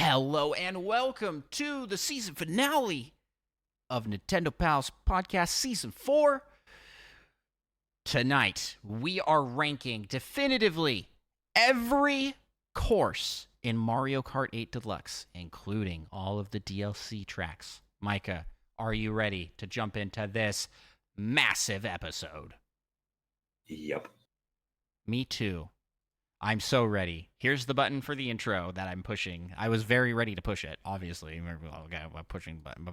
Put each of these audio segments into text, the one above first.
Hello and welcome to the season finale of Nintendo Pals Podcast Season 4. Tonight, we are ranking definitively every course in Mario Kart 8 Deluxe, including all of the DLC tracks. Micah, are you ready to jump into this massive episode? Yep. Me too. I'm so ready. Here's the button for the intro that I'm pushing. I was very ready to push it, obviously. Okay, I'm pushing button.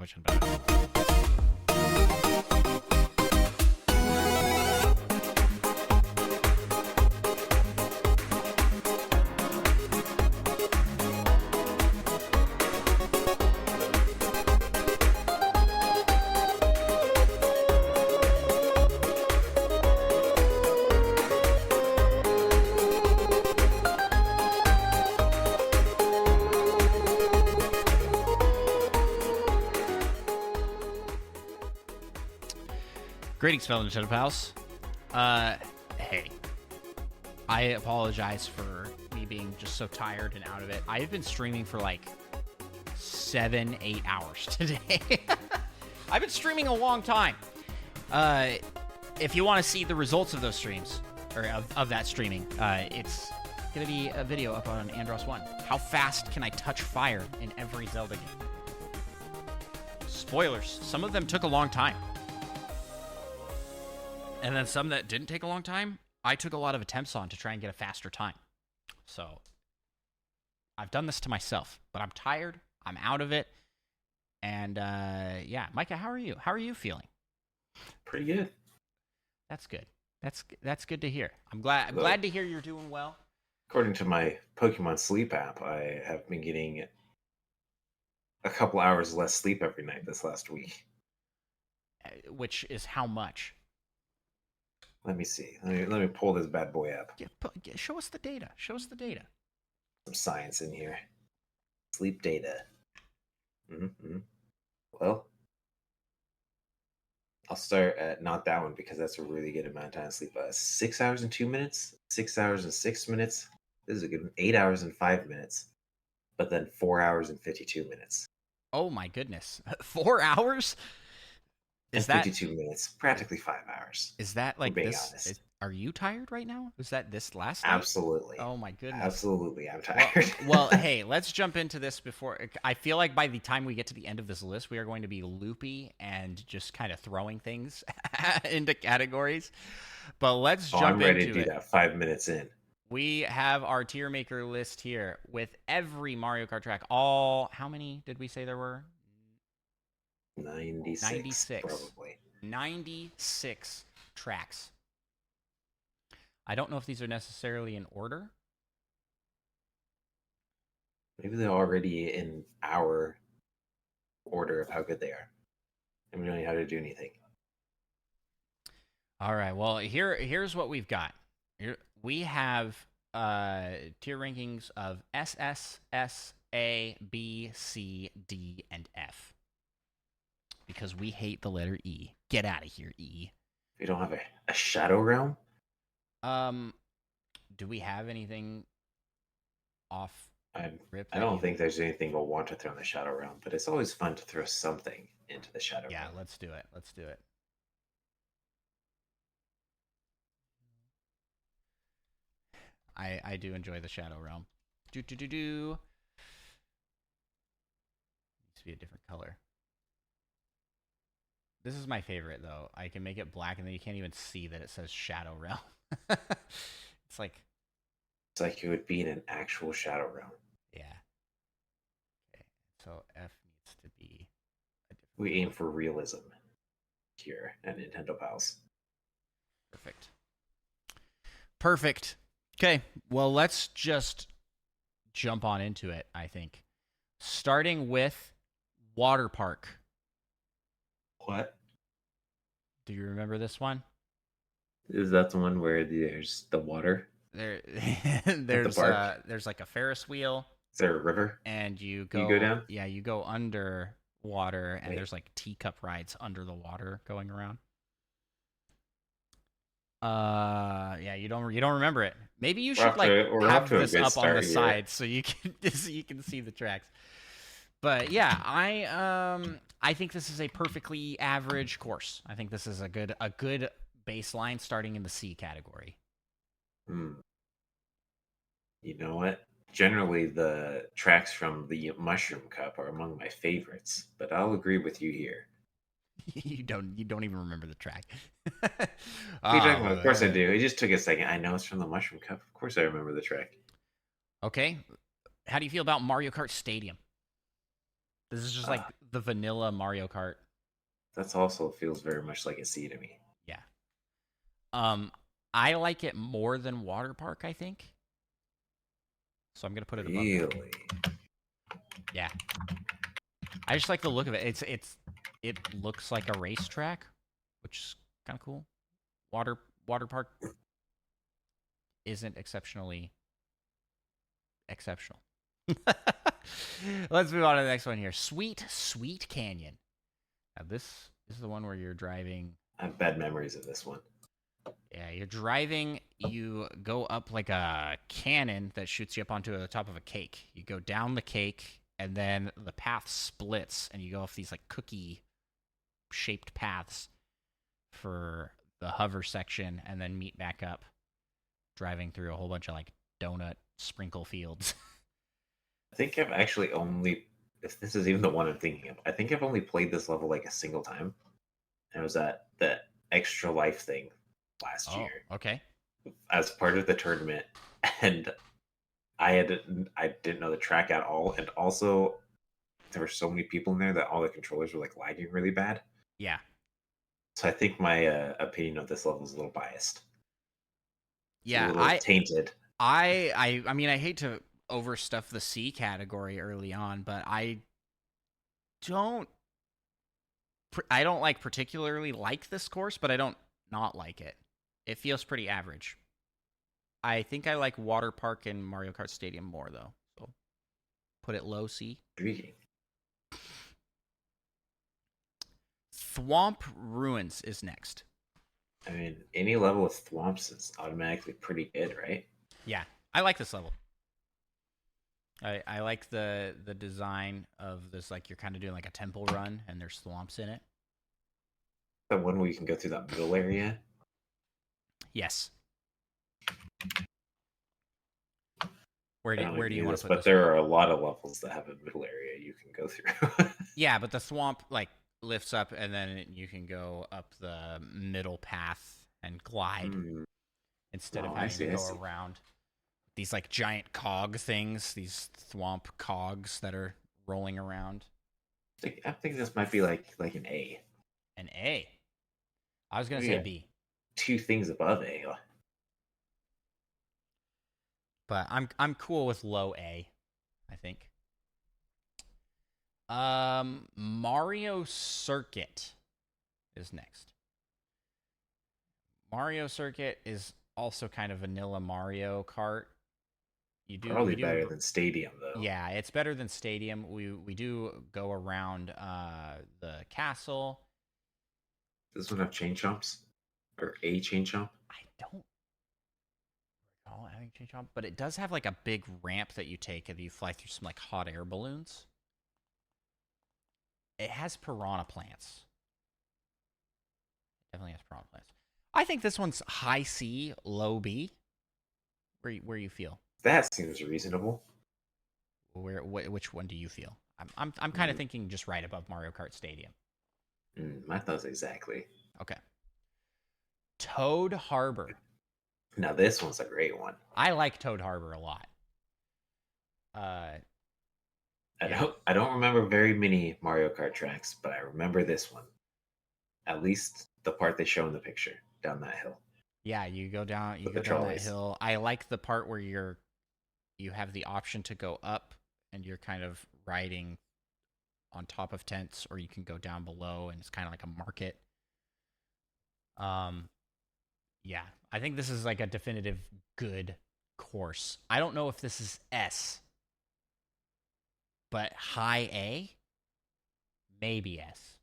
Greetings, fellow Nintendo pals. Hey. I apologize for me being just so tired and out of it. I've been streaming for like 7-8 hours today. I've been streaming a long time. If you want to see the results of those streams, or of that streaming, it's going to be a video up on Andros 1. How fast can I touch fire in every Zelda game? Spoilers. Some of them took a long time. And then some that didn't take a long time, I took a lot of attempts on to try and get a faster time. So, I've done this to myself. But I'm tired. I'm out of it. And, yeah. Micah, how are you? How are you feeling? Pretty good. That's good. That's good to hear. I'm glad to hear you're doing well. According to my Pokemon Sleep app, I have been getting a couple hours less sleep every night this last week. Which is how much? Let me see. Let me pull this bad boy up. Show us the data. Some science in here. Sleep data. Well, I'll start at not that one because that's a really good amount of time to sleep. 6 hours and 2 minutes. 6 hours and 6 minutes. This is a good one. 8 hours and 5 minutes. But then 4 hours and 52 minutes. Oh my goodness. 4 hours? Is that 52 minutes, practically 5 hours? Is that like being this? Honest. Are you tired right now? Is that this last night? Absolutely. Oh my goodness. Absolutely, I'm tired. Well, hey, let's jump into this before. I feel like by the time we get to the end of this list, we are going to be loopy and just kind of throwing things into categories. But let's jump into it. I'm ready to do that 5 minutes in. We have our tier maker list here with every Mario Kart track. How many did we say there were? 96, probably. 96 tracks. I don't know if these are necessarily in order. Maybe they're already in our order of how good they are. And we don't know how to do anything. All right. Well, here's what we've got. We have tier rankings of SS, S, A, B, C, D, and F. Because we hate the letter E. Get out of here, E. We don't have a Shadow Realm? Do we have anything off rip? I don't think there's anything we'll want to throw in the Shadow Realm, but it's always fun to throw something into the Shadow Realm. Yeah, let's do it. I do enjoy the Shadow Realm. Needs to be a different color. This is my favorite, though. I can make it black, and then you can't even see that it says Shadow Realm. It's like it would be in an actual Shadow Realm. Yeah. Okay, so F needs to be a different We aim for realism here at Nintendo Pals. Perfect. Okay, well, let's just jump on into it, I think. Starting with Water Park. What? Do you remember this one? Is that the one where there's the water? There's like a Ferris wheel. Is there a river? And you go down? Yeah, you go under water, and there's like teacup rides under the water going around. Yeah, you don't remember it. Maybe you We're should off like to we're off have to a this good up on the start here. side so you can so you can see the tracks. But yeah, I think this is a perfectly average course. I think this is a good baseline starting in the C category. Hmm. You know what? Generally, the tracks from the Mushroom Cup are among my favorites, but I'll agree with you here. You don't even remember the track. What are you talking Oh, about? Of course I do. It just took a second. I know it's from the Mushroom Cup. Of course I remember the track. okay. How do you feel about Mario Kart Stadium? This is just like Uh, the vanilla Mario Kart. that's also feels very much like a C to me. Yeah. Um, I like it more than Water Park, I think. So I'm gonna put it above that. Really? Yeah. I just like the look of it. It looks like a racetrack, which is kind of cool. Water Park isn't exceptionally exceptional. Let's move on to the next one here. Sweet Canyon. Now this is the one where you're driving. I have bad memories of this one. Yeah, you're driving. You go up like a cannon that shoots you up onto the top of a cake. You go down the cake, and then the path splits, and you go off these like cookie shaped paths for the hover section, and then meet back up, driving through a whole bunch of like donut sprinkle fields. I think I've actually only, if this is even the one I'm thinking of, I think I've only played this level like a single time. And it was at the Extra Life thing last Oh, year okay. as part of the tournament. And I didn't know the track at all. And also, there were so many people in there that all the controllers were like lagging really bad. Yeah. So I think my opinion of this level is a little biased. It's a Yeah, little I tainted. I mean I hate to overstuff the C category early on, but don't I don't like particularly like this course, but I don't not like it. It feels pretty average. I think I like Water Park and Mario Kart Stadium more though. So put it low C. Intriguing. Thwomp Ruins is next. I mean, any level with thwomps is automatically pretty good, right? Yeah, I like this level. I like the design of this. Like you're kind of doing like a temple run, and there's thwomps in it. The one where you can go through that middle area. Yes. I don't Where do even you do want this, to put but this one? there are a lot of levels that have a middle area you can go through. Yeah, but the thwomp like lifts up, and then you can go up the middle path and glide Hmm. instead of Oh, I having to see. I go see. around these like giant cog things, these thwomp cogs that are rolling around. I think this might be like an A. An A. I was gonna We say got B, two things above A. but I'm cool with low A. I think. Mario Circuit is next. Mario Circuit is also kind of vanilla Mario Kart. Probably We do better than Stadium though. Yeah, it's better than Stadium. We do go around the castle. Does this one have chain chomps or a chain chomp? I don't recall having change jump, but it does have like a big ramp that you take and you fly through some like hot air balloons. It has piranha plants. It definitely has piranha plants. I think this one's high C, low B. Where you feel? That seems reasonable. Which one do you feel? I'm kind of Mm, thinking just right above Mario Kart Stadium. my thoughts exactly. Okay. Toad Harbor. Now this one's a great one. I like Toad Harbor a lot. Uh, yeah, I don't remember very many Mario Kart tracks, but I remember this one. At least the part they show in the picture down that hill yeah. You with go the down that trolleys. hill. I like the part where you have the option to go up and you're kind of riding on top of tents, or you can go down below and it's kind of like a market. Um, yeah, I think this is like a definitive good course. I don't know if this is S, but high A, maybe S.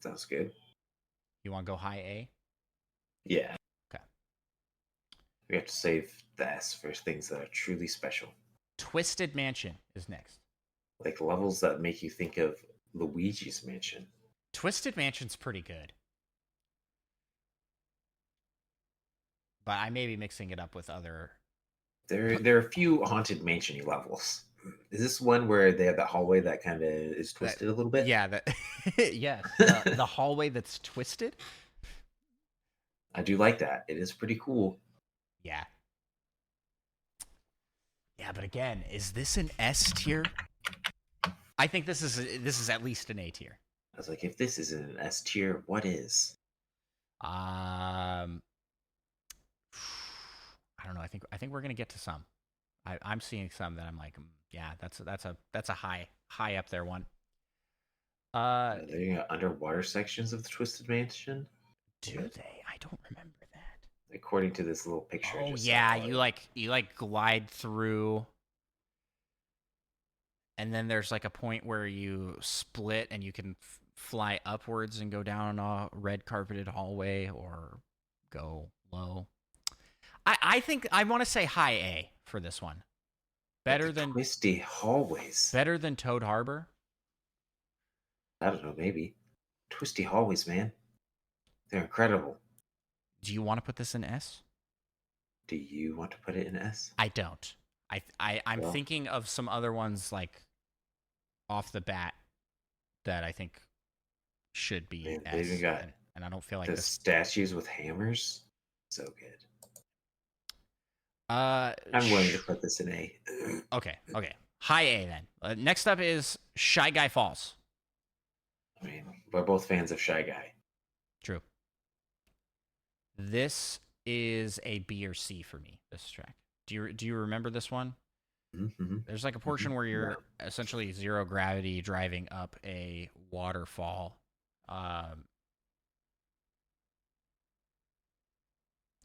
Sounds good. You want to go high A? Yeah, Okay. we have to save the S for things that are truly special, Twisted Mansion is next. like levels that make you think of Luigi's Mansion. Twisted Mansion's pretty good, but I may be mixing it up with other. There are a few haunted mansion levels. Is this one where they have that hallway that kind of is That, twisted a little bit? yeah, that yes, the hallway that's twisted. I do like that. It is pretty cool. Yeah, yeah, but again, is this an S tier? I think this is at least an A tier. I was like, if this isn't an S tier, what is? Um, I don't know. I think we're gonna get to some. I'm seeing some that I'm like, yeah, that's a high up there one. They got underwater sections of the Twisted Mansion. Do they? I don't remember that. According to this little picture. I Oh just yeah, saw. you glide through, and then there's like a point where you split and you can fly upwards and go down a red carpeted hallway or go low. I think I want to say high A for this one. Better than twisty hallways. better than Toad Harbor. I don't know, maybe. Twisty hallways, man. They're incredible. Do you want to put this in S? Do you want to put it in S? I don't. I'm Well, thinking of some other ones like off the bat that I think should be man, S. they even got and I don't feel like the this. statues with hammers. So good. Uh, I'm willing to put this in A. okay. High A then. Next up is Shy Guy Falls. I mean, we're both fans of Shy Guy. True. This is a B or C for me. This track. Do you remember this one? Mm-hmm. There's like a portion where you're essentially zero gravity driving up a waterfall.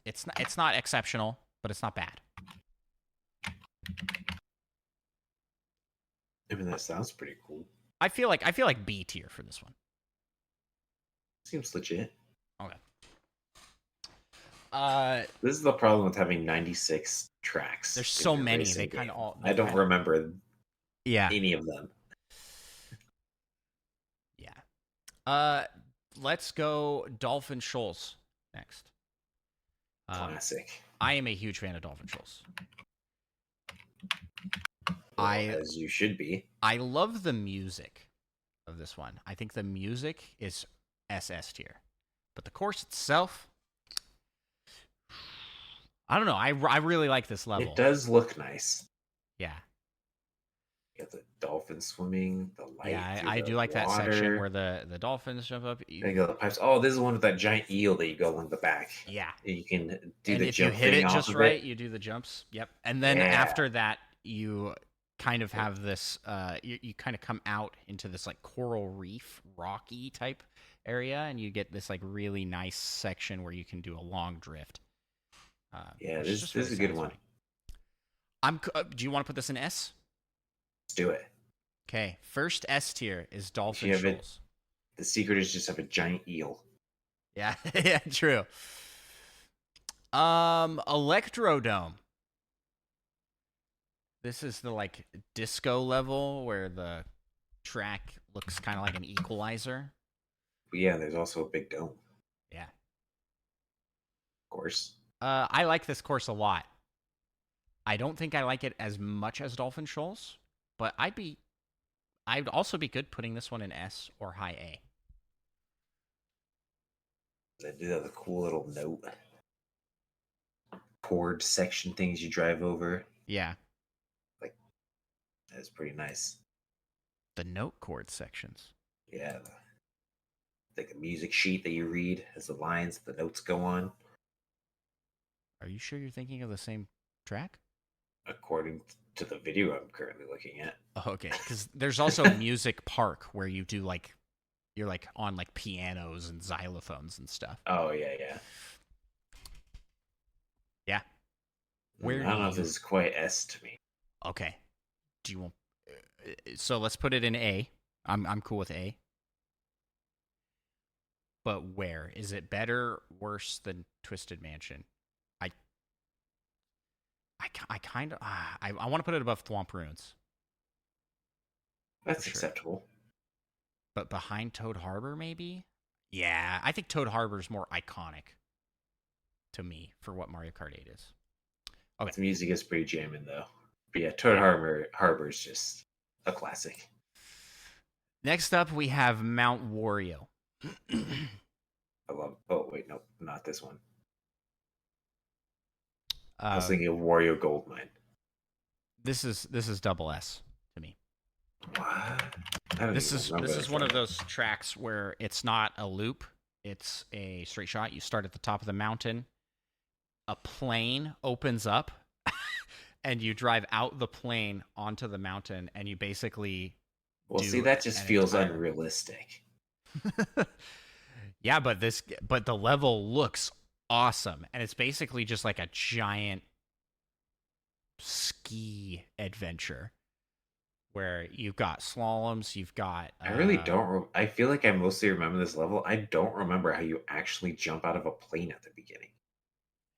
It's not exceptional, but it's not bad. I mean, that sounds pretty cool. I feel like B tier for this one. Seems legit. Okay. This is the problem with having 96 tracks. There's so many. racing They kind game. of all. I don't remember any of them. Yeah. Let's go Dolphin Shoals next. Classic. I am a huge fan of Dolphin Shoals. Well, as you should be. I love the music of this one. I think the music is SS tier, but the course itself, I don't know. I really like this level. It does look nice. Yeah. You got the dolphins swimming, the light. Yeah, I do like that section where the dolphins jump up. They go the pipes. Oh, this is the one with that giant eel that you go along the back. Yeah. And you can do and the if jump you hit thing it off just of right, it. you do the jumps. Yep. And then after that, you kind of have this. You kind of come out into this like coral reef, rocky type area, and you get this like really nice section where you can do a long drift. Yeah, this is a good one. Do you want to put this in S? Let's do it. Okay, first S tier is Dolphin Shoals. The secret is just have a giant eel. Yeah, yeah, true. Electrodome. This is the like disco level where the track looks kind of like an equalizer. But yeah, there's also a big dome. Yeah. Of course. I like this course a lot. I don't think I like it as much as Dolphin Shoals, but I'd also be good putting this one in S or high A. They do have the cool little note chord section things you drive over. Yeah. Like, that's pretty nice. The note chord sections. Yeah. Like a music sheet that you read as the lines, the notes go on. Are you sure you're thinking of the same track? According to the video I'm currently looking at. Oh, okay, because there's also Music Park where you do like, you're like on like pianos and xylophones and stuff. Oh, yeah. Yeah. I don't know if this is quite S to me. Okay. Do you want? So let's put it in A. I'm cool with A. but where? Is it better, worse than Twisted Mansion? I I kind of I want to put it above Thwomp Ruins. That's Sure. acceptable. But behind Toad Harbor, maybe? Yeah, I think Toad Harbor is more iconic to me for what Mario Kart 8 is. Okay. The music is pretty jamming though. But yeah, Toad Harbor is just a classic. Next up, we have Mount Wario. I love. Oh wait, no, not this one. I was Uh, thinking of Wario Goldmine. this is double S to me. What? I don't This even is remember this that is one of track. those tracks where it's not a loop; it's a straight shot. You start at the top of the mountain. A plane opens up, and you drive out the plane onto the mountain, and you basically Well, see, do that just an feels entire. unrealistic. Yeah, but the level looks awesome, and it's basically just like a giant ski adventure where you've got slaloms, you've got I really don't. I feel like I mostly remember this level. I don't remember how you actually jump out of a plane at the beginning.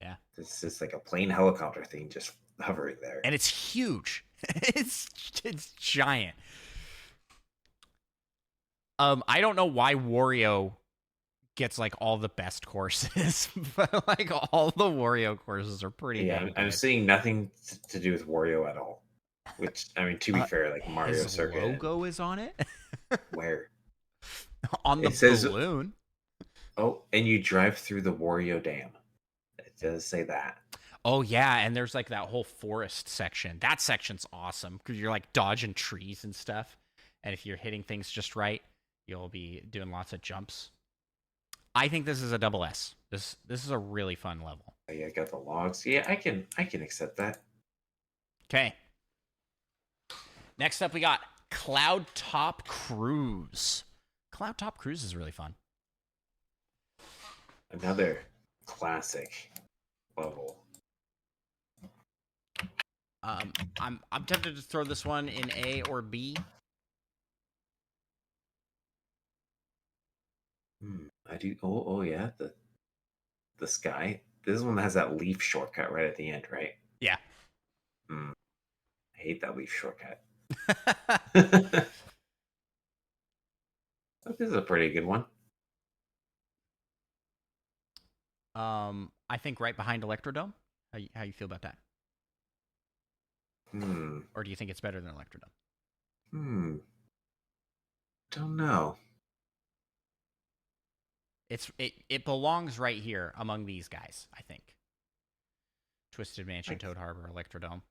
yeah, It's just like a plane helicopter thing just hovering there. and it's huge. it's giant. I don't know why Wario gets like all the best courses, but like all the Wario courses are pretty Yeah, damn I'm good. seeing nothing to do with Wario at all. Which, I mean, to be fair, like Mario His Circuit and logo is on it where on the it says, balloon. oh, and you drive through the Wario Dam. It does say that. Oh yeah, and there's like that whole forest section. That section's awesome because you're like dodging trees and stuff. And if you're hitting things just right, you'll be doing lots of jumps. I think this is a double S. This is a really fun level. Oh, yeah, got the logs. Yeah, I can accept that. Okay. Next up, we got Cloud Top Cruise. Cloud Top Cruise is really fun. Another classic level. I'm tempted to throw this one in A or B. I do. Oh yeah, the sky. This one has that leaf shortcut right at the end, right? Yeah. I hate that leaf shortcut. This is a pretty good one. I think right behind Electrodome. How you feel about that? Or do you think it's better than Electrodome? Don't know. It belongs right here among these guys, I think. Twisted Mansion, Toad Harbor, Electrodome.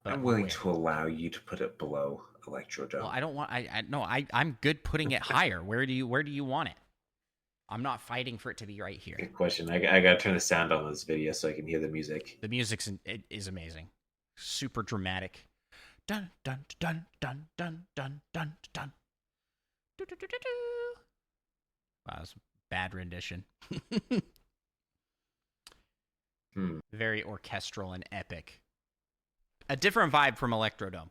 But I'm willing where? to allow you to put it below Electrodome. Well, I don't want. I no. I'm good putting it higher. Where do you want it? I'm not fighting for it to be right here. Good question. I gotta turn the sound on this video so I can hear the music. The music is amazing, super dramatic. Dun dun dun dun dun dun dun dun. Wow, that's a bad rendition. Very orchestral and epic. A different vibe from Electrodome.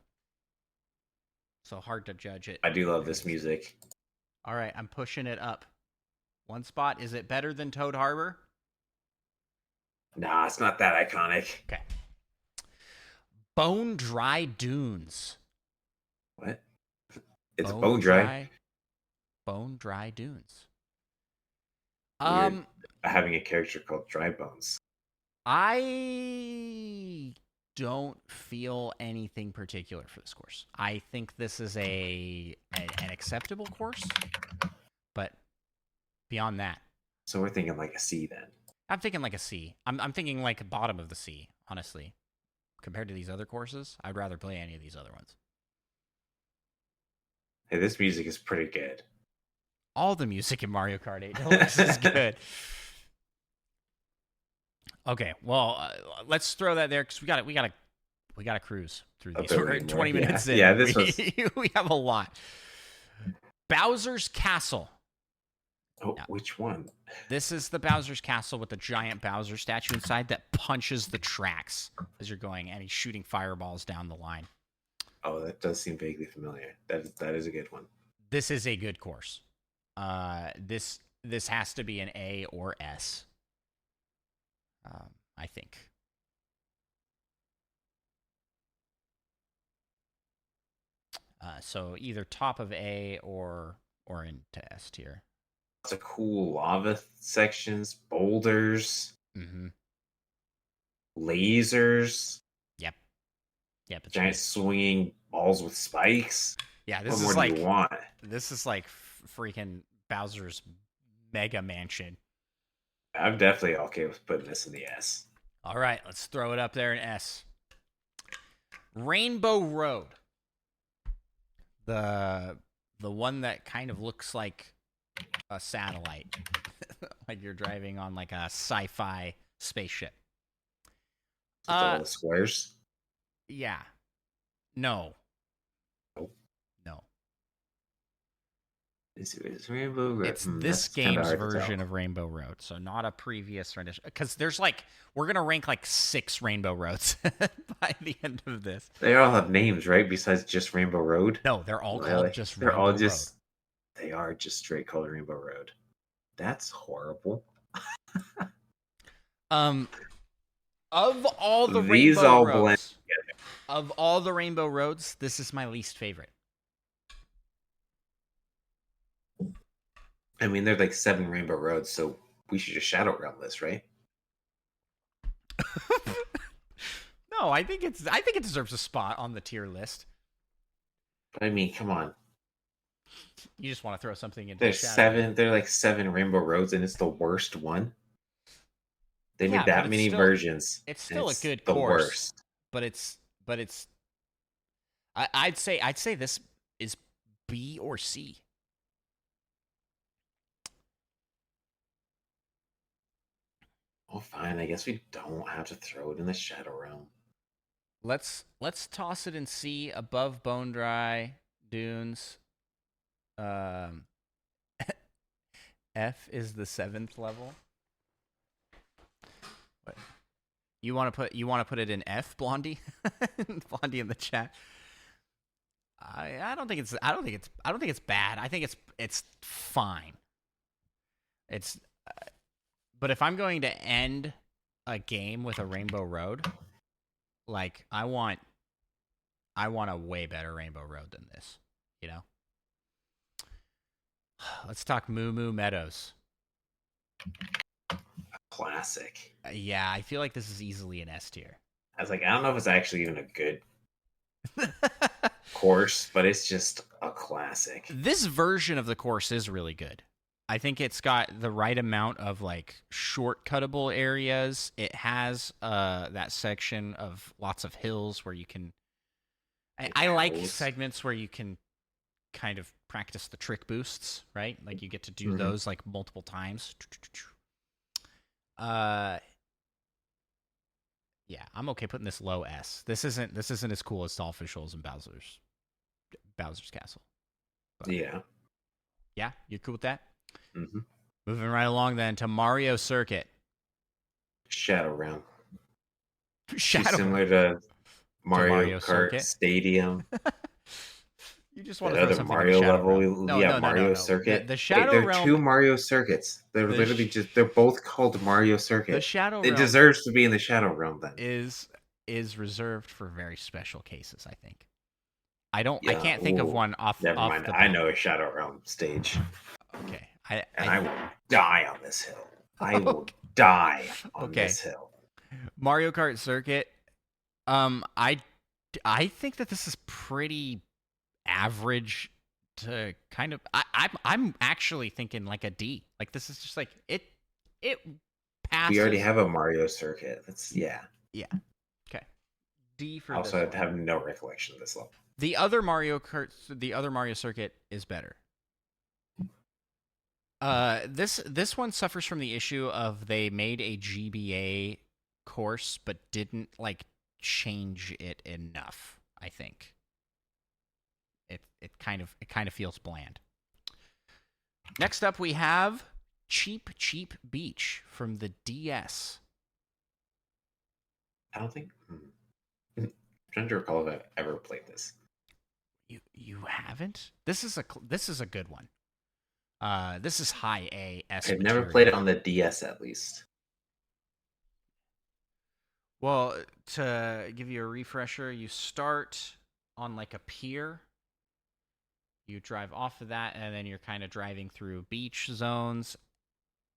So hard to judge it. I do love this music. All right, I'm pushing it up. One spot. Is it better than Toad Harbor? Nah, it's not that iconic. Okay. Bone Dry Dunes. What? It's bone dry. Bone Dry Dunes. Weird. Having a character called Dry Bones. I don't feel anything particular for this course. I think this is an acceptable course, but beyond that, so we're thinking like a C then. I'm thinking like a C. I'm thinking like bottom of the C, honestly. Compared to these other courses, I'd rather play any of these other ones. Hey, this music is pretty good. All the music in Mario Kart 8 Deluxe is good. Okay, well, let's throw that there because we got to cruise through these. We're 20 minutes in. Yeah, this was. We have a lot. Bowser's Castle. Oh, now, which one? This is the Bowser's Castle with the giant Bowser statue inside that punches the tracks as you're going, and he's shooting fireballs down the line. Oh, that does seem vaguely familiar. That is a good one. This is a good course. This this has to be an A or S. I think. So either top of A or into S tier. Lots of cool lava sections, boulders, Mm-hmm. lasers, Yep. Yep. It's giant good. swinging balls with spikes. Yeah. What more do you want? This is like freaking Bowser's Mega Mansion. I'm definitely okay with putting this in the S. All right, let's throw it up there in S. Rainbow Road. The one that kind of looks like a satellite. Like you're driving on like a sci-fi spaceship. With all the squares. Yeah. No. Nope. No. It's Rainbow Road. It's this game's version of Rainbow Road, so not a previous rendition. Because there's like, we're going to rank like 6 Rainbow Roads by the end of this. They all have names, right? Besides just Rainbow Road? No, they're all called just They're Rainbow all just, Road. They are just straight called Rainbow Road. That's horrible. Of all the These Rainbow all Roads, blend together. Of all the Rainbow Roads, this is my least favorite. I mean, there's like 7 Rainbow Roads, so we should just Shadow Realm this, right? No, I think it deserves a spot on the tier list. But I mean, come on. You just want to throw something into There's Shadow 7. There are like 7 Rainbow Roads, and it's the worst one. They made that many versions. It's still a good the course, worst. but it's. I'd say this is B or C. Oh, fine. I guess we don't have to throw it in the Shadow Realm. Let's toss it in C above Bone Dry Dunes. F is the 7th level. What? You want to put it in F, Blondie? Blondie in the chat. I don't think it's bad. I think it's fine. It's but if I'm going to end a game with a Rainbow Road, like I want a way better Rainbow Road than this, you know? Let's talk Moo Moo Meadows. Classic. Yeah, I feel like this is easily an S tier. I was like, I don't know if it's actually even a good course, but it's just a classic. This version of the course is really good. I think it's got the right amount of like shortcuttable areas. It has that section of lots of hills where you can. I like segments where you can kind of practice the trick boosts, right? Like you get to do those like multiple times. Yeah, I'm okay putting this low S. This isn't as cool as Doll Officials and Bowser's Castle. But yeah, you cool with that? Mm-hmm. Moving right along then to Mario Circuit. Shadow Realm. Similar to Mario Kart Circuit? Stadium. You just want to throw something Mario level. No, Mario Circuit. The Shadow Realm. There are 2 Mario Circuits. They're literally they're both called Mario Circuit. The Shadow Realm. It deserves to be in the Shadow Realm then. Is reserved for very special cases, I think. I can't think of one off. Never mind. I know a Shadow Realm stage. Okay. I will die on this hill. I will die on this hill. Mario Kart Circuit. I think that this is pretty average to kind of. I'm actually thinking like a D. Like this is just like it passes. We already have a Mario Circuit. Yeah. Okay. D for. I also have no recollection of this level. The other Mario Circuit is better. This one suffers from the issue of they made a GBA course but didn't like change it enough. I think it kind of feels bland. Next up, we have Cheap Beach from the DS. I don't think. I'm trying to recall if I've ever played this. You haven't? This is a good one. This is high AS I've never played it material. on the DS at least. Well, to give you a refresher, you start on like a pier. You drive off of that, and then you're kind of driving through beach zones,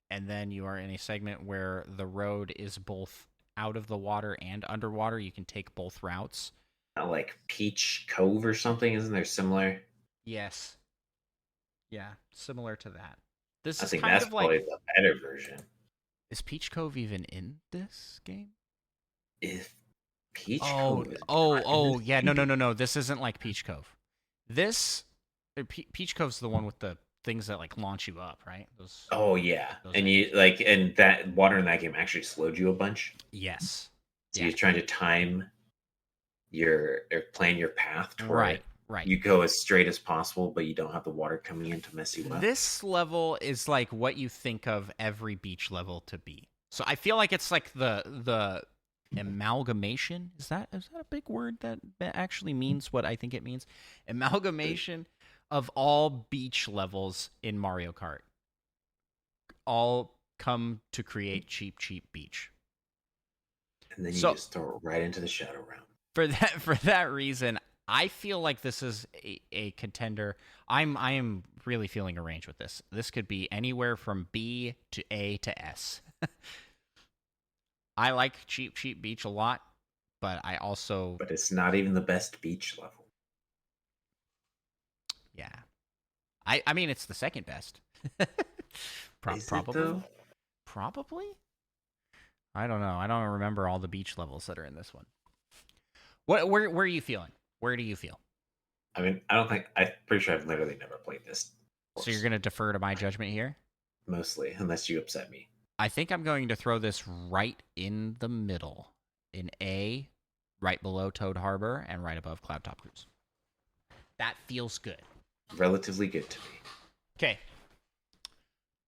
and then you are in a segment where the road is both out of the water and underwater. You can take both routes. Like Peach Cove or something, isn't there similar? Yes. Yeah, similar to that. This I is think kind that's of probably like, the better version. is Peach Cove even in this game? If Peach Oh, Cove is oh, not in oh, this yeah. No, game, no, no, no. This isn't like Peach Cove. This Peach Cove's the one with the things that like launch you up, right? oh yeah, Those and you engines. like, and that water in that game actually slowed you a bunch. Yes. So Yeah. you're trying to time your or plan your path to where Right. Right. you go as straight as possible, but you don't have the water coming in to mess you up. This level is like what you think of every beach level to be. So I feel like it's like the amalgamation. Is that a big word that actually means what I think it means? Amalgamation of all beach levels in Mario Kart. All come to create cheap beach. And then you So just throw it right into the shadow realm. for that reason, I feel like this is a contender. I am really feeling a range with this. This could be anywhere from B to A to S. I like cheap beach a lot, but I also, But it's not even the best beach level. yeah. I mean it's the second best. Is it Probably. though? Probably? I don't know. I don't remember all the beach levels that are in this one. Where are you feeling? Where do you feel? I mean, I don't think I'm pretty sure I've literally never played this So you're course. going to defer to my judgment here? Mostly, unless you upset me. I think I'm going to throw this right in the middle. In A, right below Toad Harbor and right above Cloudtop Cruise. That feels good. Relatively good to me. Okay.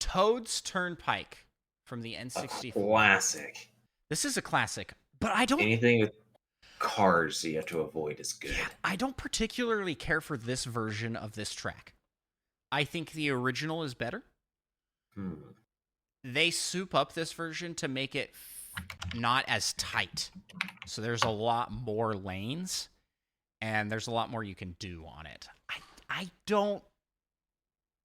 Toad's Turnpike from the A N64. classic. This is a classic, but I don't Anything with cars you have to avoid is good. yeah, I don't particularly care for this version of this track. I think the original is better. Hmm. They soup up this version to make it not as tight. So there's a lot more lanes and there's a lot more you can do on it. I don't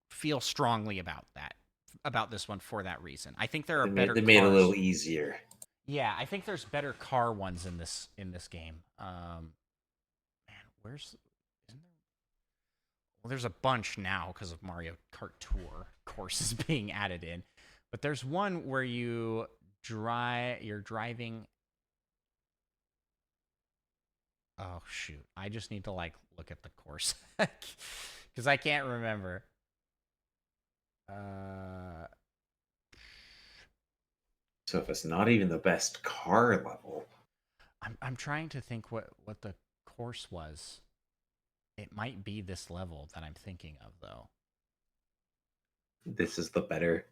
feel strongly about this one for that reason. I think there are better They made it a little cars. easier. Yeah, I think there's better car ones in this game. Man, where's isn't there? Well, there's a bunch now because of Mario Kart Tour courses being added in, but there's one where you're driving. Oh shoot! I just need to like look at the course because I can't remember. Uh, So if it's not even the best car level, I'm trying to think what the course was. It might be this level that I'm thinking of though. this is the better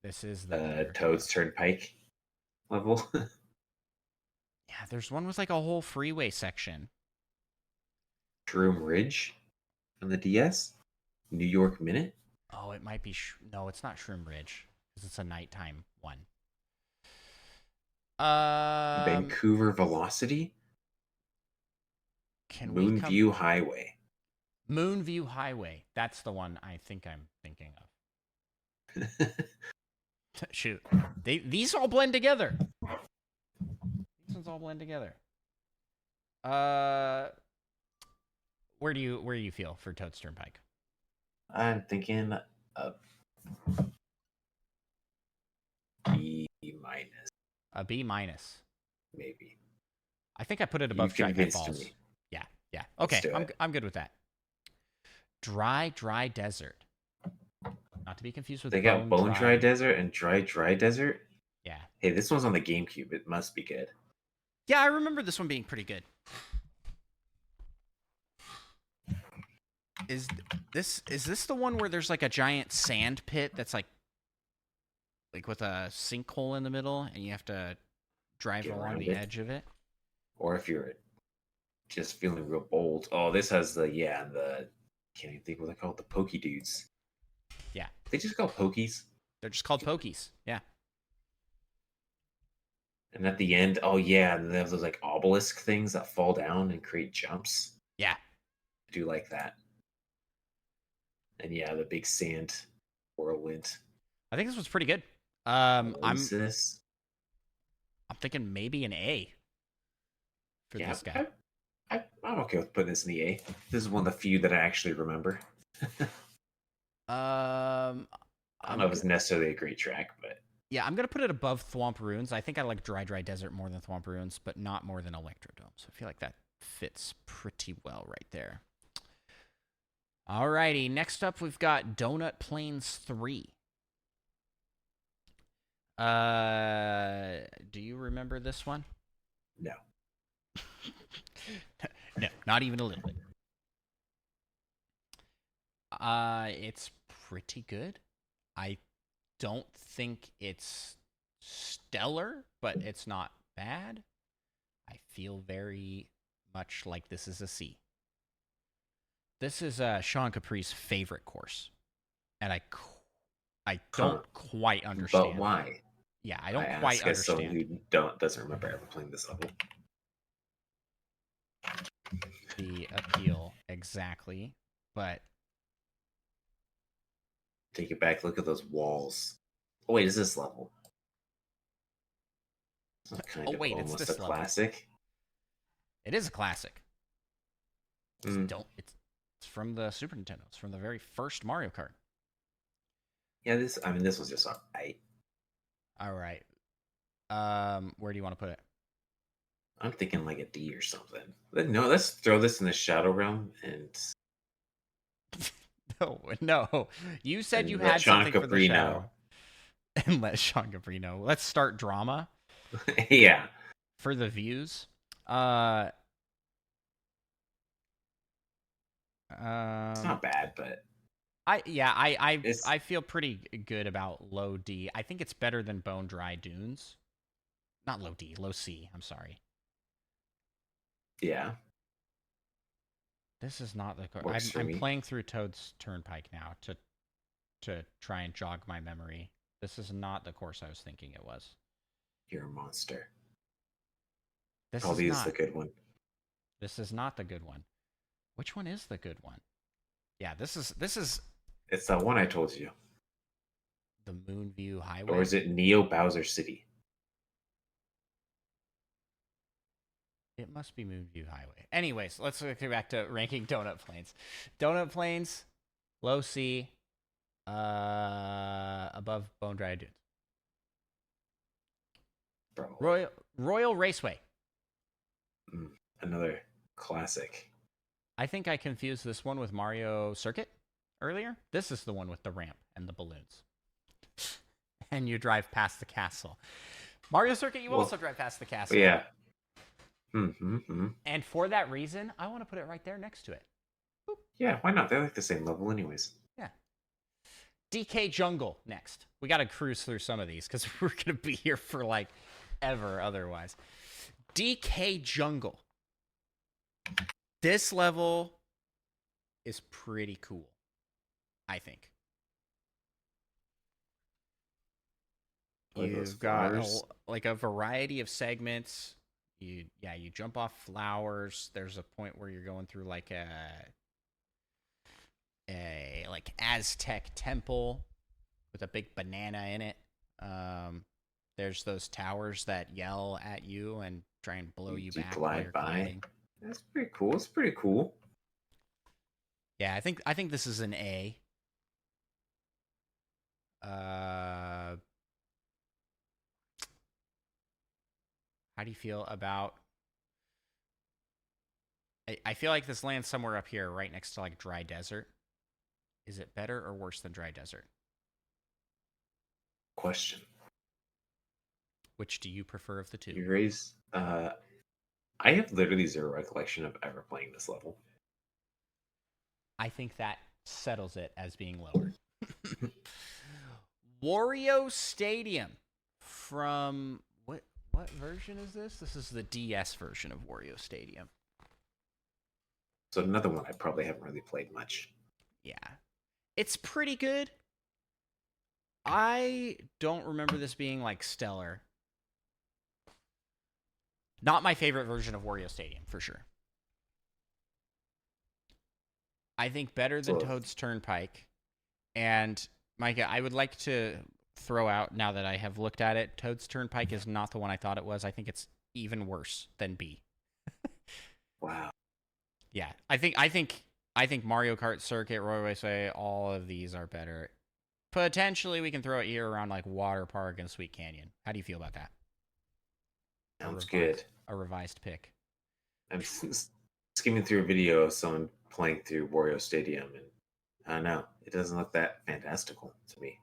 This is the better. Toad's Turnpike level. Yeah, there's one with like a whole freeway section. Shroom Ridge on the DS. New York Minute. Oh, it might be. No, it's not Shroom Ridge because it's a nighttime one. Um, Vancouver Velocity. can we come Moonview Highway. Moonview Highway? That's the one I think I'm thinking of. Shoot, these all blend together. These ones all blend together. Uh, where do you feel for Toad's Turnpike? I'm thinking a B minus, A B minus. maybe. I think I put it You above Shy Guy convinced Falls. me. Yeah, yeah. Let's Okay, do it. I'm good with that. Dry desert. Not to be confused with They got Bone Dry Desert and Dry Desert. Yeah. Hey, this one's on the GameCube. It must be good. Yeah, I remember this one being pretty good. Is this the one where there's like a giant sand pit that's like with a sinkhole in the middle and you have to drive Get along around the it. edge of it? Or if you're just feeling real bold. Oh, this has the can't even think what they're called. The Pokey Dudes. Yeah. They just call pokies. They're just called pokies. Yeah. And at the end, oh yeah, and they have those like obelisk things that fall down and create jumps. Yeah. I do like that. And yeah, the big sand whirlwind. I think this was pretty good. Oasis. I'm thinking maybe an A for Yeah, this guy. I'm okay with putting this in the A. This is one of the few that I actually remember. I don't know if it's necessarily a great track, but yeah, I'm gonna put it above Thwomp Ruins. I think I like Dry Desert more than Thwomp Ruins, but not more than Electrodome. So I feel like that fits pretty well right there. Alrighty, next up we've got Donut Plains 3. Do you remember this one? no. No, not even a little bit. It's pretty good. I don't think it's stellar, but it's not bad. I feel very much like this is a C. This is Sean Capri's favorite course, and I don't quite understand. But why? Yeah, I don't quite understand. Someone who doesn't remember ever playing this level. The appeal, exactly. But take it back. Look at those walls. Oh wait, is this level? It's kind of wait, almost it's this a level. classic. It is a classic. Mm. It's from the Super Nintendo. It's from the very first Mario Kart. Yeah, this was just alright. All right. Where do you want to put it? I'm thinking like a D or something. No, let's throw this in the Shadow Realm and No. You said you let had Sean something for Capri the Shadow. know. And let Sean Capri know. Let's start drama. Yeah. For the views. It's not bad, but I feel pretty good about low D. I think it's better than Bone Dry Dunes. Not low D, low C. I'm sorry. Yeah. This is not the I'm playing through Toad's Turnpike now to try and jog my memory. This is not the course I was thinking it was. You're a monster. This is the good one. This is not the good one. Which one is the good one? Yeah, this is. It's that one I told you. The Moonview Highway. Or is it Neo Bowser City? It must be Moonview Highway. Anyways, let's get back to ranking Donut Plains. Donut Plains, low C, above Bone Dry Dunes. Royal Raceway. Another classic. I think I confused this one with Mario Circuit earlier. This is the one with the ramp and the balloons. And you drive past the castle. Mario Circuit, you also drive past the castle. Yeah. And for that reason, I want to put it right there next to it. Boop. Yeah, why not? They're like the same level anyways. Yeah. DK Jungle next. We got to cruise through some of these because we're going to be here for like ever otherwise. DK Jungle. This level is pretty cool, I think. You've got a variety of segments. You jump off flowers. There's a point where you're going through like a like Aztec temple with a big banana in it. There's those towers that yell at you and try and blow you back while you're gliding. That's pretty cool. It's pretty cool. Yeah, I think this is an A. How do you feel about... I feel like this lands somewhere up here, right next to like Dry Desert. Is it better or worse than Dry Desert? Question. Which do you prefer of the two? You raise... I have literally zero recollection of ever playing this level. I think that settles it as being lower. Wario Stadium from... What version is this? This is the DS version of Wario Stadium. So another one I probably haven't really played much. Yeah. It's pretty good. I don't remember this being like stellar. Not my favorite version of Wario Stadium for sure. I think better than So Toad's Turnpike. And Micah, I would like to throw out now that I have looked at it, Toad's Turnpike is not the one I thought it was. I think it's even worse than B. wow. Yeah, I think Mario Kart Circuit, Roy Raceway, all of these are better. Potentially, we can throw it here around like Water Park and Sweet Canyon. How do you feel about that? Sounds good. A revised pick. I'm skimming through a video of someone playing through Wario Stadium, and I don't know. It doesn't look that fantastical to me.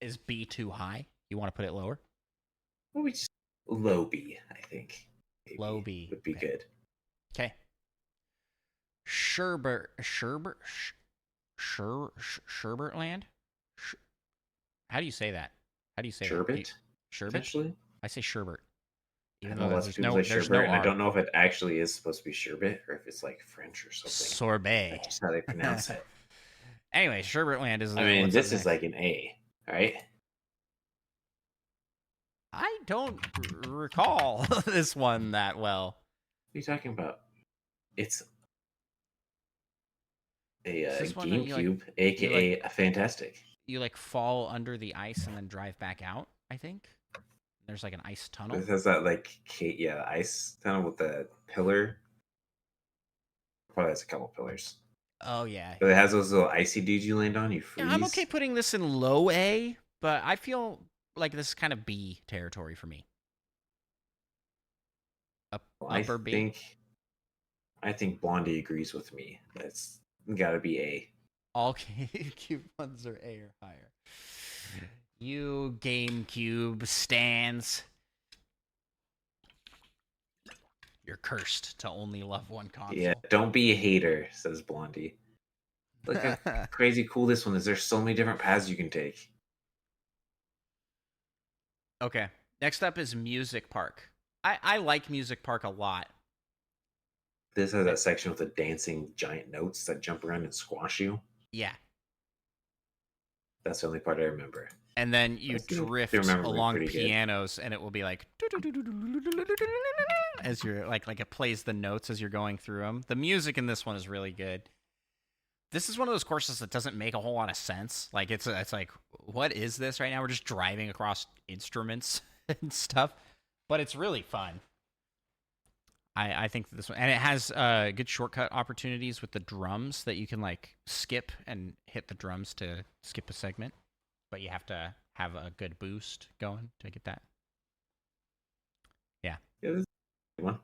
Is B too high? You want to put it lower? Maybe just low B, I think. Maybe Low B would be okay. good. Okay. Sherbertland? How do you say that? How do you say Sherbet? that? Sherbet? Potentially? I say sherbet. I Even know though lots of there's people no, say there's sherbet, no and I R. don't know if it actually is supposed to be sherbet or if it's like French or something. Sorbet. That's just how they pronounce it. Anyway, Sherbertland is. I mean, what's this up is next? like an A, right? I don't recall this one that well. What are you talking about? It's a Is this one that you GameCube, like? aka a Fantastic. You like fall under the ice and then drive back out. I think there's like an ice tunnel. It has that like ice tunnel with the pillar. Probably has a couple pillars. Oh yeah. But it has those little icy dudes you land on. You freeze. Yeah, I'm okay putting this in low A, but I feel like this is kind of B territory for me. Upper B. I think Blondie agrees with me. That's got to be A. All GameCube ones are A or higher. You GameCube stands. You're cursed to only love one console. Yeah, don't be a hater, says Blondie. Look how crazy cool this one is. There's so many different paths you can take. Okay. Next up is Music Park. I like Music Park a lot. This has that section with the dancing giant notes that jump around and squash you. Yeah. That's the only part I remember. And then you drift along pianos, and it will be like as you're like it plays the notes as you're going through them. The music in this one is really good. This is one of those courses that doesn't make a whole lot of sense. Like it's like, what is this right now? We're just driving across instruments and stuff, but it's really fun. I think this one, and it has good shortcut opportunities with the drums that you can like skip and hit the drums to skip a segment, but you have to have a good boost going to get that. Yeah. Yeah, this is a good one.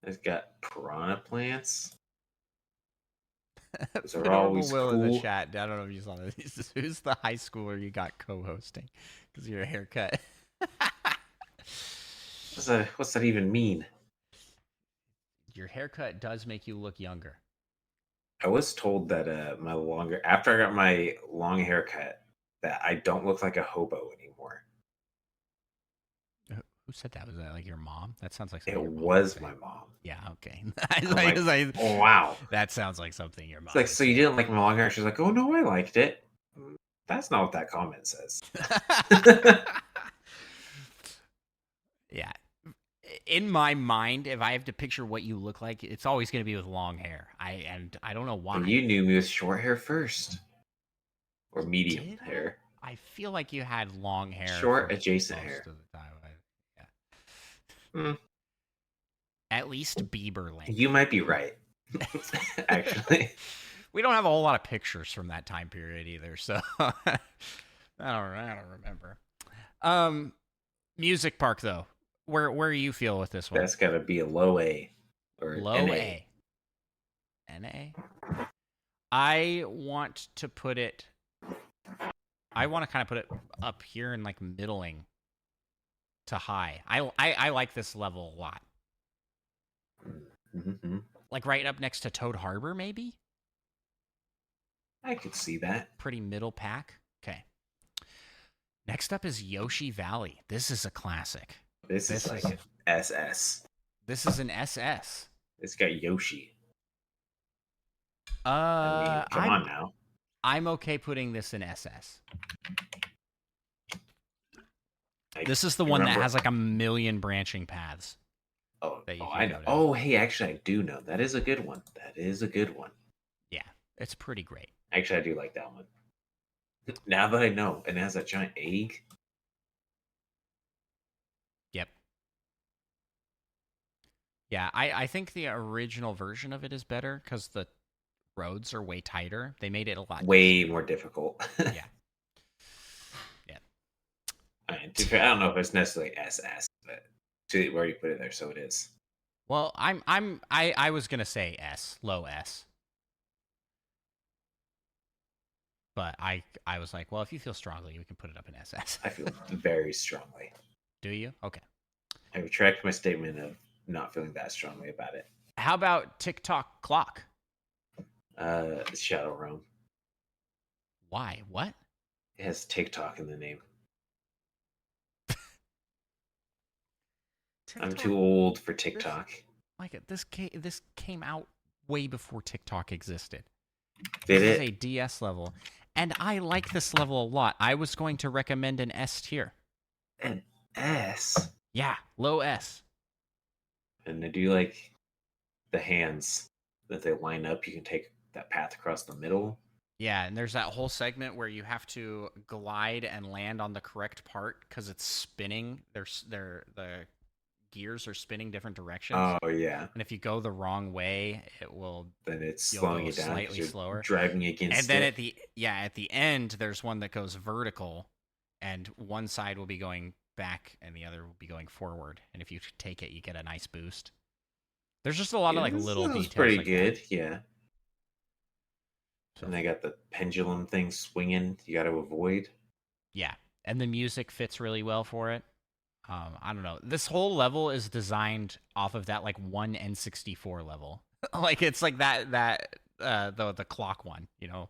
It's got piranha plants. Those are always Will cool. in the chat. I don't know if you saw that. Who's the high schooler you got co-hosting? Because of your haircut. What's that even mean? Your haircut does make you look younger. I was told that after I got my long haircut, that I don't look like a hobo anymore. Who said that? Was that like your mom? That sounds like something. It was my mom. Yeah. Okay. Oh wow. That sounds like something your mom. It's like, so you didn't like my long hair? She's like, oh no, I liked it. That's not what that comment says. Yeah. In my mind, if I have to picture what you look like, it's always going to be with long hair. I don't know why. And you knew me with short hair first, or medium hair. I feel like you had long hair. Short adjacent hair. Of the time. Yeah. At least Bieber length. You might be right. Actually, we don't have a whole lot of pictures from that time period either, so I don't remember. Music Park though. Where do you feel with this one? That's got to be a low A or low NA. A. NA. I want to kind of put it up here in like middling to high. I like this level a lot. Mm-hmm. Like right up next to Toad Harbor, maybe? I could see that. Pretty middle pack. Okay. Next up is Yoshi Valley. This is a classic. This is like an SS. This is an SS. It's got Yoshi. I mean, come on now. I'm okay putting this in SS. I This is the one that remember. has like a million branching paths Oh, that you oh, can I know. go to. Oh, hey, actually, I do know. That is a good one. That is a good one. Yeah, it's pretty great. Actually, I do like that one. Now that I know, and it has that giant egg. Yep. Yeah, I think the original version of it is better because the roads are way tighter. They made it a lot Way easier. more difficult. Yeah. Yeah. I mean, to be fair, I don't know if it's necessarily SS, but we already put it there, so it is. Well, I was gonna say S, low S. But I was like, well, if you feel strongly, we can put it up in SS. I feel very strongly. Do you? Okay. I retract my statement of not feeling that strongly about it. How about TikTok clock? Shadow Realm. Why? What? It has TikTok in the name. TikTok, I'm too old for TikTok. This came out way before TikTok existed. Did This is it? a DS level, and I like this level a lot. I was going to recommend an S tier. An S. Yeah, low S. And I do like the hands that they line up. You can take that path across the middle. Yeah, and there's that whole segment where you have to glide and land on the correct part because it's spinning. The gears are spinning different directions. Oh yeah. And if you go the wrong way, Then it's you'll slowing go it down because slightly you're slower. driving against And then it. at the end, there's one that goes vertical, and one side will be going back and the other will be going forward. And if you take it, you get a nice boost. There's just a lot of like little This is details. pretty like good, that. yeah. So, And they got the pendulum thing swinging. You got to avoid. yeah, and the music fits really well for it. I don't know. This whole level is designed off of that like one N64 level. Like it's like the clock one, you know.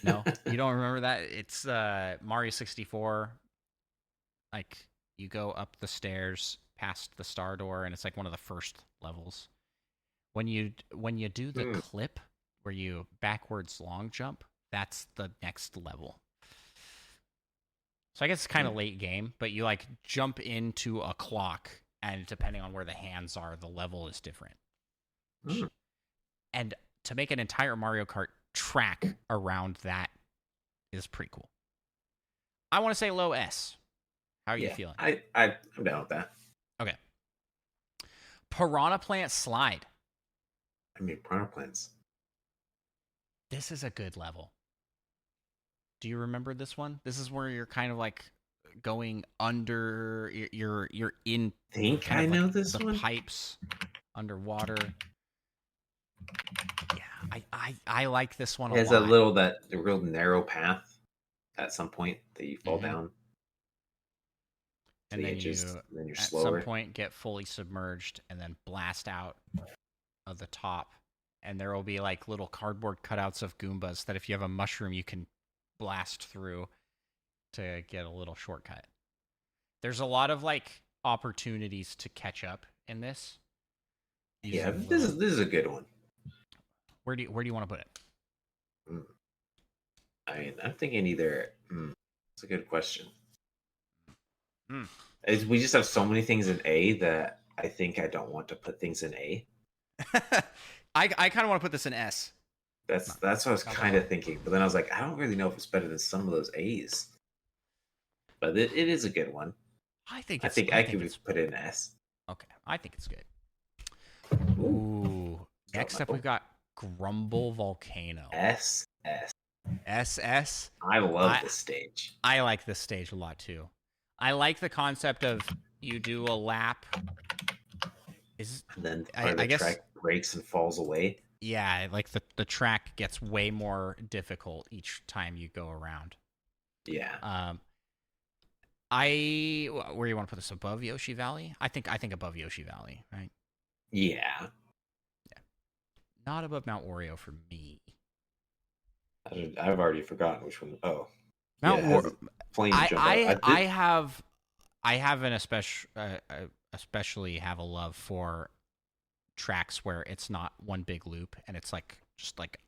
No, you don't remember that? It's Mario 64. Like you go up the stairs past the star door, and it's like one of the first levels. When you do the clip where you backwards long jump, that's the next level. So I guess it's kind of late game, but you like jump into a clock, and depending on where the hands are, the level is different. And to make an entire Mario Kart track around that is pretty cool. I want to say low S. How are you feeling? I'm down with that. Okay. Piranha Plant Slide. I mean, piranha plants. This is a good level. Do you remember this one? This is where you're kind of like going under. You're in. I think I of know like this the one. Pipes underwater. Yeah, I like this one a lot. It has a real narrow path at some point that you fall down. And then then you're at slower. some point get fully submerged and then blast out of the top. And there will be like little cardboard cutouts of Goombas that if you have a mushroom, you can blast through to get a little shortcut. There's a lot of like opportunities to catch up in this. Yeah, this is a good one. Where do you want to put it? I mean, I'm thinking either. It's a good question. We just have so many things in A that I think I don't want to put things in A. I kind of want to put this in S. That's what I was kind of thinking, but then I was like, I don't really know if it's better than some of those A's. But it is a good one. I think I could put it in S. Okay, I think it's good. Ooh. Next up, we've got Grumble Volcano. SS. SS. I love this stage. I like this stage a lot too. I like the concept of you do a lap. And then the track breaks and falls away. Yeah, like the track gets way more difficult each time you go around. Yeah. Where you want to put this, above Yoshi Valley? I think above Yoshi Valley, right? Yeah. Not above Mount Wario for me. I've already forgotten which one. Oh, Mount Wario. I have an especially have a love for tracks where it's not one big loop and it's like just like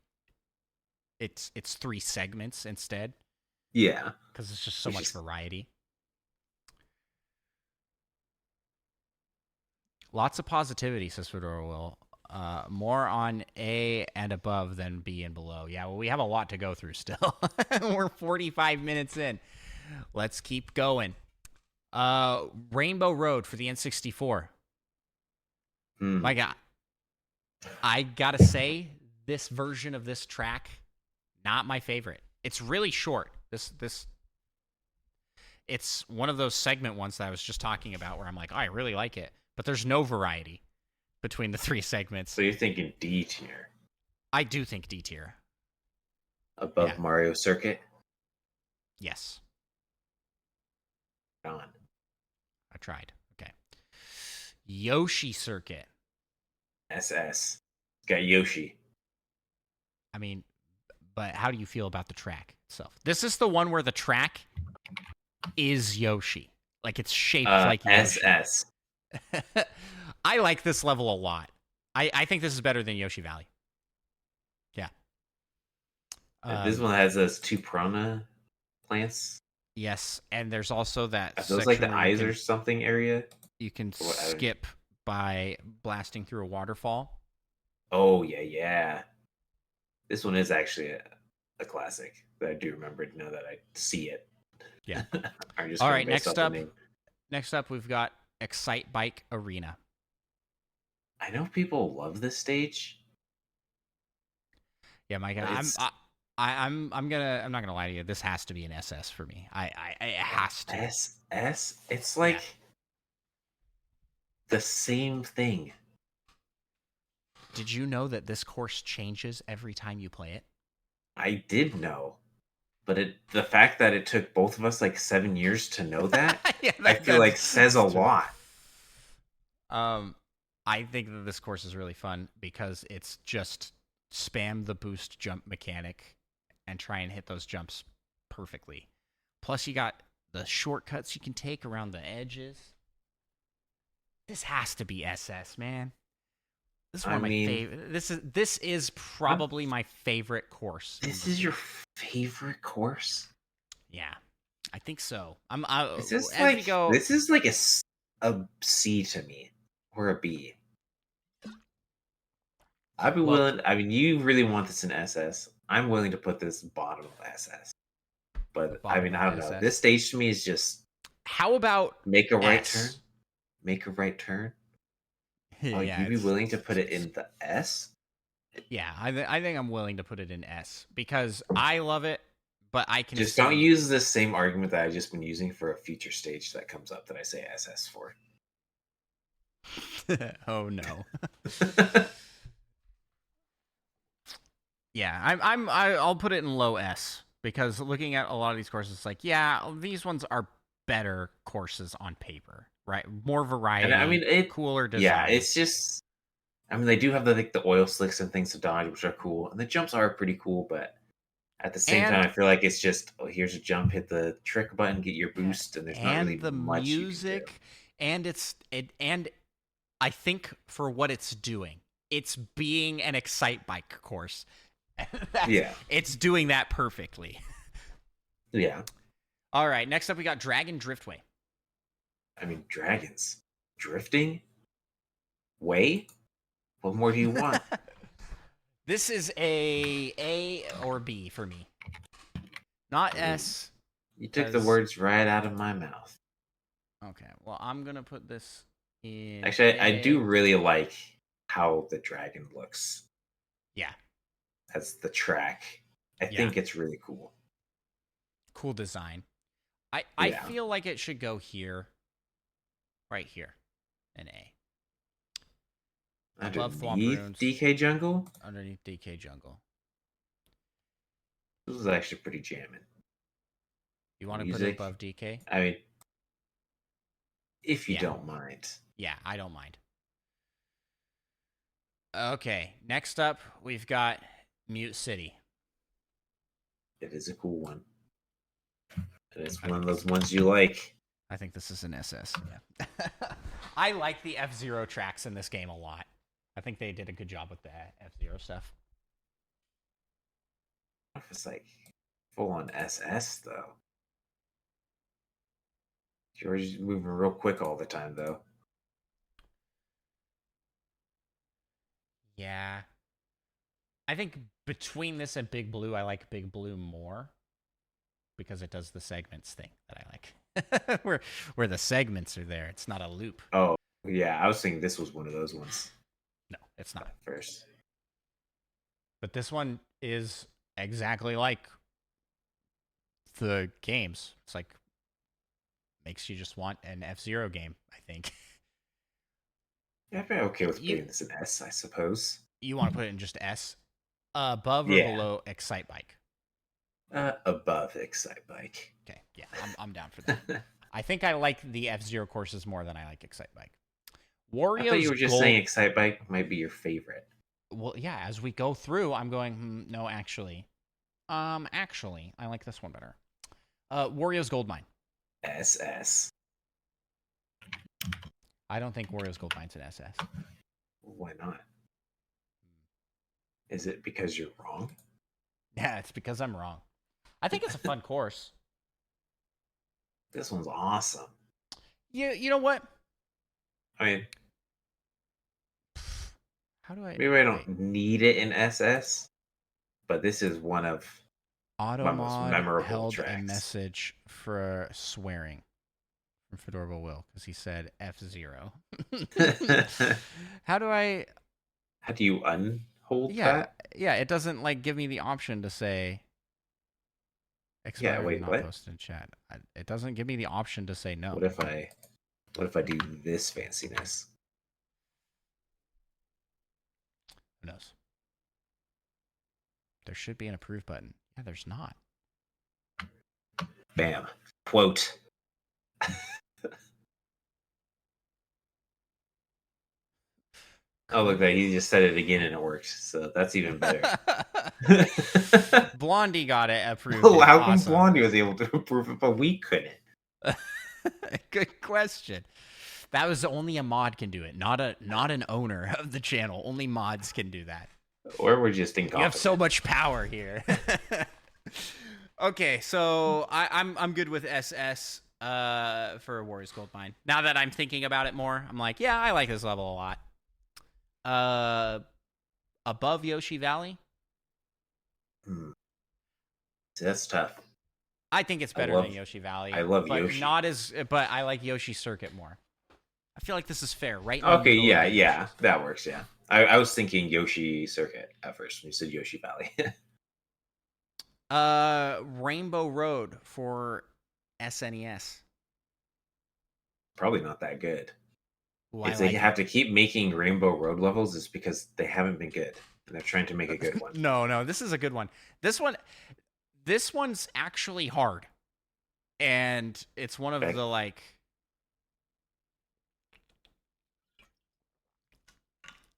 It's 3 segments instead Yeah. because it's just so Which much is variety. Lots of positivity, says Fedora Will. More on A and above than B and below. Yeah, well, we have a lot to go through still. We're 45 minutes in. Let's keep going. Rainbow Road for the N64. My God, I gotta say, this version of this track, not my favorite. It's really short. It's one of those segment ones that I was just talking about where I'm like, oh, I really like it, but there's no variety between the 3 segments. So you're thinking D tier I do think D tier. above Yeah. Mario Circuit? Yes, On. I tried. Okay. Yoshi Circuit. SS. Got Yoshi. I mean, but how do you feel about the track itself? This is the one where the track is Yoshi. Like it's shaped like Yoshi. SS. I like this level a lot. I think this is better than Yoshi Valley. Yeah. This one has those 2 piranha plants. Yes, and there's also that Are those section like the where eyes or something area? you can skip by blasting through a waterfall. Oh, yeah. This one is actually a classic that I do remember now that I see it. Yeah. I'm just All going right, based off the name. next up we've got Excitebike Arena. I know people love this stage. Yeah, Mike, I'm not gonna lie to you. This has to be an SS for me. It has to. SS? It's like the same thing. Did you know that this course changes every time you play it? I did know. But the fact that it took both of us like 7 years to know that, Yeah, I feel like says a lot. I think that this course is really fun because it's just spam the boost jump mechanic and try and hit those jumps perfectly. Plus, you got the shortcuts you can take around the edges. This has to be SS, man. This is one of my favorite. This is probably my favorite course. This is your favorite course? Yeah, I think so. This is like a C to me or a B. I'd be willing. I mean, you really want this in SS. I'm willing to put this bottom of SS. But I mean, I don't know. This stage to me is just. How about make a right turn? Make a right turn. Oh, yeah, you'd be willing to put it in the S? Yeah, I think I'm willing to put it in S because I love it, but I can just don't use the same argument that I've just been using for a future stage that comes up that I say SS for. Oh no. Yeah, I'll put it in low S because looking at a lot of these courses, it's like, yeah, these ones are better courses on paper, right? More variety. And I mean, cooler design. Yeah, it's just. I mean, they do have the oil slicks and things to dodge, which are cool, and the jumps are pretty cool. But at the same time, I feel like it's just, oh, here's a jump, hit the trick button, get your boost, and there's not really the much music, and and I think for what it's doing, it's being an Excitebike course. It's doing that perfectly. Yeah. All right, next up we got Dragon Driftway. I mean, dragons drifting way. What more do you want? This is a or B for me. Not S. You took the words right out of my mouth. Okay, well, I'm going to put this in Actually, I do really like how the dragon looks. Yeah. As the track. I think it's really cool. Cool design. I feel like it should go here. Right here. An A. Underneath DK Jungle? Underneath DK Jungle. This is actually pretty jamming. You want to put it above DK? I mean, if you don't mind. Yeah, I don't mind. Okay, next up, we've got Mute City. It is a cool one. It's one of those ones you like. I think this is an SS. Yeah. I like the F-Zero tracks in this game a lot. I think they did a good job with the F-Zero stuff. If it's like full on SS though. George's moving real quick all the time though. Yeah. I think between this and Big Blue, I like Big Blue more because it does the segments thing that I like. where the segments are there. It's not a loop. Oh, yeah, I was thinking this was one of those ones No, it's not. at first. But this one is exactly like the games. It's like makes you just want an F-Zero game, I think. Yeah, I'd be okay with You putting this in S, I suppose. you want to put it in just S? Above or Yeah, below Excitebike? above Excitebike. Okay, yeah, I'm down for that. I think I like the F-Zero courses more than I like Excitebike. I thought Wario's you were just gold. saying Excitebike might be your favorite. Well, yeah, as we go through, I'm going, no, actually. Actually, I like this one better. Wario's Goldmine. SS. I don't think Wario's Goldmine's an SS. Why not? Is it because you're wrong? Yeah, it's because I'm wrong. I think it's a fun course. This one's awesome. You know what? I mean, How do I... maybe I don't need it in SS, but this is one of my most Automod memorable held a tracks. message for swearing from Fedorva Will because he said F-Zero. How do I... How do you unhold Yeah, that? yeah, it doesn't like give me the option to say Yeah, expired wait, not what? posted in chat. It doesn't give me the option to say no. What if I do this fanciness? Who knows? There should be an approve button. Yeah, there's not. Bam. Quote. Oh, look, that he just said it again and it works. So that's even better. Blondie got it approved. Well, how come Awesome. Blondie was able to approve it, but we couldn't? Good question. That was only a mod can do it, not an owner of the channel. Only mods can do that. Or we're just incompetent. You have so much power here. Okay, so I'm good with SS for Warriors Goldmine. Now that I'm thinking about it more, I'm like, yeah, I like this level a lot. Above Yoshi Valley, See, that's tough. I think it's better than Yoshi Valley. I love but Yoshi. But I like Yoshi Circuit more. I feel like this is fair, right? Okay, yeah, that works. Yeah, I was thinking Yoshi Circuit at first when you said Yoshi Valley. Rainbow Road for SNES. Probably not that good. Ooh, If they have to keep making Rainbow Road levels, it's because they haven't been good, and they're trying to make a good one. No, this is a good one. This one's actually hard, and it's one of the like.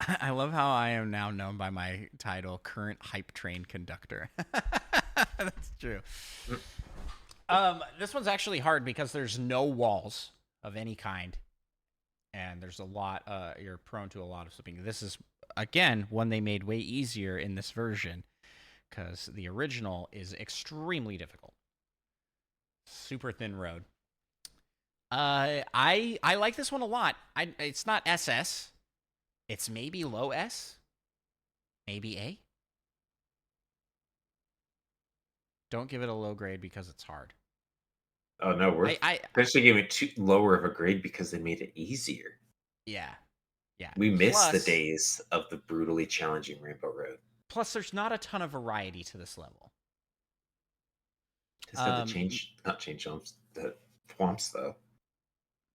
I love how I am now known by my title, current hype train conductor. That's true. This one's actually hard because there's no walls of any kind, and there's a lot. You're prone to a lot of slipping. This is again one they made way easier in this version because the original is extremely difficult. Super thin road. I like this one a lot. It's not SS. It's maybe low S, maybe A. Don't give it a low grade because it's hard. Oh no, we're actually giving it too lower of a grade because they made it easier. Yeah. We miss the days of the brutally challenging Rainbow Road. Plus, there's not a ton of variety to this level. Just have to not change jumps, the swamps though.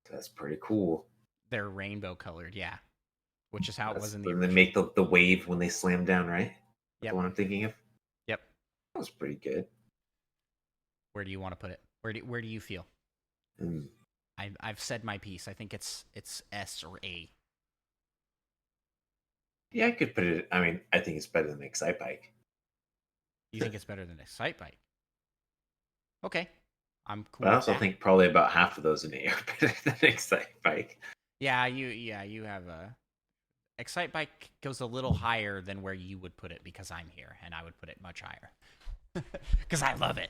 That's pretty cool. They're rainbow colored, yeah. Which is how it was in the original. They make the wave when they slam down, right? Yep. The one I'm thinking of? Yep. That was pretty good. Where do you want to put it? Where do you feel? I've said my piece. I think it's S or A. Yeah, I could put it. I mean, I think it's better than Excitebike. You think it's better than Excitebike? Okay, I'm cool. But I also think probably about half of those in A are better than Excitebike. Yeah, you have a Excitebike goes a little higher than where you would put it because I'm here, and I would put it much higher because I love it.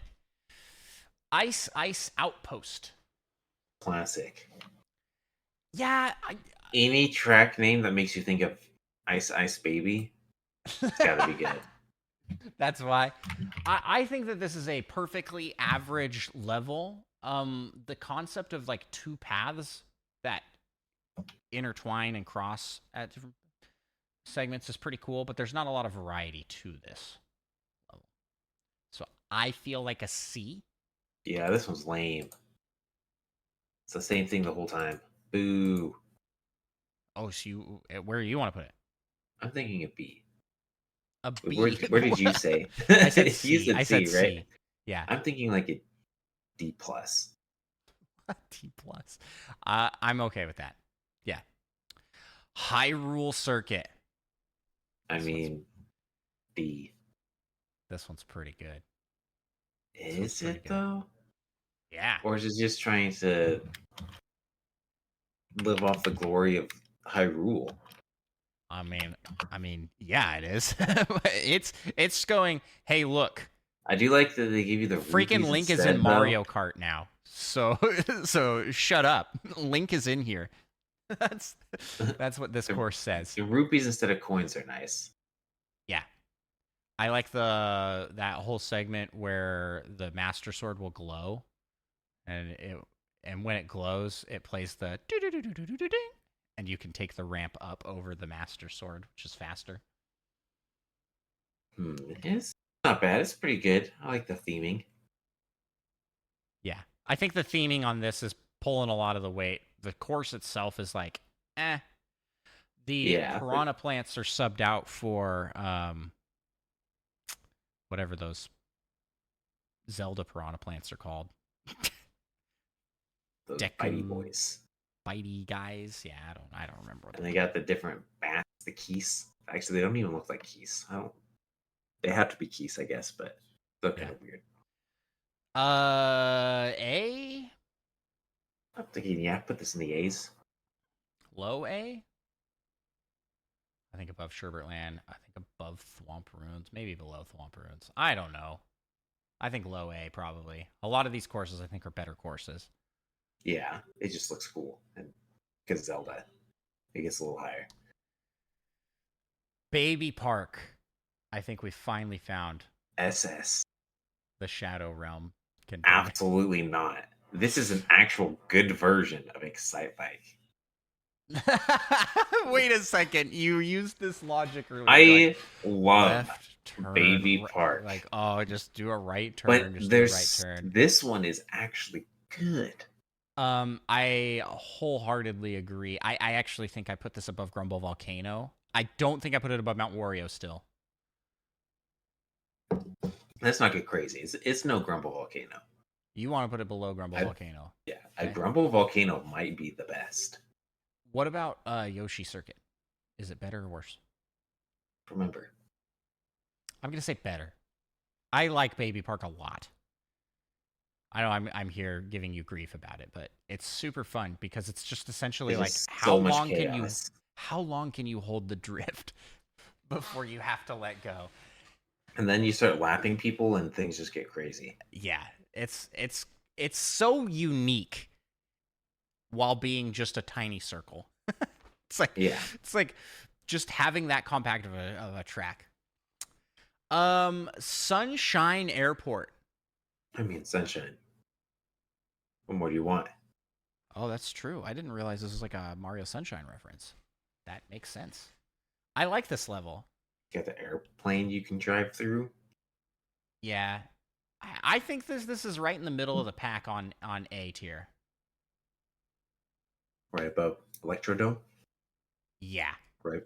Ice Outpost. Classic. Yeah, Any track name that makes you think of Ice Baby, it's got to be good. That's why. I think that this is a perfectly average level. The concept of like two paths that intertwine and cross at different segments is pretty cool, but there's not a lot of variety to this level. So I feel like a C. Yeah, this one's lame. It's the same thing the whole time. Boo. Oh, so where do you want to put it? I'm thinking a B. A Where, B. where did you say? I said C. You said I said C, right? C. Yeah. I'm thinking like a D plus. D plus. I'm okay with that. Yeah. Hyrule Circuit. I mean, D. This one's pretty good. Is it though? Yeah. Or is it just trying to live off the glory of Hyrule? I mean, yeah, it is. it's going. Hey, look. I do like that they give you the Freaking Link is in though. Mario Kart now. So shut up. Link is in here. That's what this course says. The rupees instead of coins are nice. Yeah. I like that whole segment where the Master Sword will glow, and when it glows, it plays the ding, and you can take the ramp up over the Master Sword, which is faster. It's not bad. It's pretty good. I like the theming. Yeah, I think the theming on this is pulling a lot of the weight. The course itself is like, The piranha plants are subbed out for whatever those Zelda piranha plants are called. Those bitey boys. Bitey guys. Yeah, I don't remember what and they got the different bats, the keys. Actually, they don't even look like keys. They have to be keys, I guess, but they're kind of weird. A? I'm thinking, put this in the A's. Low A? I think above Sherbertland. I think above Thwomp Ruins. Maybe below Thwomp Ruins. I don't know. I think low A, probably. A lot of these courses, I think, are better courses. Yeah, it just looks cool. And because Zelda, it gets a little higher. Baby Park. I think we finally found SS. The Shadow Realm. Absolutely not. This is an actual good version of Excitebike. Wait a second. You used this logic earlier. I love left turn, Baby Park. Like, just do a right turn. But just do a right turn. This one is actually good. I wholeheartedly agree. I actually think I put this above Grumble Volcano. I don't think I put it above Mount Wario still. Let's not get crazy. It's no Grumble Volcano. You want to put it below Grumble Volcano? Yeah, okay. A Grumble Volcano might be the best. What about Yoshi Circuit? Is it better or worse? Remember, I'm gonna say better. I like Baby Park a lot. I know I'm here giving you grief about it, but it's super fun because it's just essentially like how long can you hold the drift before you have to let go? And then you start lapping people and things just get crazy. Yeah, it's so unique while being just a tiny circle. It's like just having that compact of a track. Sunshine Airport. I mean, Sunshine. What more do you want? Oh, that's true. I didn't realize this was like a Mario Sunshine reference. That makes sense. I like this level. You got the airplane you can drive through. Yeah. I think this is right in the middle of the pack on A tier. Right above Electrodome? Yeah. Right.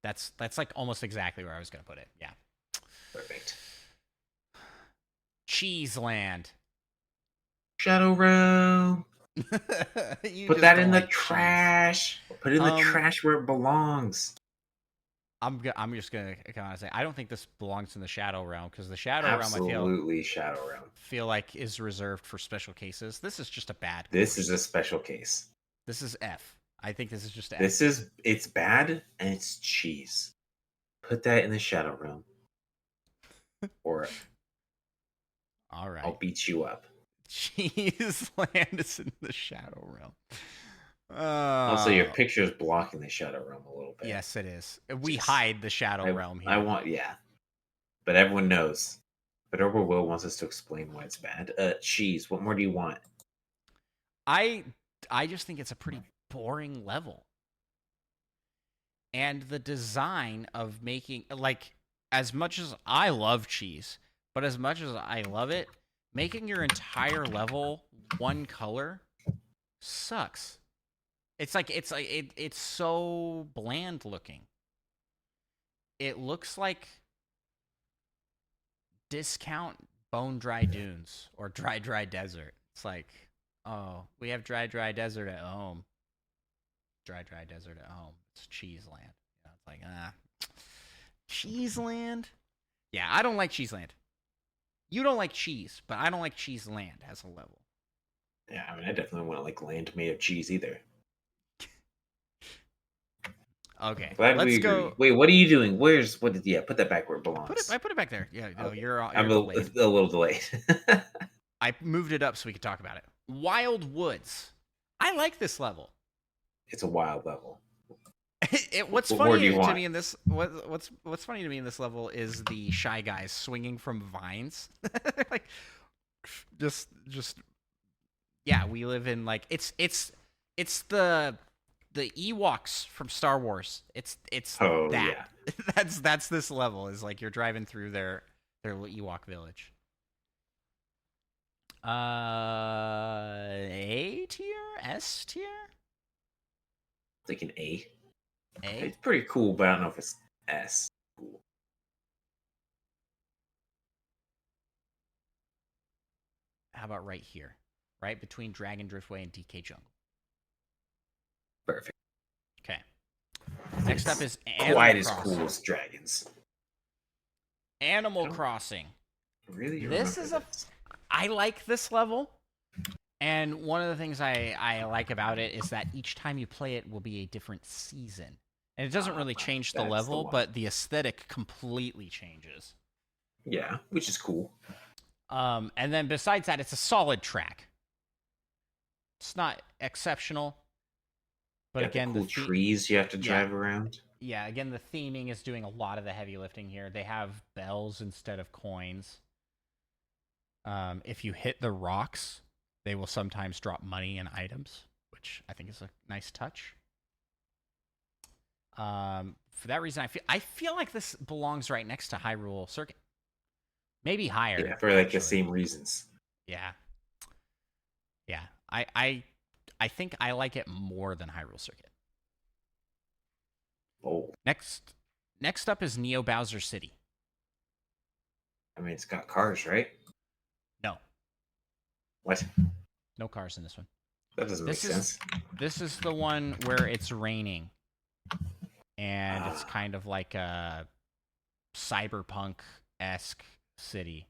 That's like almost exactly where I was going to put it. Yeah. Perfect. Cheeseland. Shadow Realm. Put that in the trash. Put it in the trash where it belongs. I'm just gonna kind of say I don't think this belongs in the Shadow Realm because the Shadow Realm Shadow Realm feel like is reserved for special cases. This is just a bad. This is a special case. This is F. I think this is just It's bad and it's cheese. Put that in the shadow realm, or all I'll right. beat you up. Cheese land is in the shadow realm. Also, your Oh, picture is blocking the shadow realm a little bit. yes, it is. We Just hide the shadow realm I here. want yeah, but everyone knows. But Overall Will wants us to explain why it's bad. Cheese. What more do you want? I I just think it's a pretty boring level. And the design of making like as much as I love cheese, but as much as I love it, making your entire level one color sucks. It's so bland looking. It looks like discount bone dry dunes or dry desert. It's like, oh, we have dry desert at home. Dry desert at home. It's cheese land. You know, it's like cheese land. Yeah, I don't like cheese land. You don't like cheese, but I don't like cheese land as a level. Yeah, I mean, I definitely want like land made of cheese either. Okay, Glad we let's agree. go. Wait, what are you doing? Where's what? Did yeah? Put that back where it belongs. I put it back there. Yeah, no, Okay, you're I'm delayed. a little delayed. I moved it up so we could talk about it. Wild Woods. I like this level. It's a wild level. What's What more do you funny to want? me in this what's funny to me in this level is the shy guys swinging from vines. Like just yeah, we live in like it's the Ewoks from Star Wars. It's Oh that. yeah, That's this level is like you're driving through their little Ewok village. A tier, S tier, thinking A. A. It's pretty cool, but I don't know if it's S. Cool. How about right here, right between Dragon Driftway and DK Jungle? Perfect. Okay. Next up It's is Animal quite as Crossing. cool as dragons. I Animal don't Crossing. really This remember is a. this. I like this level, and one of the things I like about it is that each time you play it will be a different season, and it doesn't really change the That's the level, one. but the aesthetic completely changes. Yeah, which is cool. And then besides that, it's a solid track. It's not exceptional, but Got the again, cool trees you have to yeah, drive around. yeah, again, the theming is doing a lot of the heavy lifting here. They have bells instead of coins. If you hit the rocks, they will sometimes drop money and items, which I think is a nice touch. For that reason, I feel like this belongs right next to Hyrule Circuit, maybe higher. Yeah, for like the Actually, same reasons. yeah, yeah. I think I like it more than Hyrule Circuit. Oh, Next up is Neo Bowser City. I mean, it's got cars, right? No, What? no cars in this one. That doesn't make This is sense. this is the one where it's raining, and it's Ah, kind of like a cyberpunk esque city.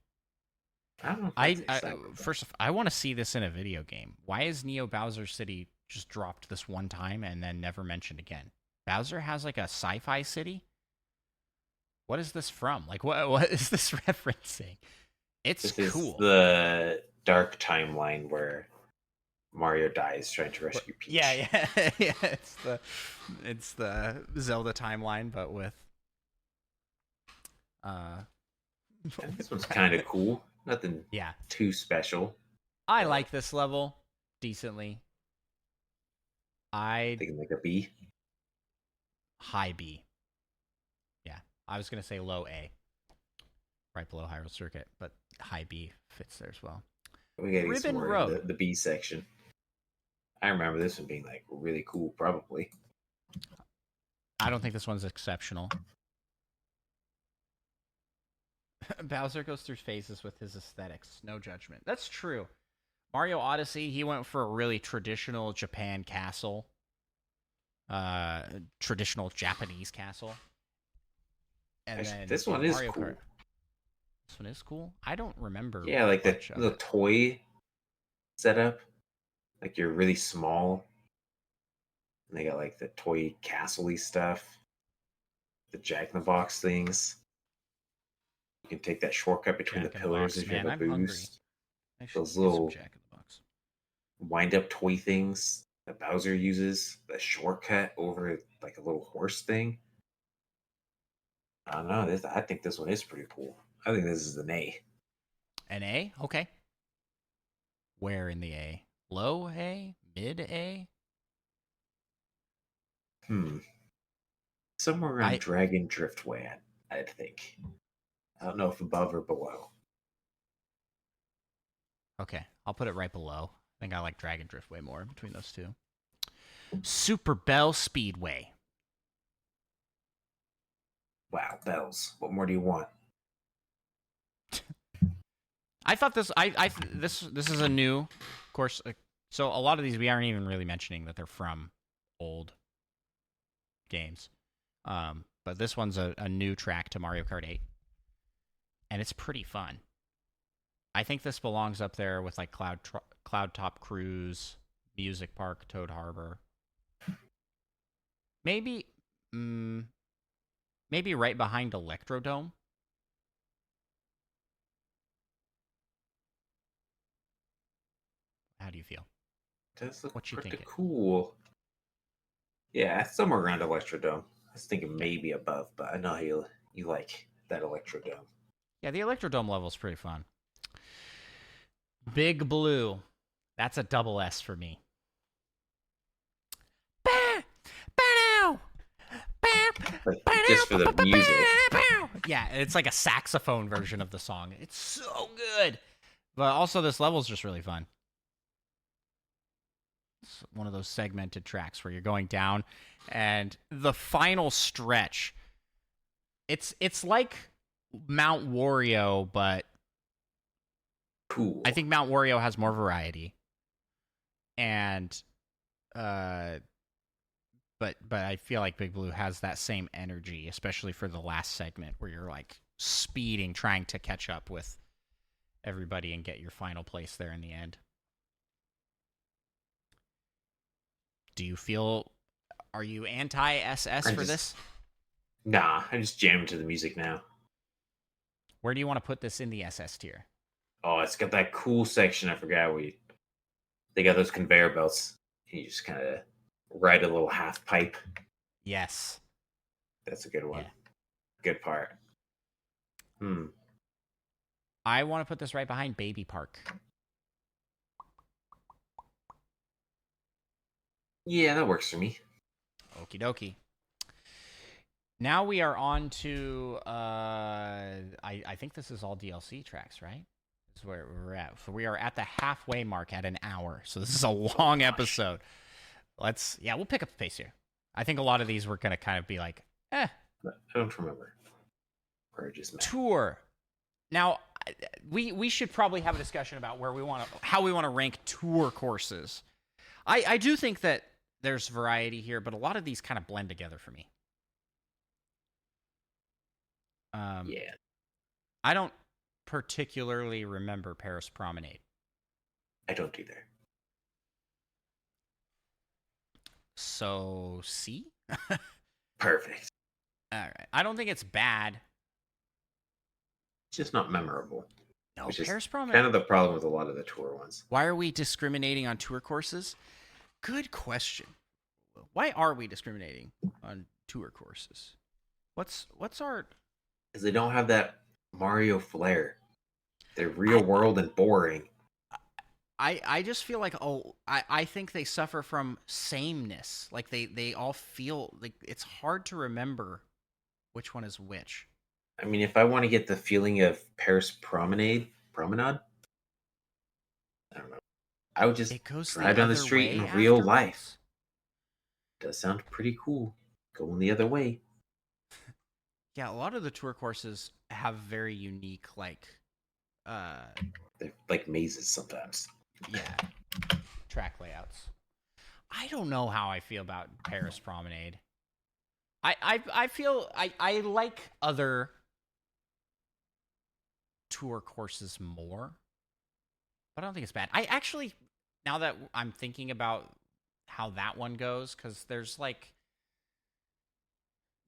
I don't know if I, that's I cyberpunk. first, I want to see this in a video game. Why is Neo Bowser City just dropped this one time and then never mentioned again? Bowser has like a sci-fi city. What is this from? Like, what is this referencing? It's This is cool. the dark timeline where Mario dies trying to rescue Peach. Yeah. Yeah. It's the Zelda timeline, but with uh. And this one's kind of cool. Nothing Yeah, too special. I like this level decently. I Thinking like a B. high B. Yeah, I was gonna say low A, right below Hyrule Circuit, but high B fits there as well. We gotta get some Ribbon more in Road. the B section. I remember this one being like really cool, probably. I don't think this one's exceptional. Bowser goes through phases with his aesthetics. No judgment. That's true. Mario Odyssey, he went for a really traditional Japan castle, traditional Japanese castle. And Actually, then this one is Mario cool. Kart. This one is cool. I don't remember. Yeah, like much of the it. toy setup. Like you're really small. And they got like the toy castle-y stuff, the Jack in the Box things. You can take that shortcut between the Jack in the pillars Box. if you have Man, a I'm hungry. boost. I should Those get some little Jack in the Box. wind-up toy things that Bowser uses, the shortcut over like a little horse thing. I don't know. I think this one is pretty cool. I think this is an A. An A? Okay. Where in the A? Low A? Mid A? Somewhere around I Dragon Driftway, I'd think. I don't know if above or below. Okay, I'll put it right below. I think I like Dragon Drift way more between those two. Super Bell Speedway. Wow, bells. What more do you want? I thought this is a new course. So a lot of these we aren't even really mentioning that they're from old games. But this one's a new track to Mario Kart 8, and it's pretty fun. I think this belongs up there with like Cloud Top Cruise, Music Park, Toad Harbor. Maybe, maybe right behind Electrodome. How do you feel? Does look What you pretty thinking? cool. Yeah, somewhere around Electrodome. I was thinking Okay. maybe above, but I know you like that Electrodome. Yeah, the Electrodome level is pretty fun. Big Blue. That's a double S for me. Like just for the music. Yeah, it's like a saxophone version of the song. It's so good. But also, this level is just really fun. It's one of those segmented tracks where you're going down, and the final stretch. It's like Mount Wario, but Cool. I think Mount Wario has more variety, and but I feel like Big Blue has that same energy, especially for the last segment where you're like speeding, trying to catch up with everybody and get your final place there in the end. Do you feel? Are you anti SS for this? Nah, I just jam to the music now. Where do you want to put this in the SS tier? Oh, it's got that cool section. I forgot they got those conveyor belts. You just kind of ride a little half pipe. Yes. That's a good one. Yeah. Good part. I want to put this right behind Baby Park. Yeah, that works for me. Okie dokie. Now we are on to I think this is all DLC tracks, right? This is where we're at. So we are at the halfway mark at an hour. So this is a long episode. We'll pick up the pace here. I think a lot of these we're gonna kind of be like, I don't remember. Or just tour. Now we should probably have a discussion about how we want to rank tour courses. I do think that there's variety here, but a lot of these kind of blend together for me. Yeah. I don't particularly remember Paris Promenade. I don't either. So, C? Perfect. All right. I don't think it's bad. It's just not memorable. No, which is Paris Promenade. kind of the problem with a lot of the tour ones. Why are we discriminating on tour courses? Good question. Why are we discriminating on tour courses? What's our... Because they don't have that Mario flair. They're real world and boring. I just feel like, I think they suffer from sameness. Like they all feel like it's hard to remember which one is which. I mean, if I want to get the feeling of Paris Promenade, I don't know. I would just drive down the street in real life. Does sound pretty cool. Going the other way. Yeah, a lot of the tour courses have very unique, They're like mazes sometimes. Yeah, track layouts. I don't know how I feel about Paris Promenade. I feel I like other tour courses more, but I don't think it's bad. I actually, now that I'm thinking about how that one goes, because there's like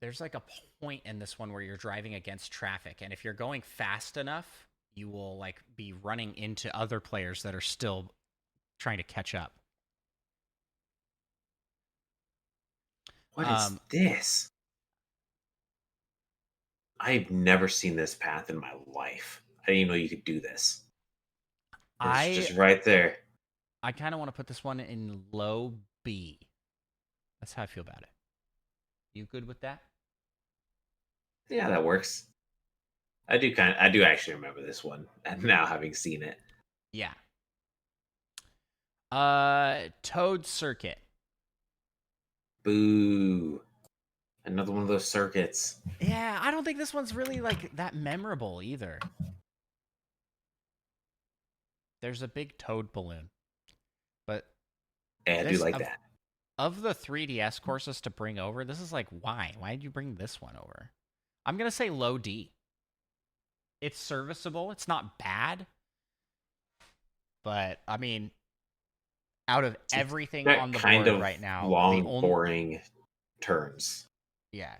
a point in this one where you're driving against traffic, and if you're going fast enough, you will like be running into other players that are still trying to catch up. What is Um, this? I've never seen this path in my life. I didn't even know you could do this. And it's I just right there. I kind of want to put this one in low B. That's how I feel about it. You good with that? Yeah, that works. I do actually remember this one, and now having seen it. Yeah. Toad Circuit. Boo. Another one of those circuits. Yeah, I don't think this one's really like that memorable either. There's a big toad balloon, but Yeah, I do this like that. of the 3DS courses to bring over, this is like why? Why did you bring this one over? I'm gonna say low D. It's serviceable. It's not bad, but I mean, out of It's everything that on the kind board of right now, the long, only boring turns. yeah,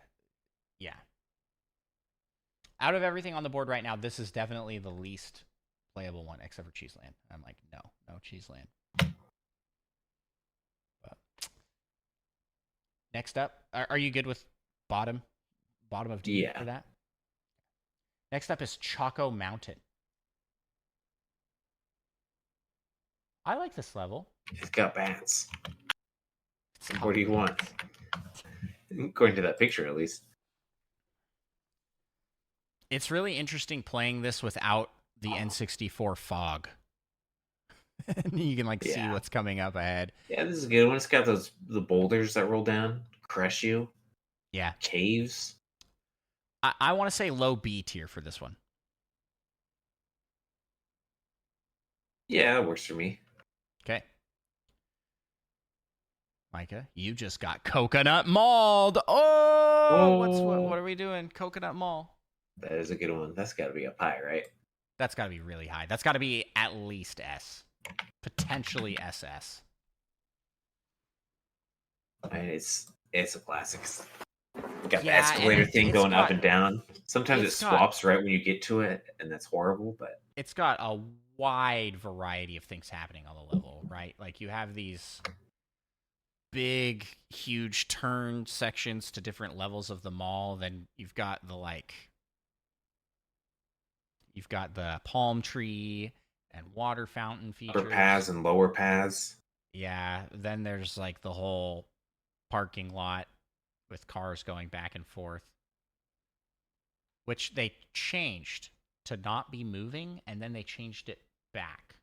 yeah. Out of everything on the board right now, this is definitely the least playable one, except for Cheeseland. I'm like, no Cheeseland. But next up, are you good with bottom, bottom of D Yeah, for that? Next up is Choco Mountain. I like this level. it's got bats. It's What do you want? According to that picture, at least. It's really interesting playing this without the N64 fog. You can like see Yeah. what's coming up ahead. Yeah, this is a good one. It's got the boulders that roll down, crush you, Yeah, caves. I want to say low B tier for this one. Yeah, that works for me. Okay, Micah, you just got coconut mauled. Oh, what Oh, are we doing? Coconut mall. that is a good one. That's got to be up high, right? That's got to be really high. That's got to be at least S, potentially SS. I mean, it's a classic. Got the Yeah, and escalator thing going up and down. Sometimes it it's got swaps right when you get to it, and that's horrible. But it's got a wide variety of things happening on the level, right? Like you have these big, huge turn sections to different levels of the mall. Then you've got the palm tree and water fountain upper paths features. and lower paths. Yeah, then there's like the whole parking lot with cars going back and forth, which they changed to not be moving, and then they changed it back.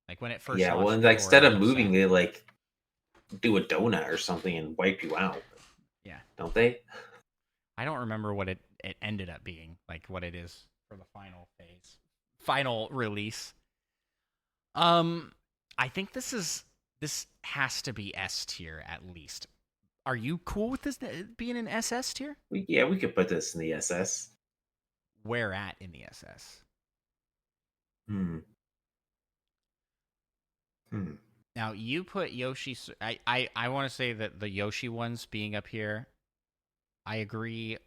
Like when it first Yeah, well, launched, and like, people were a instead of little moving, upset. they like do a donut or something and wipe you out, Yeah, don't they? I don't remember what it ended up being, like what it is for the final phase, final release. Um, I think this has to be S tier at least. Are you cool with this being an SS tier? We could put this in the SS. Where at in the SS? Hmm. Hmm. Now you put Yoshi. I want to say that the Yoshi ones being up here, I agree.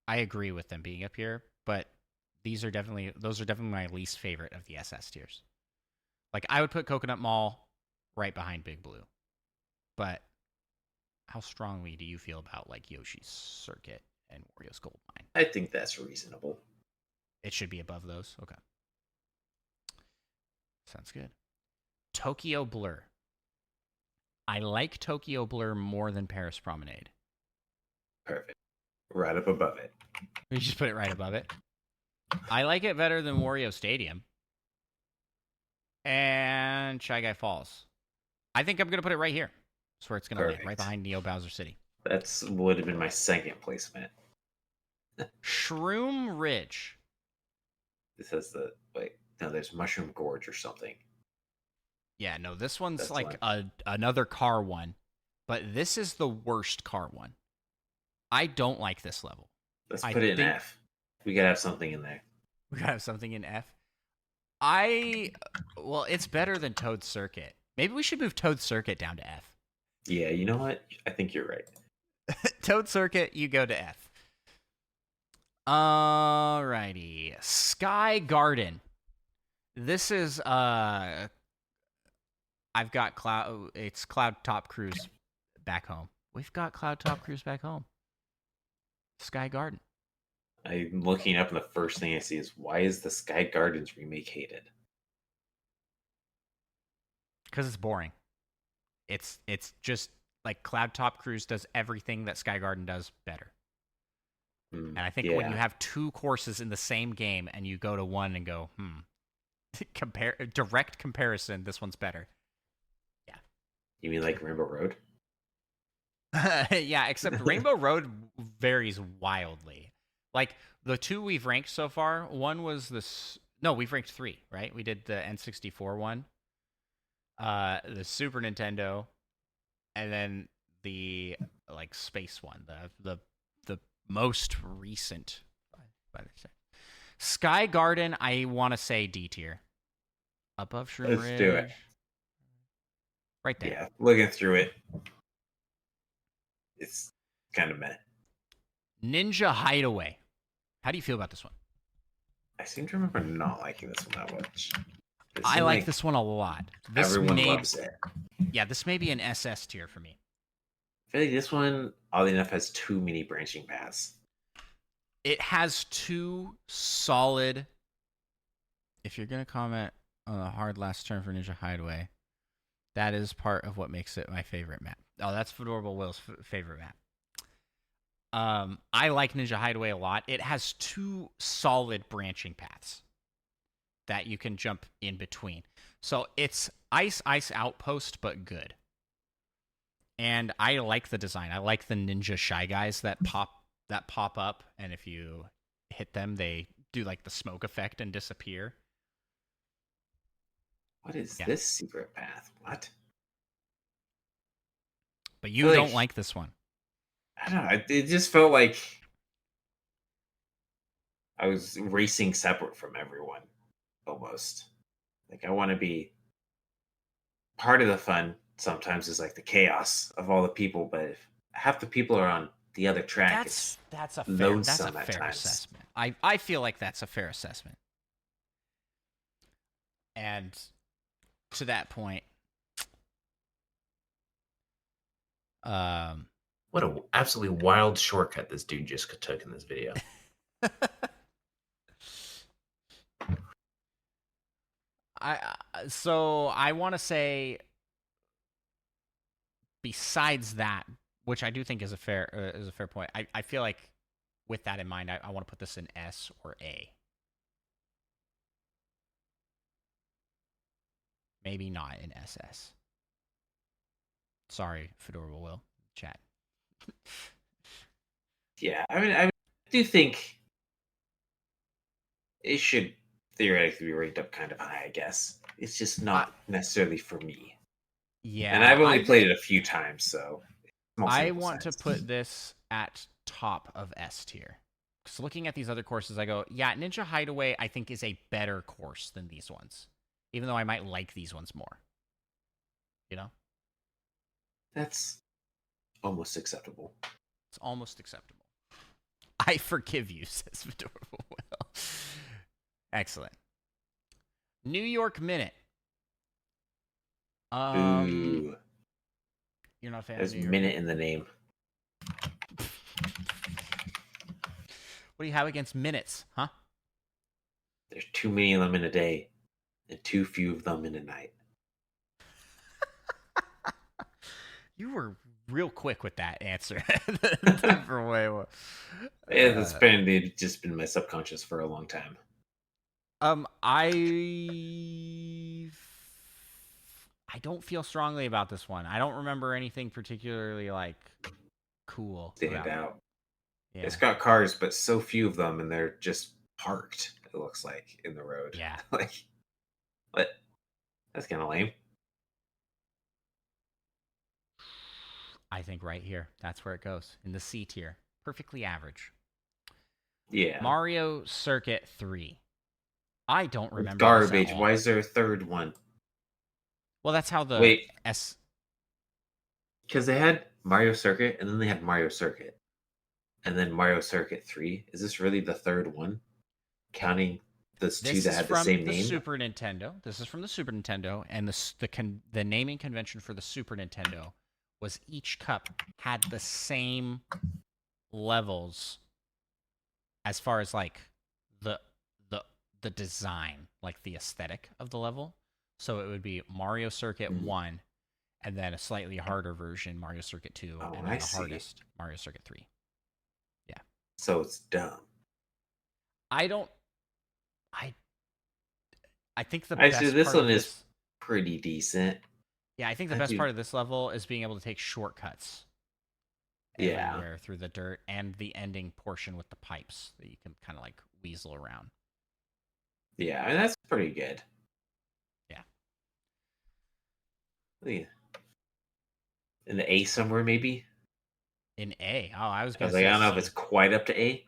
I agree with them being up here, but those are definitely my least favorite of the SS tiers. Like I would put Coconut Mall right behind Big Blue, but how strongly do you feel about like Yoshi's Circuit and Wario's Gold Mine? I think that's reasonable. It should be above those. Okay, sounds good. Tokyo Blur. I like Tokyo Blur more than Paris Promenade. Perfect. Right up above it. We just put it right above it. I like it better than Wario Stadium and Shy Guy Falls. I think I'm gonna put it right here. That's where it's gonna land, right Perfect. behind Neo Bowser City. That's would have been my second placement. Shroom Ridge. This has the wait. No, there's Mushroom Gorge or something. Yeah, no, this one's That's like one. another car one, but this is the worst car one. I don't like this level. Let's I put it in think F. We gotta have something in there. we gotta have something in F. Well, it's better than Toad Circuit. Maybe we should move Toad Circuit down to F. Yeah, you know what? I think you're right. Toad Circuit, you go to F. Alrighty. Sky Garden. This is I've got it's Cloud Top Cruise back home. We've got Cloud Top Cruise back home. Sky Garden. I'm looking up, and the first thing I see is, why is the Sky Gardens remake hated? Because it's boring. It's just like Cloud Top Cruise does everything that Sky Garden does better. And I think when you Yeah. have two courses in the same game and you go to one and go, direct comparison, this one's better. Yeah. You mean like Rainbow Road? Yeah, except Rainbow Road varies wildly. Like the two we've ranked so far, one was this. No, we've ranked three, right? We did the N64 one, the Super Nintendo, and then the like space one, the most recent. Sky Garden, I want to say D tier, above Shroom Let's Ridge, do it. right there. Yeah, looking through it, it's kind of meh. Ninja Hideaway. How do you feel about this one? I seem to remember not liking this one that much. I like this one a lot. Everyone loves it. Yeah, this may be an SS tier for me. I feel like this one, oddly enough, has too many branching paths. It has two solid. If you're gonna comment on a hard last turn for Ninja Hideaway, that is part of what makes it my favorite map. Oh, that's Fedorable Will's favorite map. I like Ninja Hideaway a lot. It has two solid branching paths that you can jump in between. So it's ice outpost, but good. And I like the design. I like the ninja shy guys that pop up, and if you hit them, they do like the smoke effect and disappear. What is this secret path? What? But you don't like this one. I don't know. It just felt like I was racing separate from everyone, almost. Like I want to be part of the fun. Sometimes is like the chaos of all the people, but if half the people are on the other track, That's a fair assessment. I feel like that's a fair assessment. And to that point, what an absolutely wild shortcut this dude just took in this video. I want to say, besides that, which I do think is a fair point. I feel like with that in mind, I want to put this in S or A. Maybe not in SS. Sorry, Fedorable Will. Chat. Yeah, I mean, I do think it should theoretically be ranked up kind of high, I guess. It's just not necessarily for me. Yeah. And I've only played it a few times, so I want to put this at top of S tier. Because looking at these other courses, I go, yeah, Ninja Hideaway, I think, is a better course than these ones. Even though I might like these ones more. You know? That's almost acceptable. It's almost acceptable. I forgive you, says Fedorable Will. Excellent. New York Minute. Ooh. You're not a fan There's of New York Minute in the name. What do you have against minutes, huh? There's too many of them in a day, and too few of them in a night. You were real quick with that answer. It's been just been my subconscious for a long time. I don't feel strongly about this one. I don't remember anything particularly like cool. Stand out. Yeah. It's got cars, but so few of them, and they're just parked. It looks like in the road. Yeah. Like, what? That's kind of lame. I think right here, that's where it goes in the C tier. Perfectly average. Yeah. Mario Circuit 3. I don't remember. Garbage. Why is there a third one? Well, that's how the Because they had Mario Circuit, and then they had Mario Circuit, and then Mario Circuit 3. Is this really the third one? Counting those two This that is had the from same the name? Super Nintendo. This is from the Super Nintendo, and the naming convention for the Super Nintendo was each cup had the same levels as far as like the the the design, like the aesthetic of the level. So it would be Mario Circuit Hmm. 1 and then a slightly harder version Mario Circuit 2 Oh, and I then the see. hardest Mario Circuit 3. Yeah. So it's dumb. I don't I I think the I see. best This part one of is this pretty decent. Yeah, I think the I best do. part of this level is being able to take shortcuts Yeah. everywhere through the dirt and the ending portion with the pipes that you can kind of like weasel around. Yeah, and that's pretty good. Yeah. Yeah. In the A somewhere, maybe. In A. Oh, I was I going was to like, I say don't know if it's C. quite up to A.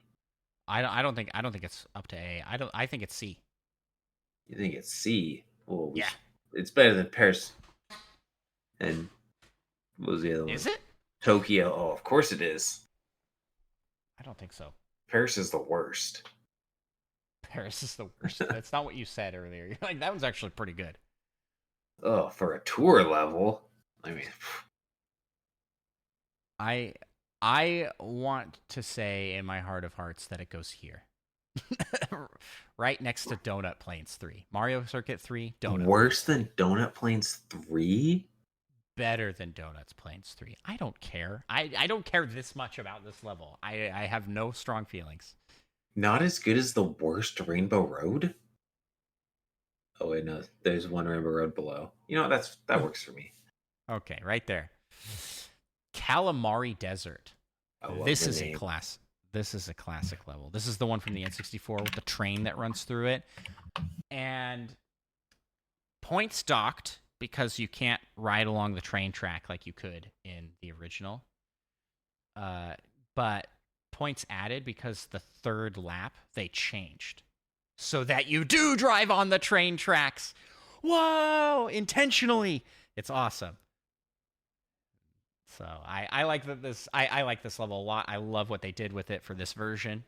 I don't think it's up to A. I think it's C. You think it's C? Well, Yeah. it's better than Paris and what was the other Is one? it? Tokyo. Oh, of course it is. I don't think so. Paris is the worst. Paris is the worst. That's not what you said earlier. You're like that one's actually pretty good. Oh, for a tour level. I mean, I I want to say in my heart of hearts that it goes here. Right next to Donut Plains 3. Mario Circuit 3, Donut worse Plains than 3. Donut Plains 3? Better than Donuts Plains 3. I don't care. I don't care this much about this level. I have no strong feelings. Not as good as the worst Rainbow Road? Oh wait, no. There's one Rainbow Road below. You know, that works for me. Okay, right there. Calamari Desert. I love This the is a name. class. This is a classic level. This is the one from the N64 with the train that runs through it. And points docked because you can't ride along the train track like you could in the original. But points added because the third lap they changed so that you do drive on the train tracks. Whoa! Intentionally. It's awesome. So I like that I like this level a lot. I love what they did with it for this version.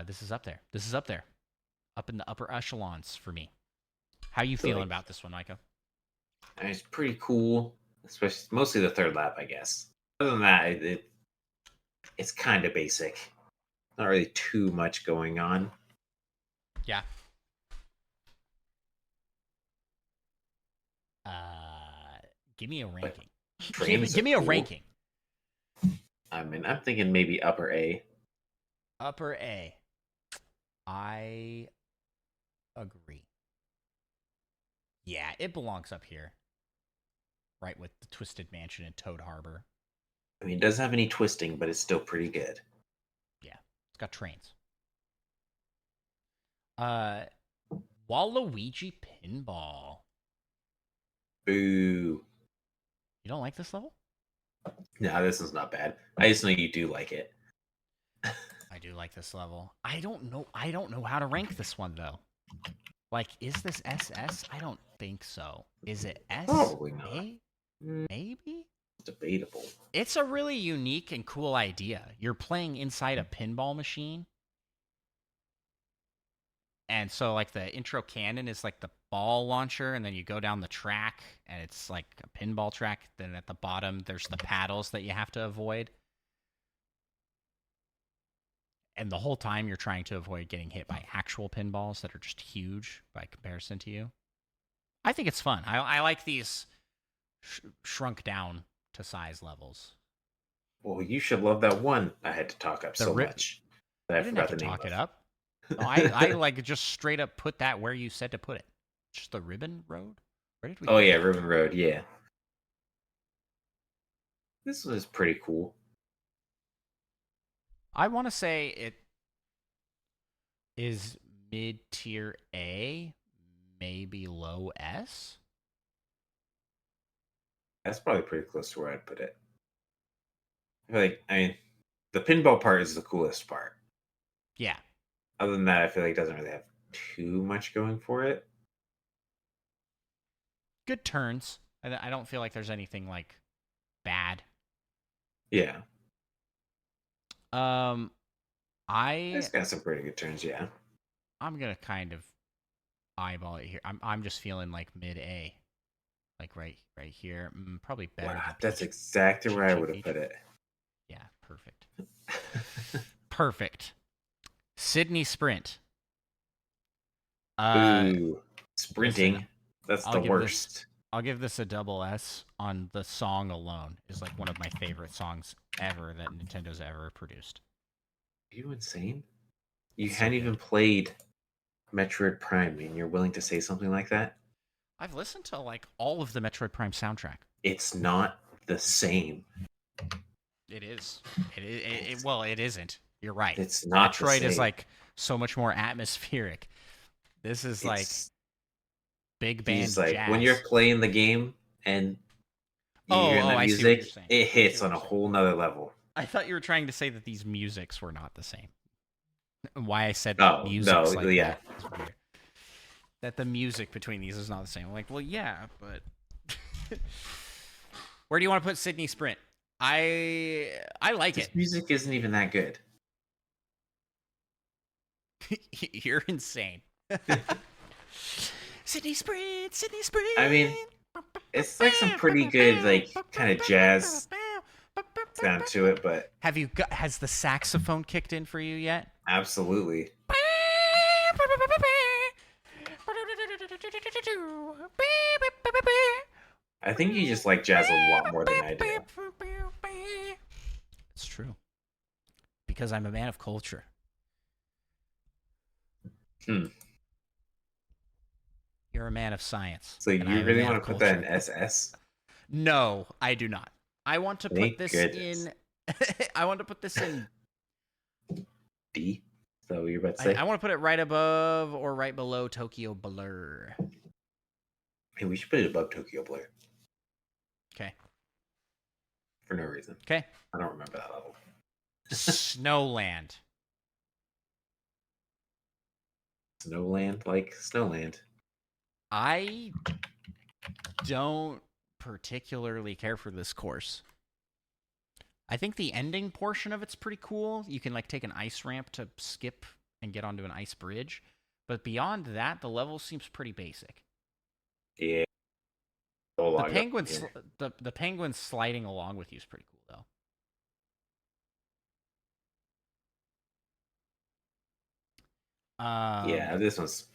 This is up there. This is up there. Up in the upper echelons for me. How you So feeling like, about this one, Micah? it's pretty cool, especially mostly the third lap, I guess. Other than that, it's kind of basic. Not really too much going on. Yeah. Uh, give me a But ranking. trains Give are me a cool. ranking. I mean, I'm thinking maybe upper A. Upper A. I agree. Yeah, it belongs up here. Right with the Twisted Mansion and Toad Harbor. I mean, it doesn't have any twisting, but it's still pretty good. Yeah. It's got trains. Uh Waluigi Pinball. Boo. You don't like this level? No, this is not bad. I just know you do like it. I do like this level. I don't know how to rank this one though. Like, is this SS? I don't think so. Is it S? Probably not. A? Mm, Maybe? debatable. It's a really unique and cool idea. You're playing inside a pinball machine. And so, like, the intro cannon is like the ball launcher, and then you go down the track, and it's like a pinball track. Then at the bottom, there's the paddles that you have to avoid. And the whole time, you're trying to avoid getting hit by actual pinballs that are just huge by comparison to you. I think it's fun. I like these shrunk down to size levels. Well, you should love that one I had to talk up The so rip. much that I You didn't have forgot to the name talk it of. up. No, I like just straight up put that where you said to put it. Just the Ribbon Road. Where did we Oh put yeah, that? Ribbon Road. Yeah, this was pretty cool. I want to say it is mid tier A, maybe low S. That's probably pretty close to where I'd put it. I mean, the pinball part is the coolest part. Yeah, Other than that, I feel like it doesn't really have too much going for it. good turns. I don't feel like there's anything like bad. Yeah, Um, it's I got some pretty good turns. Yeah. I'm gonna kind of eyeball it here. I'm just feeling like mid A, like right here. Probably better Wow, than that's Peach. exactly where I Cheap would have Peach. put it. Yeah, perfect. Perfect. Sydney Sprint. Uh, Ooh, listen, sprinting. That's I'll the give this worst. I'll give this a double S on the song alone. Is like one of my favorite songs ever that Nintendo's ever produced. Are you insane? You It's so hadn't even good. played Metroid Prime, and you're willing to say something like that? I've listened to like all of the Metroid Prime soundtrack. It's not the same. It is. Well, it isn't. You're right. It's not the Metroid is same. like so much more atmospheric. This is like It's big He's band like when you're jazz. playing the game and you Oh, hear oh, the I see what you're music, saying. it I see hits what on you're a saying. whole nother level. I thought you were trying to say that these musics were not the same. Why I said Oh musics no, like yeah. that is weird. That the music between these is not the same. I'm like, well, yeah, but where do you want to put Sydney Sprint? I like This it. music isn't even that good. You're insane. Sydney Sprint, Sydney Sprint. I mean, it's like some pretty good like kind of jazz sound to it, but Has the saxophone kicked in for you yet? absolutely. I think you just like jazz a lot more than I do. It's true. Because I'm a man of culture. Hmm. You're a man of science. So And I you am a really man want of to put that in culture. SS? No, I do not. I want to put Thank this goodness. in. I want to put this in. D. So you're about to I say? want to put it right above or right below Tokyo Blur. Hey, we should put it above Tokyo Blur Okay. for no reason. Okay. I don't remember that level. Snowland. Snowland, like Snowland. I don't particularly care for this course. I think the ending portion of it's pretty cool. You can like take an ice ramp to skip and get onto an ice bridge. But beyond that, the level seems pretty basic. Yeah. Hold The on, go penguin, here. the penguin sliding along with you is pretty cool though. Yeah, this one's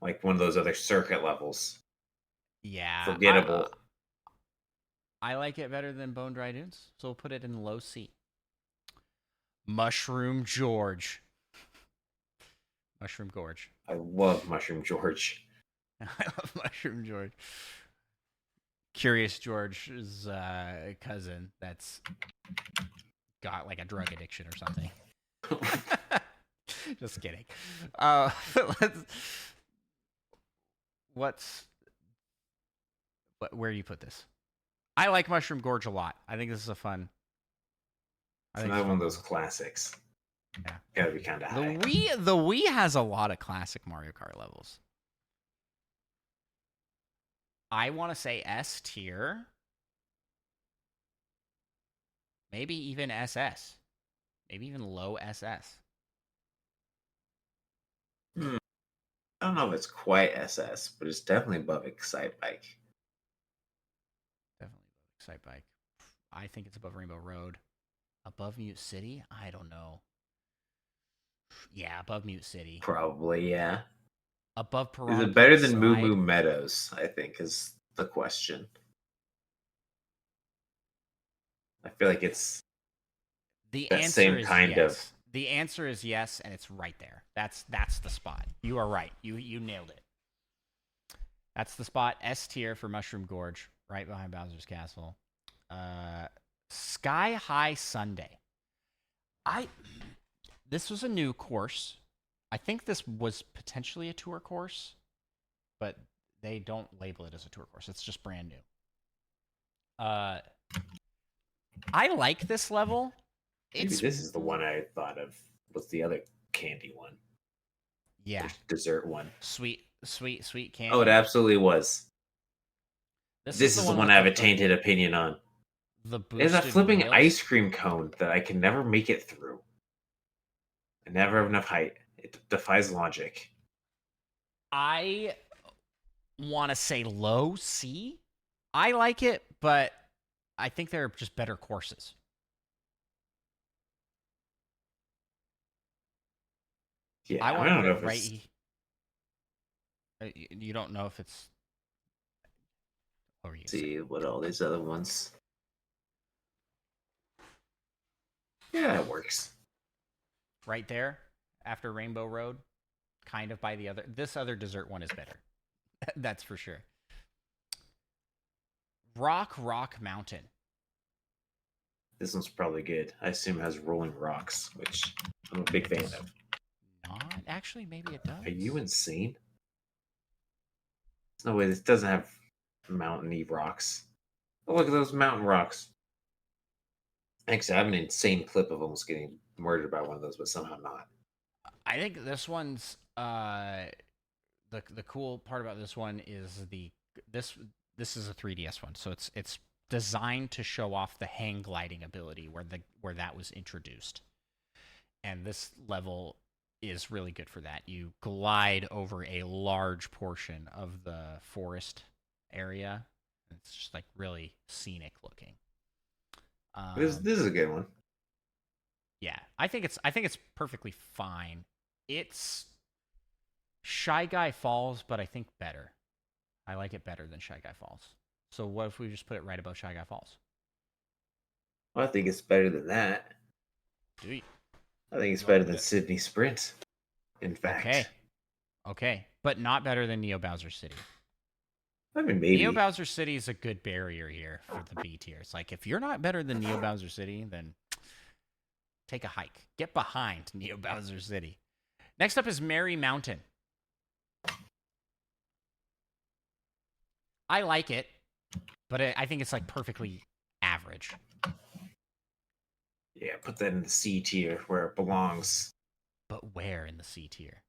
like one of those other circuit levels. Yeah, Forgettable. I like it better than Bone Dry Dunes, so we'll put it in low C. Mushroom George. Mushroom Gorge. I love Mushroom George. I love Mushroom George. Curious George's cousin that's got like a drug addiction or something. Just kidding. Let's. Where do you put this? I like Mushroom Gorge a lot. I think this is a fun. It's another one of those classics. Yeah. Gotta be kind of high. The Wii has a lot of classic Mario Kart levels. I want to say S tier. Maybe even SS. Maybe even low SS. I don't know if it's quite SS, but it's definitely above Excitebike. Definitely above Excitebike. I think it's above Rainbow Road. Above Mute City? I don't know. Yeah, above Mute City. Probably, yeah. Above Is Piranha it better Plant than Moo Slide. Moo Meadows? I think is the question. I feel like it's The that answer same is kind yes. of. The answer is yes, and it's right there. That's the spot. You are right. You nailed it. That's the spot. S tier for Mushroom Gorge, right behind Bowser's Castle. Sky High Sunday. This was a new course. I think this was potentially a tour course, but they don't label it as a tour course. It's just brand new. I like this level. Maybe this is the one I thought of. Was the other candy one? Yeah, the dessert one. sweet candy. Oh, it absolutely was. This is This the is the one one with I have a tainted opinion on. the There's a boosted flipping wheels. ice cream cone that I can never make it through. I never have enough height. It defies logic. I want to say low C. I like it, but I think they're just better courses. Yeah, I I want to don't put know it if it's. right. You don't know if it's. What were you saying? See what all these other ones. Yeah, it works. Right there, after Rainbow Road, kind of by the other. This other dessert one is better. That's for sure. Rock Mountain. This one's probably good. I assume it has rolling rocks, which I'm a big fan of. Not actually. Maybe it does. Are you insane? There's no way this doesn't have mountainy rocks. Oh, look at those mountain rocks. Actually, I have an insane clip of almost getting murdered by one of those, but somehow not. I think this one's the cool part about this one is this this is a 3DS one, so it's designed to show off the hang gliding ability where that was introduced, and this level is really good for that. You glide over a large portion of the forest area. It's just like really scenic looking. This is a good one. Yeah, I think it's perfectly fine. It's Shy Guy Falls, but I think better. I like it better than Shy Guy Falls. So what if we just put it right above Shy Guy Falls? Well, I think it's better than that. Do you? I think it's You want better to put than it? Sydney Sprint. In Okay. fact, Okay. But not better than Neo Bowser City. I mean, Neo maybe. Bowser City is a good barrier here for the B tier. It's like if you're not better than Neo Bowser City, then take a hike. Get behind Neo Bowser City. Next up is Merry Mountain. I like it, but I think it's like perfectly average. Yeah, put that in the C tier where it belongs. But where in the C tier?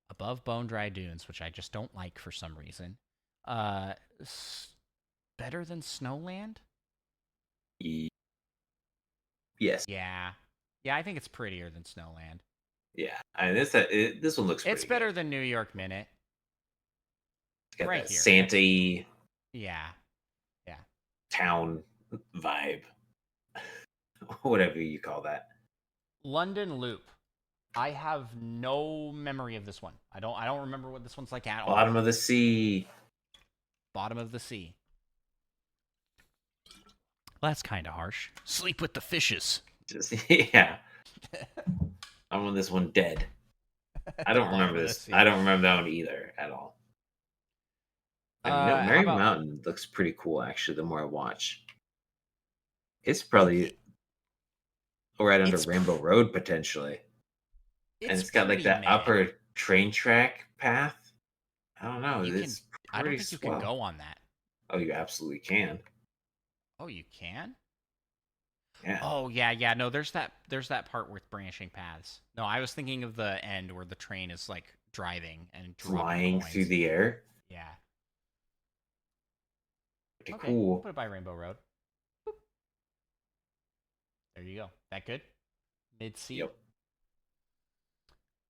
Above Bone Dry Dunes, which I just don't like for some reason. Uh, better than Snowland? Yes. Yeah. Yeah, I think it's prettier than Snowland. Yeah. I mean, this one looks It's pretty better good. than New York Minute. It's got Right that here. Santa Yeah. Yeah. town vibe. Whatever you call that. London Loop. I have no memory of this one. I don't remember what this one's like at all. Bottom of the sea. Bottom of the sea. Well, that's kind of harsh. Sleep with the fishes. Just yeah. I want this one dead. I don't Bottom remember of the this. sea. I don't remember that one either at all. And How Merry about Mountain looks pretty cool actually. The more I watch, it's probably right under it's Rainbow Road potentially, and it's it's got like pretty that meh. upper train track path. I don't know. You can It's I don't pretty think you can swell. go on that. Oh, you absolutely can. Oh, you can? Yeah, Oh, yeah. No, there's that part with branching paths. No, I was thinking of the end where the train is like driving and dropping flying coins. through the air. Yeah. Pretty Okay, we'll cool. put it by Rainbow Road. Boop. There you go. That good? Mid C. Yep.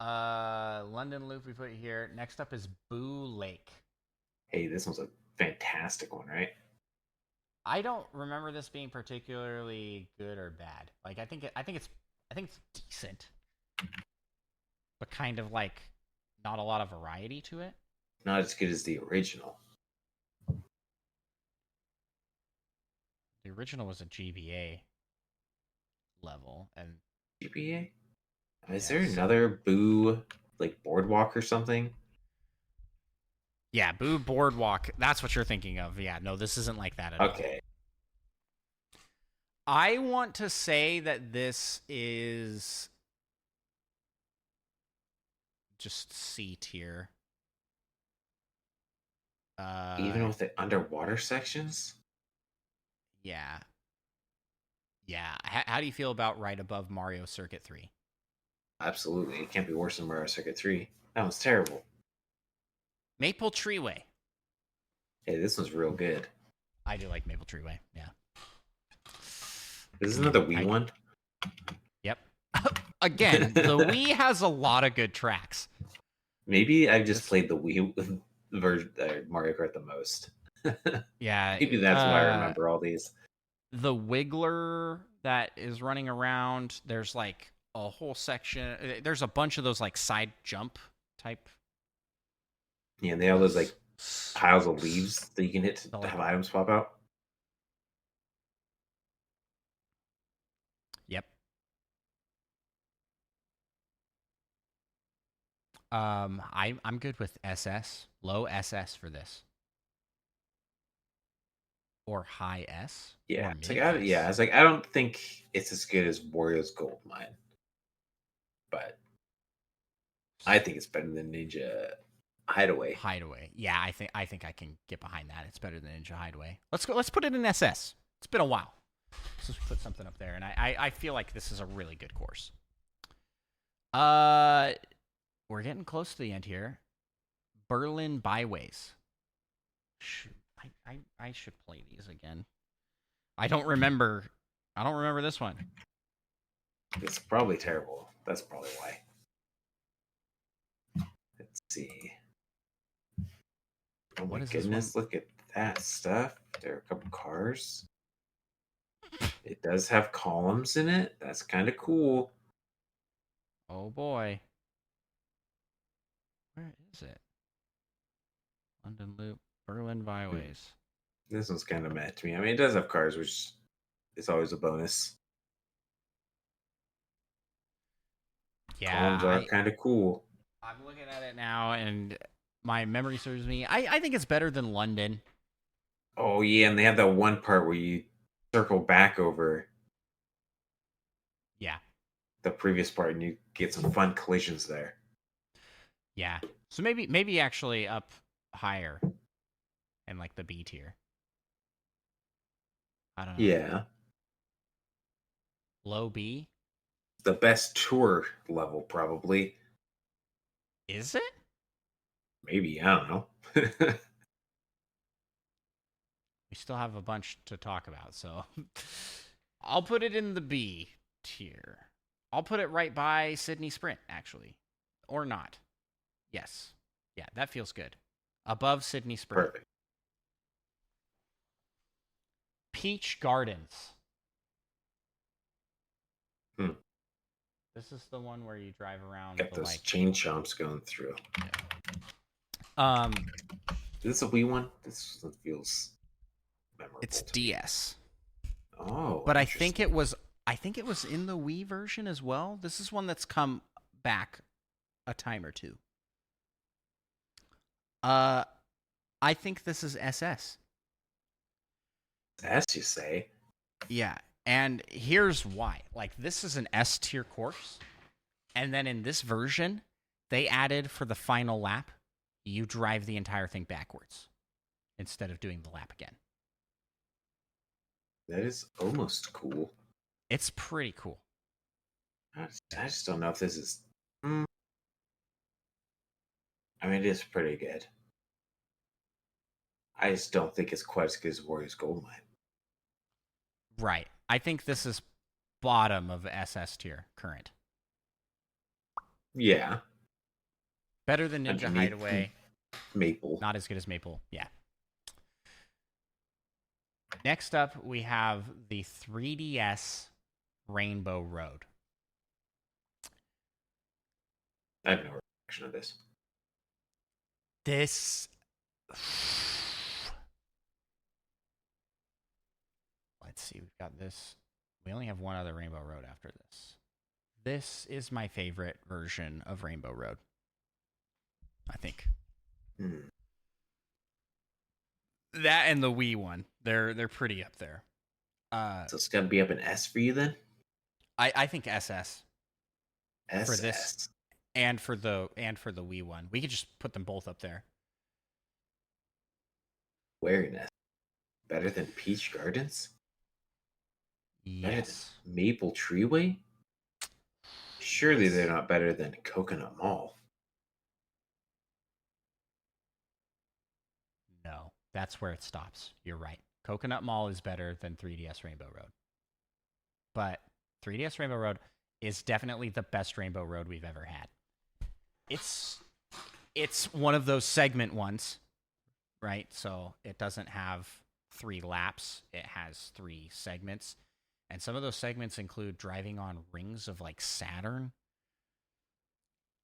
London Loop we put here. Next up is Boo Lake. Hey, this one's a fantastic one, right? I don't remember this being particularly good or bad. Like I think it's decent, but kind of like not a lot of variety to it. Not as good as the original. The original was a GBA level, and GPA. Is there yes, another Boo like boardwalk or something? yeah, Boo Boardwalk. That's what you're thinking of. Yeah, no, this isn't like that at all. Okay. I want to say that this is just C tier. Even with the underwater sections? Yeah, yeah. How do you feel about right above Mario Circuit 3? Absolutely. It can't be worse than Mario Circuit 3. That was terrible. Maple Treeway. Hey, this one's real good. I do like Maple Treeway. Yeah. This is another Wii I one. Yep. Again, the Wii has a lot of good tracks. Maybe I've just This played the Wii version Mario Kart the most. Yeah, Maybe that's why I remember all these. the Wiggler that is running around, there's like a whole section. There's a bunch of those like side jump type. Yeah, and they have those like piles of leaves that you can hit to like, have items pop out. Yep. I'm good with SS, low SS for this, or high S, Yeah, or it's mid like S. it's like I don't think it's as good as Wario's Gold Mine, but I think it's better than Ninja Hideaway. Hideaway. Yeah, I think I can get behind that. It's better than Ninja Hideaway. Let's go. Let's put it in SS. It's been a while. Let's just put something up there, and I feel like this is a really good course. We're getting close to the end here. Berlin Byways. Shoot, I should play these again. I don't remember this one. It's probably terrible. That's probably why. Let's see. Oh my goodness, look at that stuff. There are a couple cars. It does have columns in it. That's kind of cool. Oh boy. Where is it? London Loop, Berlin Byways. This one's kind of meh to me. I mean, it does have cars, which is always a bonus. Yeah, Columns are kind of cool. I'm looking at it now, and my memory serves me. I think it's better than London. Oh yeah, and they have that one part where you circle back over Yeah, the previous part, and you get some fun collisions there. yeah. So maybe actually up higher, and like the B tier. I don't know. Yeah, Low B. the best tour level probably. Is it? Maybe I don't know. We still have a bunch to talk about, so I'll put it in the B tier. I'll put it right by Sydney Sprint, actually. Or not. Yes. Yeah, that feels good. Above Sydney Sprint. Perfect. Peach Gardens. Hmm. This is the one where you drive around Got the those like chain chomps going through. um Is this a Wii one? This one feels memorable. it's DS. Oh, But I think it was in the Wii version as well. This is one that's come back a time or two. I think this is SS. as you say. Yeah. And here's why. Like, this is an S tier course. And then in this version, they added for the final lap, you drive the entire thing backwards instead of doing the lap again. That is almost cool. It's pretty cool. I just don't know if this is. I mean, it is pretty good. I just don't think it's quite as good as Warriors Gold Mine. Right. I think this is bottom of SS tier current. Yeah. Better than Ninja Hideaway. Maple. Not as good as Maple. Yeah. Next up, we have the 3DS Rainbow Road. I have no reaction to this. This. Let's see. We've got this. We only have one other Rainbow Road after this. This is my favorite version of Rainbow Road, I think. That and the Wii one. They're pretty up there. So it's gonna be up an S for you then? I think SS. SS. For this and for the Wii one. We could just put them both up there. Awareness. Better than Peach Gardens? Yes. Maple Treeway? Surely they're not better than Coconut Mall. No. That's where it stops. You're right. Coconut Mall is better than 3DS Rainbow Road. But 3DS Rainbow Road is definitely the best Rainbow Road we've ever had. It's one of those segment ones, right? So it doesn't have 3 laps. It has 3 segments. And some of those segments include driving on rings of like Saturn.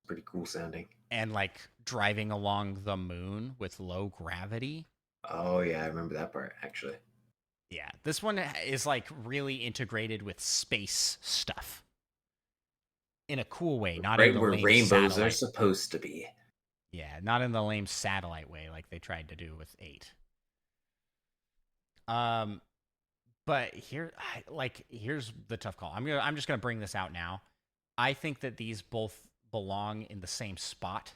Pretty cool sounding. And like driving along the moon with low gravity. Oh yeah, I remember that part actually. Yeah, this one is like really integrated with space stuff in a cool way, not in Right the where lame rainbows satellite. are supposed to be. Yeah, not in the lame satellite way like they tried to do with 8. But here's the tough call. I'm just gonna bring this out now. I think that these both belong in the same spot,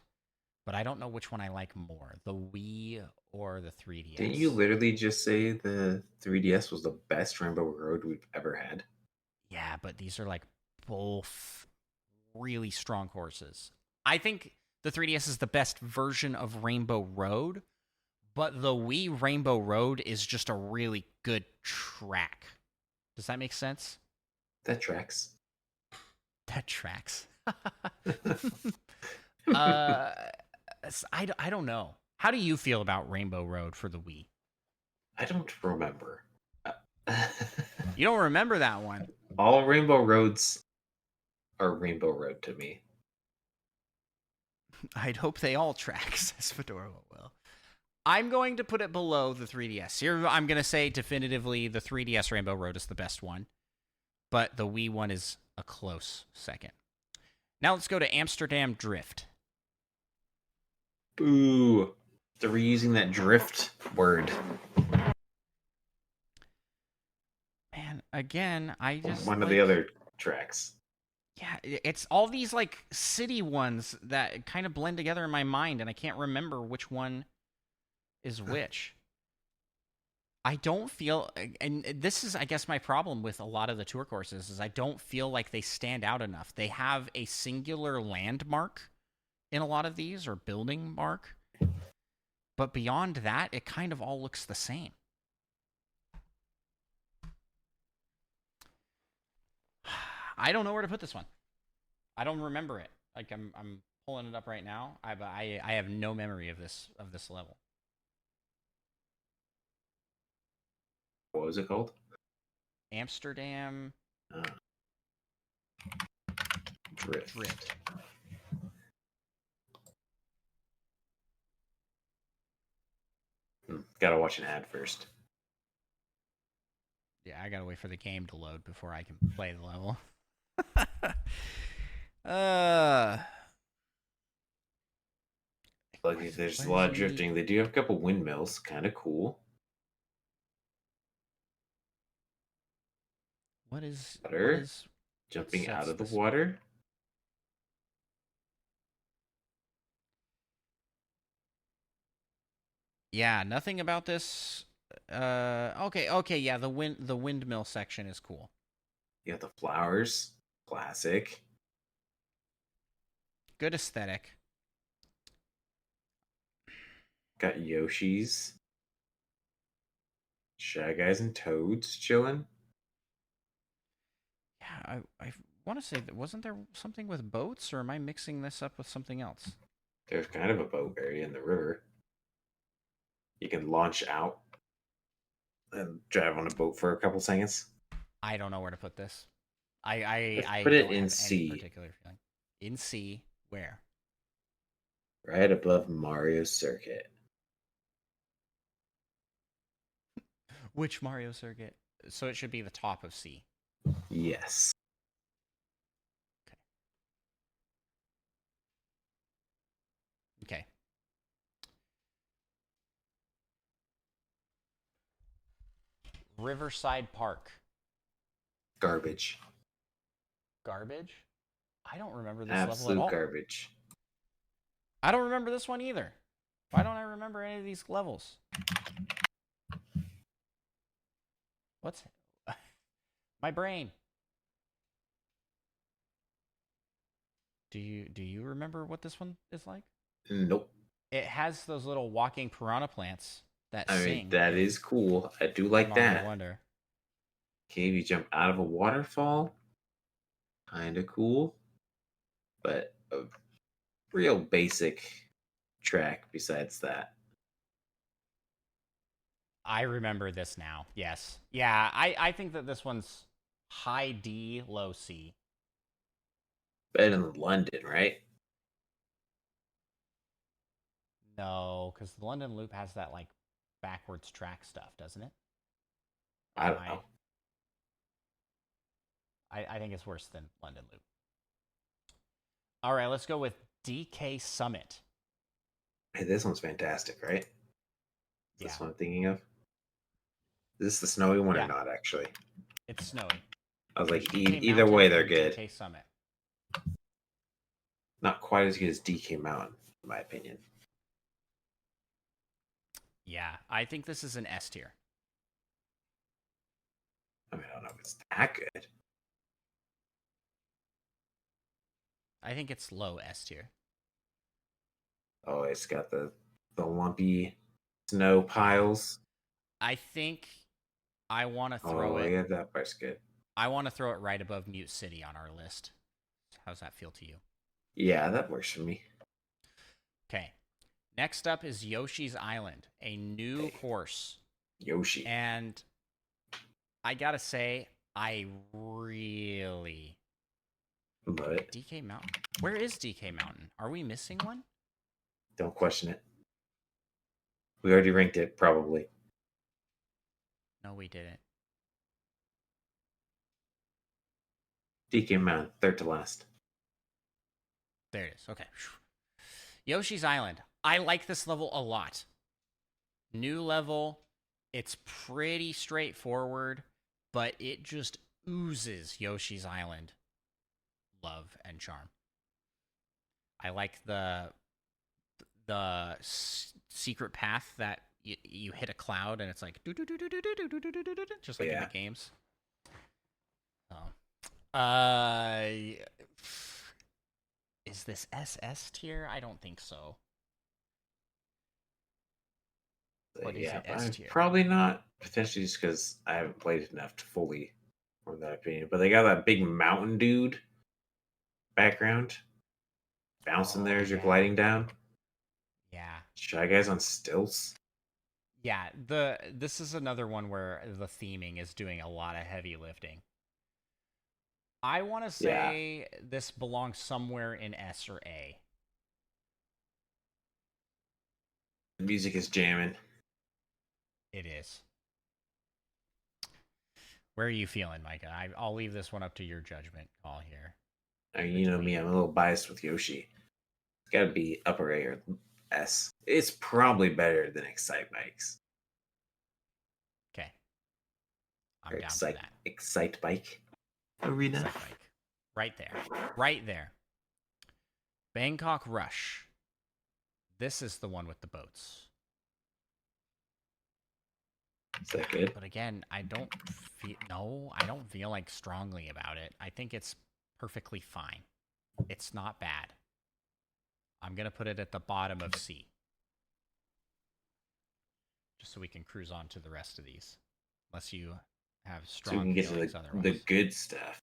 but I don't know which one I like more, the Wii or the 3DS. Didn't you literally just say the 3DS was the best Rainbow Road we've ever had? Yeah, but these are like both really strong courses. I think the 3DS is the best version of Rainbow Road, but the Wii Rainbow Road is just a really good track. Does that make sense? That tracks. That tracks. uh, I don't know. How do you feel about Rainbow Road for the Wii? I don't remember. You don't remember that one? All Rainbow Roads are Rainbow Road to me. I'd hope they all track, says Fedora will. I'm going to put it below the 3DS. Here, I'm going to say definitively the 3DS Rainbow Road is the best one, but the Wii one is a close second. Now let's go to Amsterdam Drift. Boo. They're reusing that drift word. Man, again, I just One of the other tracks. Yeah, it's all these like city ones that kind of blend together in my mind, and I can't remember which one is which. I don't feel, and this is, I guess, my problem with a lot of the tour courses is I don't feel like they stand out enough. They have a singular landmark in a lot of these, or building mark, but beyond that, it kind of all looks the same. I don't know where to put this one. I don't remember it. Like I'm pulling it up right now. I have no memory of this level. What was it called? Amsterdam Drift. Gotta watch an ad first. Yeah, I gotta wait for the game to load before I can play the level. Like, there's a lot of drifting. They do have a couple windmills, kind of cool. What is Jumping out of the this water. Yeah, nothing about this. Okay, yeah, the windmill section is cool. You got the flowers, classic. Good aesthetic. Got Yoshis, Shy Guys, and Toads chilling. Yeah, I want to say that wasn't there something with boats, or am I mixing this up with something else? There's kind of a boat area in the river. You can launch out and drive on a boat for a couple seconds. I don't know where to put this. I put it don't in have C. any particular feeling. In C, where? Right above Mario Circuit. Which Mario circuit? So it should be the top of C. Yes. Okay. Riverside Park. Garbage. Garbage? I don't remember this level at Absolute all. garbage. I don't remember this one either. Why don't I remember any of these levels? What's my brain? Do you remember what this one is like? Nope. It has those little walking piranha plants that I mean, sing that in is cool. I do like Mario that. Wonder. Okay, you jump out of a waterfall. Kind of cool. But a real basic track besides that. I remember this now. Yes. Yeah, I think that this one's high D, low C. Better than London, right? No, because the London Loop has that like backwards track stuff, doesn't it? Or I am don't know. I think it's worse than London Loop. All right, let's go with DK Summit. Hey, this one's fantastic, right? Is Yeah. this what I'm thinking of? Is this the snowy one or Yeah, not, actually? it's snowy. I was like, DK either Mountain way, they're and good. DK Summit. Not quite as good as DK Mountain, in my opinion. Yeah, I think this is an S tier. I mean, I don't know if it's that good. I think it's low S tier. Oh, it's got the lumpy snow Yeah. piles. I think I want to throw Oh, it. yeah, that part's good. I want to throw it right above Mute City on our list. How's that feel to you? Yeah, that works for me. Okay. Next up is Yoshi's Island, a new Hey, course. Yoshi. And I gotta say, I really But DK Mountain. Where is DK Mountain? Are we missing one? don't question it. We already ranked it, probably. No, we didn't. DK Mountain, third to last. There it is. Okay. Yoshi's Island. I like this level a lot. New level. It's pretty straightforward, but it just oozes Yoshi's Island love and charm. I like the secret path that you hit a cloud and it's like just like in the games. So, is this SS tier? I don't think so. What is it S tier? Probably not. Potentially just because I haven't played it enough to fully form that opinion. But they got that big mountain dude background bouncing there as you're gliding down. Yeah. Shy Guys on stilts. Yeah, this is another one where the theming is doing a lot of heavy lifting. I want to say this belongs somewhere in S or A. The music is jamming. It is. Where are you feeling, Micah? I'll leave this one up to your judgment call here. I mean, you know me, I'm a little biased with Yoshi. It's got to be upper A or S. It's probably better than Excitebikes. Okay. I'm down for that. Excitebike Arena. Excitebike. Right there. Right there. Bangkok Rush. This is the one with the boats. Is that good? But again, I don't feel like strongly about it. I think it's perfectly fine. It's not bad. I'm going to put it at the bottom of C. Just so we can cruise on to the rest of these. Unless you have strong so we can get feelings to otherwise. the good stuff.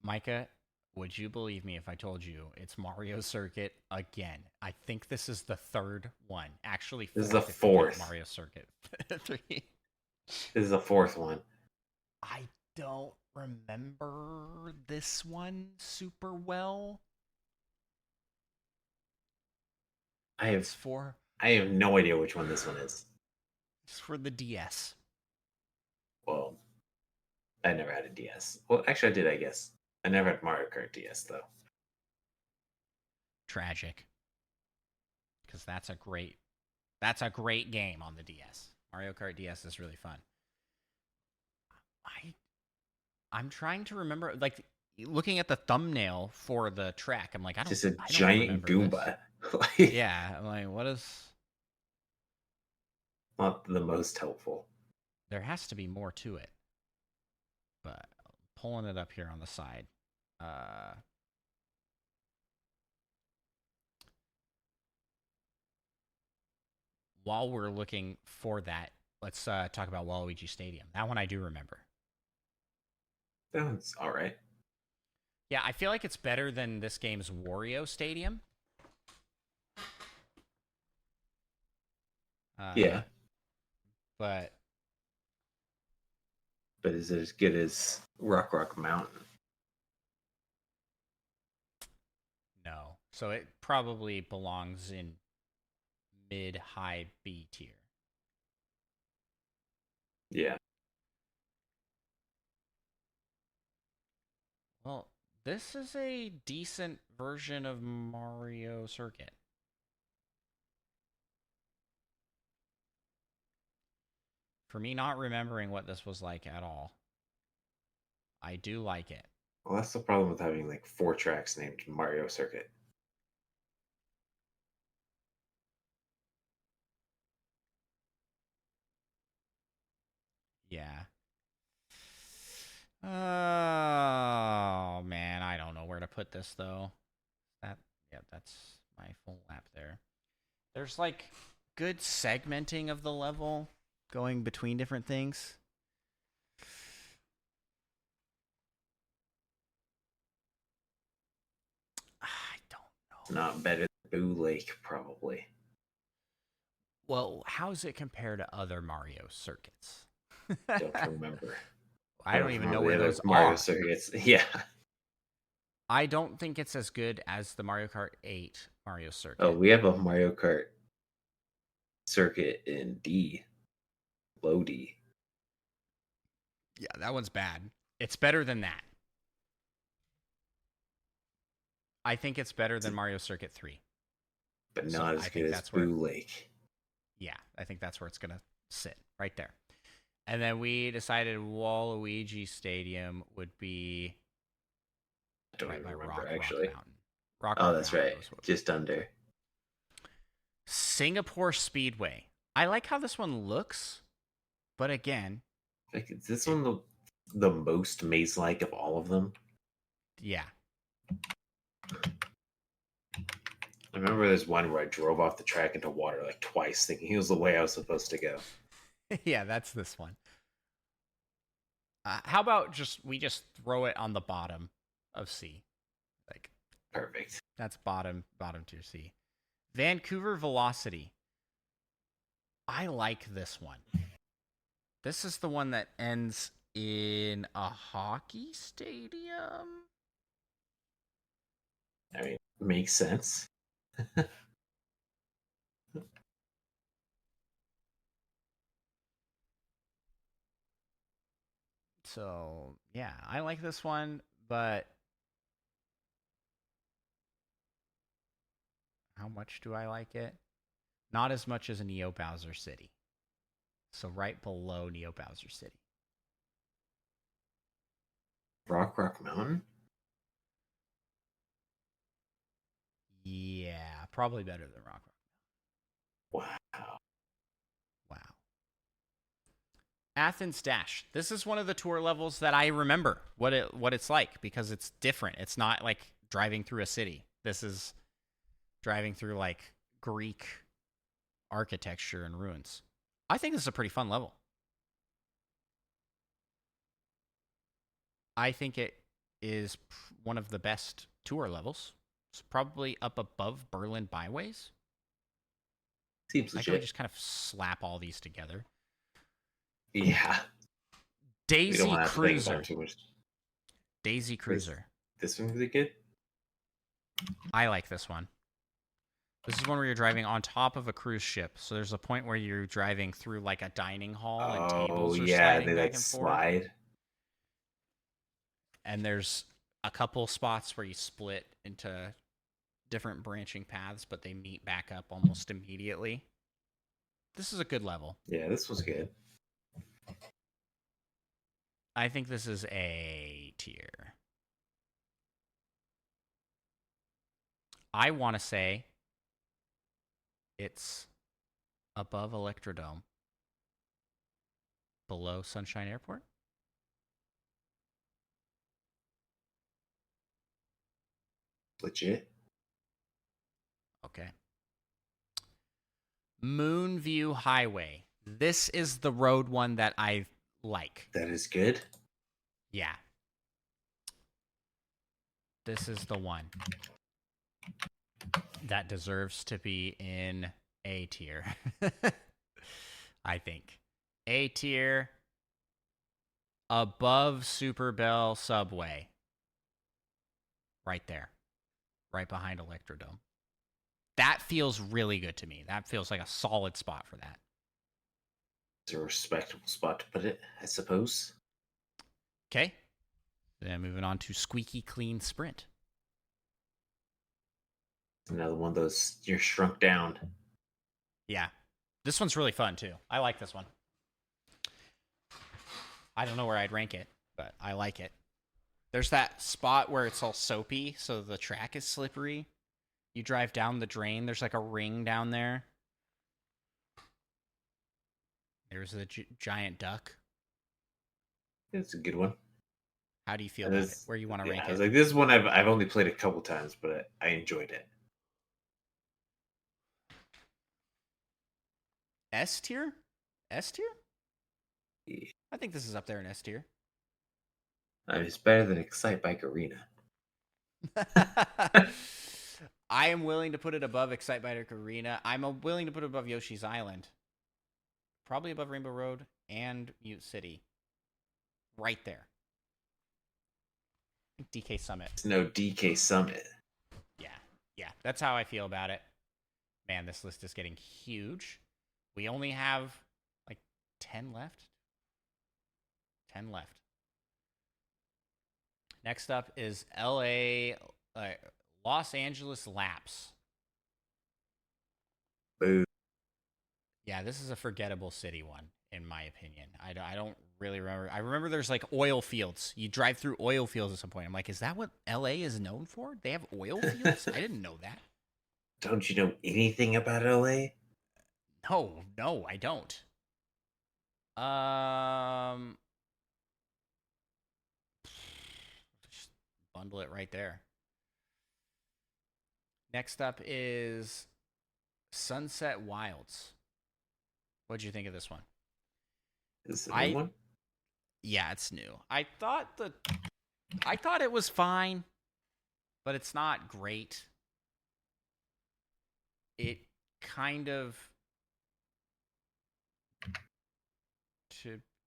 Micah, would you believe me if I told you it's Mario Circuit again? I think this is the third one. Actually, fourth. This is the fourth. Mario Circuit 3. This is the fourth one. I don't remember this one super well. I have no idea which one this one is. It's for the DS. Well, I never had a DS. Well, actually, I did, I guess. I never had Mario Kart DS, though. Tragic. Because that's a great game on the DS. Mario Kart DS is really fun. I'm trying to remember, like, looking at the thumbnail for the track, I'm like, Just a giant Goomba. Yeah, I'm like, what is... Not the most helpful. There has to be more to it. But pulling it up here on the side. while we're looking for that, let's talk about Waluigi Stadium. That one I do remember. That's all right. Yeah, I feel like it's better than this game's Wario Stadium. Yeah, But but is it as good as Rock Mountain? no. So it probably belongs in mid-high B tier. Yeah. Well, this is a decent version of Mario Circuit. For me, not remembering what this was like at all, I do like it. Well, that's the problem with having like 4 tracks named Mario Circuit. Yeah. Oh man, I don't know where to put this though. That's my full lap there. There's like good segmenting of the level going between different things. I don't know. Not better than Boo Lake, probably. Well, how's it compared to other Mario circuits? Don't remember. I don't even know the where other those Mario are. Circuits. Yeah. I don't think it's as good as the Mario Kart 8 Mario Oh, circuit. we have a Mario Kart circuit in D. Low D. Yeah, that one's bad. It's better than that. I think it's better than Mario Circuit 3. But So not as I good think as that's where, Boo Lake. yeah, I think that's where it's going to sit, right there. And then we decided Waluigi Stadium would be I don't right even by remember, Rock actually. Mountain. Rock Oh, that's Mountain right. was what. Just under. Singapore Speedway. I like how this one looks, but again, Like, is this one the most maze-like of all of them? yeah. I remember there's one where I drove off the track into water like twice, thinking it was the way I was supposed to go. Yeah, that's this one. How about we just throw it on the bottom of C? Like Perfect. that's bottom tier C. Vancouver Velocity. I like this one. This is the one that ends in a hockey stadium. I mean, makes sense. So, yeah, I like this one, but how much do I like it? Not as much as a Neo Bowser City. So, right below Neo Bowser City. Rock Mountain? Yeah, probably better than Rock. Wow. Wow. Athens Dash. This is one of the tour levels that I remember what it's like because it's different. It's not like driving through a city. This is driving through like Greek architecture and ruins. I think this is a pretty fun level. I think it is one of the best tour levels. It's probably up above Berlin Byways. Seems I legit. can just kind of slap all these together. Yeah. Daisy Cruiser. Too much. Daisy Cruiser. This one really good? I like this one. This is one where you're driving on top of a cruise ship. So there's a point where you're driving through like a dining hall and tables are sliding back and slide. forth. And there's a couple spots where you split into different branching paths, but they meet back up almost immediately. This is a good level. Yeah, this was good. I think this is A tier. I want to say it's above Electrodome, below Sunshine Airport. Legit. Okay. Moonview Highway. This is the road one that I like. That is good. Yeah. This is the one that deserves to be in A tier. I think. A tier above Super Bell Subway. Right there. Right behind Electrodome. That feels really good to me. That feels like a solid spot for that. It's a respectable spot to put it, I suppose. Okay. Then moving on to Squeaky Clean Sprint. Another one of those you're shrunk down. Yeah. This one's really fun too. I like this one. I don't know where I'd rank it, but I like it. There's that spot where it's all soapy, so the track is slippery. You drive down the drain, there's like a ring down there. There's a giant duck. It's a good one. How do you feel about it? Where you want to rank I was it? like, this one I've only played a couple times, but I enjoyed it. S tier? S tier? Yeah. I think this is up there in S tier. I mean, it's better than Excitebike Arena. I am willing to put it above Excitebike Arena. I'm willing to put it above Yoshi's Island. Probably above Rainbow Road and Mute City. Right there. DK Summit. It's no DK Summit. Yeah. That's how I feel about it. Man, this list is getting huge. We only have like 10 left. 10 left. Next up is Los Angeles Laps. Boo. Yeah, this is a forgettable city one, in my opinion. I don't really remember. I remember there's like oil fields. You drive through oil fields at some point. I'm like, is that what LA is known for? They have oil fields? I didn't know that. Don't you know anything about LA? No, I don't. Just bundle it right there. Next up is Sunset Wilds. What'd you think of this one? Is this a new one? Yeah, it's new. I thought it was fine, but it's not great. It kind of,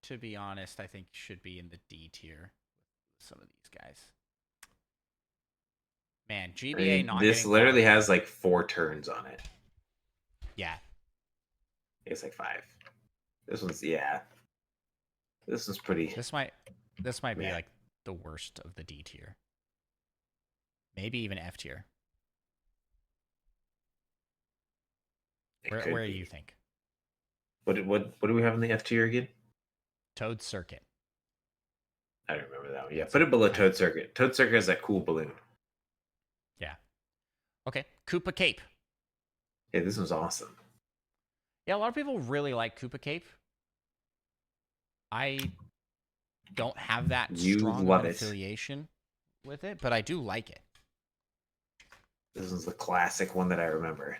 to be honest, I think should be in the D tier with some of these guys. Man, GBA not this getting literally has like 4 turns on it. Yeah. It's like 5. This one's This one's pretty. This might be like the worst of the D tier. Maybe even F tier. Where do you think? What do we have in the F tier again? Toad Circuit. I don't remember that one. Yeah, put it below Toad Circuit. Toad Circuit has that cool balloon. Yeah. Okay. Koopa Cape. Yeah, this one's awesome. Yeah, a lot of people really like Koopa Cape. I don't have that strong of an affiliation with it, but I do like it. This is the classic one that I remember.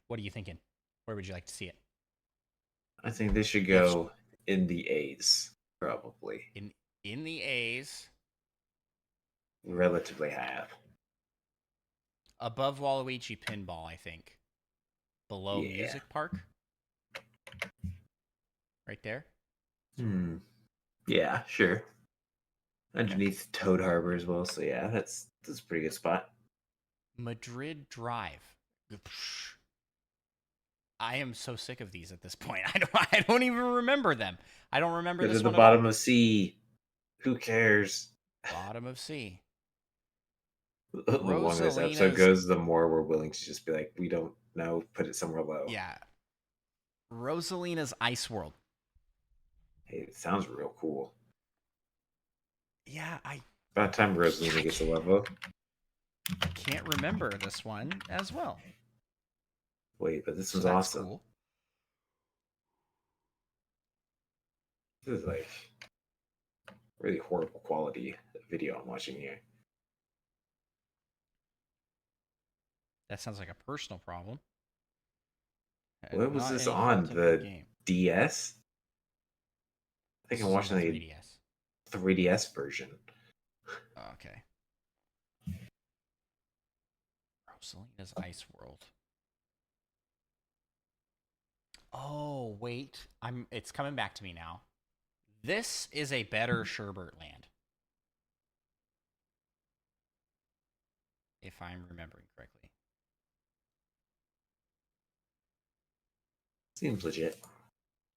What are you thinking? Where would you like to see it? I think this should go in the A's, probably. In the A's. Relatively high up. Above Waluigi Pinball, I think. Below Music Park. Right there. Yeah, sure. Underneath Toad Harbor as well, so yeah, that's a pretty good spot. Madrid Drive. I am so sick of these at this point. I don't even remember them. I don't remember this one. At the bottom of C. Who cares? Bottom of C. The longer this episode goes, the more we're willing to just be like, we don't know, put it somewhere low. Yeah. Rosalina's Ice World. Hey, it sounds real cool. Yeah, about time Rosalina gets a level. I can't remember this one as well. Wait, but this one's awesome. Cool. This is like really horrible quality video I'm watching here. That sounds like a personal problem. What was Not this any on? fault of the The game. DS? I think This I'm is on the watching the 3DS. 3DS version. Okay. Rosalina's Ice World. Oh, wait. It's coming back to me now. This is a better Sherbert Land, if I'm remembering correctly. Seems legit.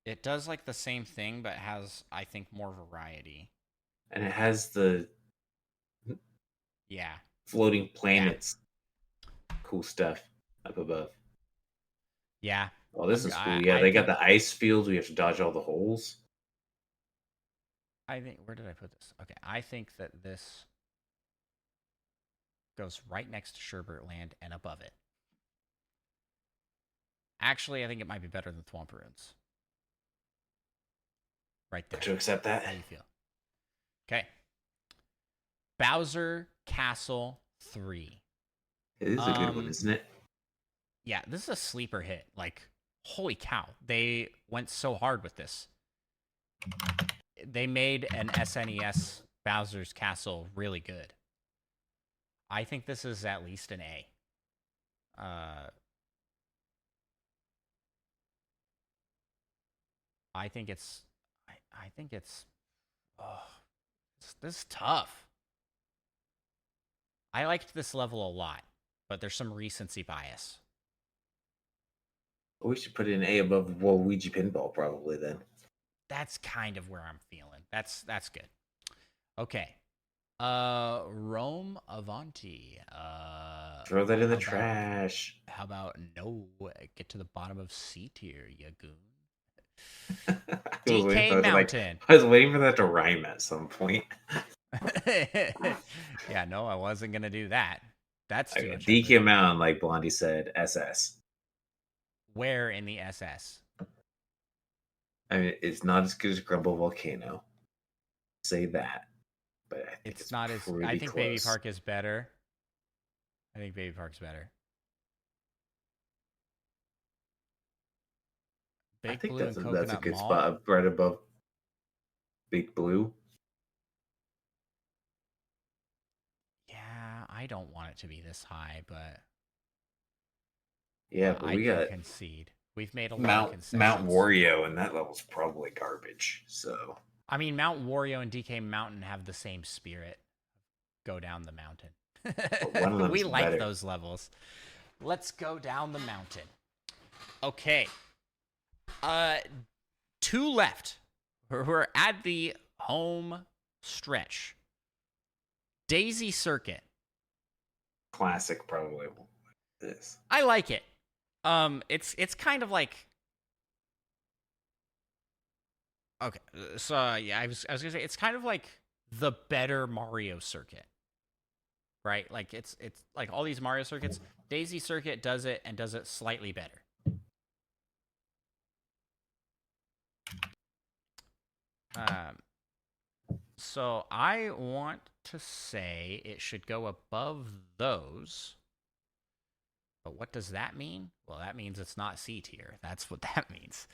It does like the same thing, but has, I think, more variety. And it has the Yeah. floating Yeah. planets. Cool stuff up above. Yeah. Oh, this is cool. Yeah, I they got think the ice fields. We have to dodge all the holes. where did I put this? Okay, I think that this goes right next to Sherbert Land and above it. Actually, I think it might be better than Thwomp Ruins. Right there. To accept that. How do you feel? Okay. Bowser Castle 3. It is a good one, isn't it? Yeah, this is a sleeper hit. Like, holy cow. They went so hard with this. They made an SNES Bowser's Castle really good. I think this is at least an A. I think it's oh, this is tough. I liked this level a lot, but there's some recency bias. We should put it in A above Waluigi Pinball, probably then. That's kind of where I'm feeling. That's good. Okay. Rome Avanti. Throw that in the trash. How about no? Get to the bottom of C tier, you goon. DK Mountain. I was waiting for that to rhyme at some point. Yeah, no, I wasn't gonna do that. That's too much DK effort. Mountain, like Blondie said, SS. Where in the SS? I mean, it's not as good as Grumble Volcano. Say that, but I think it's not as. I think close. Baby Park is better. I think Baby Park's better. I think Blue that's and a good Mall? spot right above Big Blue. Yeah, I don't want it to be this high, but yeah, but I we can got concede. We've made a lot of concessions. Mount Wario, and that level's probably garbage. So I mean, Mount Wario and DK Mountain have the same spirit. Go down the mountain. one of them's We like better. those levels. Let's go down the mountain. Okay. 2 left. We're at the home stretch. Daisy Circuit. Classic, probably. This. I like it. It's kind of like. Okay, so yeah, I was gonna say it's kind of like the better Mario Circuit, right? Like it's like all these Mario circuits. Daisy Circuit does it and does it slightly better. So I want to say it should go above those. But what does that mean? Well, that means it's not C tier. That's what that means.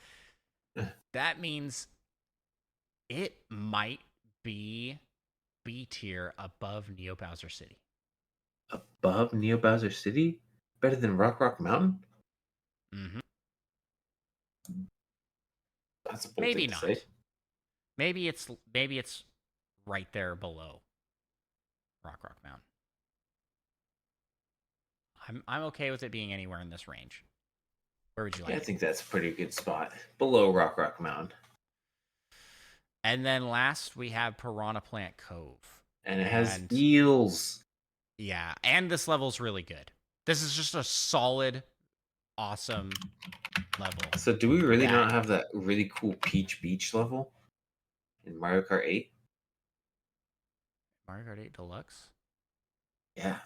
That means it might be B tier above Neo Bowser City. Above Neo Bowser City? Better than Rock Mountain? Mm-hmm. That's a bold Maybe thing not. to say. Maybe it's right there below Rock Mountain. I'm okay with it being anywhere in this range. Where would you like? Yeah, I think that's a pretty good spot. Below Rock Mountain. And then last we have Piranha Plant Cove. And it has eels. Yeah, and this level's really good. This is just a solid, awesome level. So do we really not have that really cool Peach Beach level in Mario Kart 8? Mario Kart 8 Deluxe? Yeah.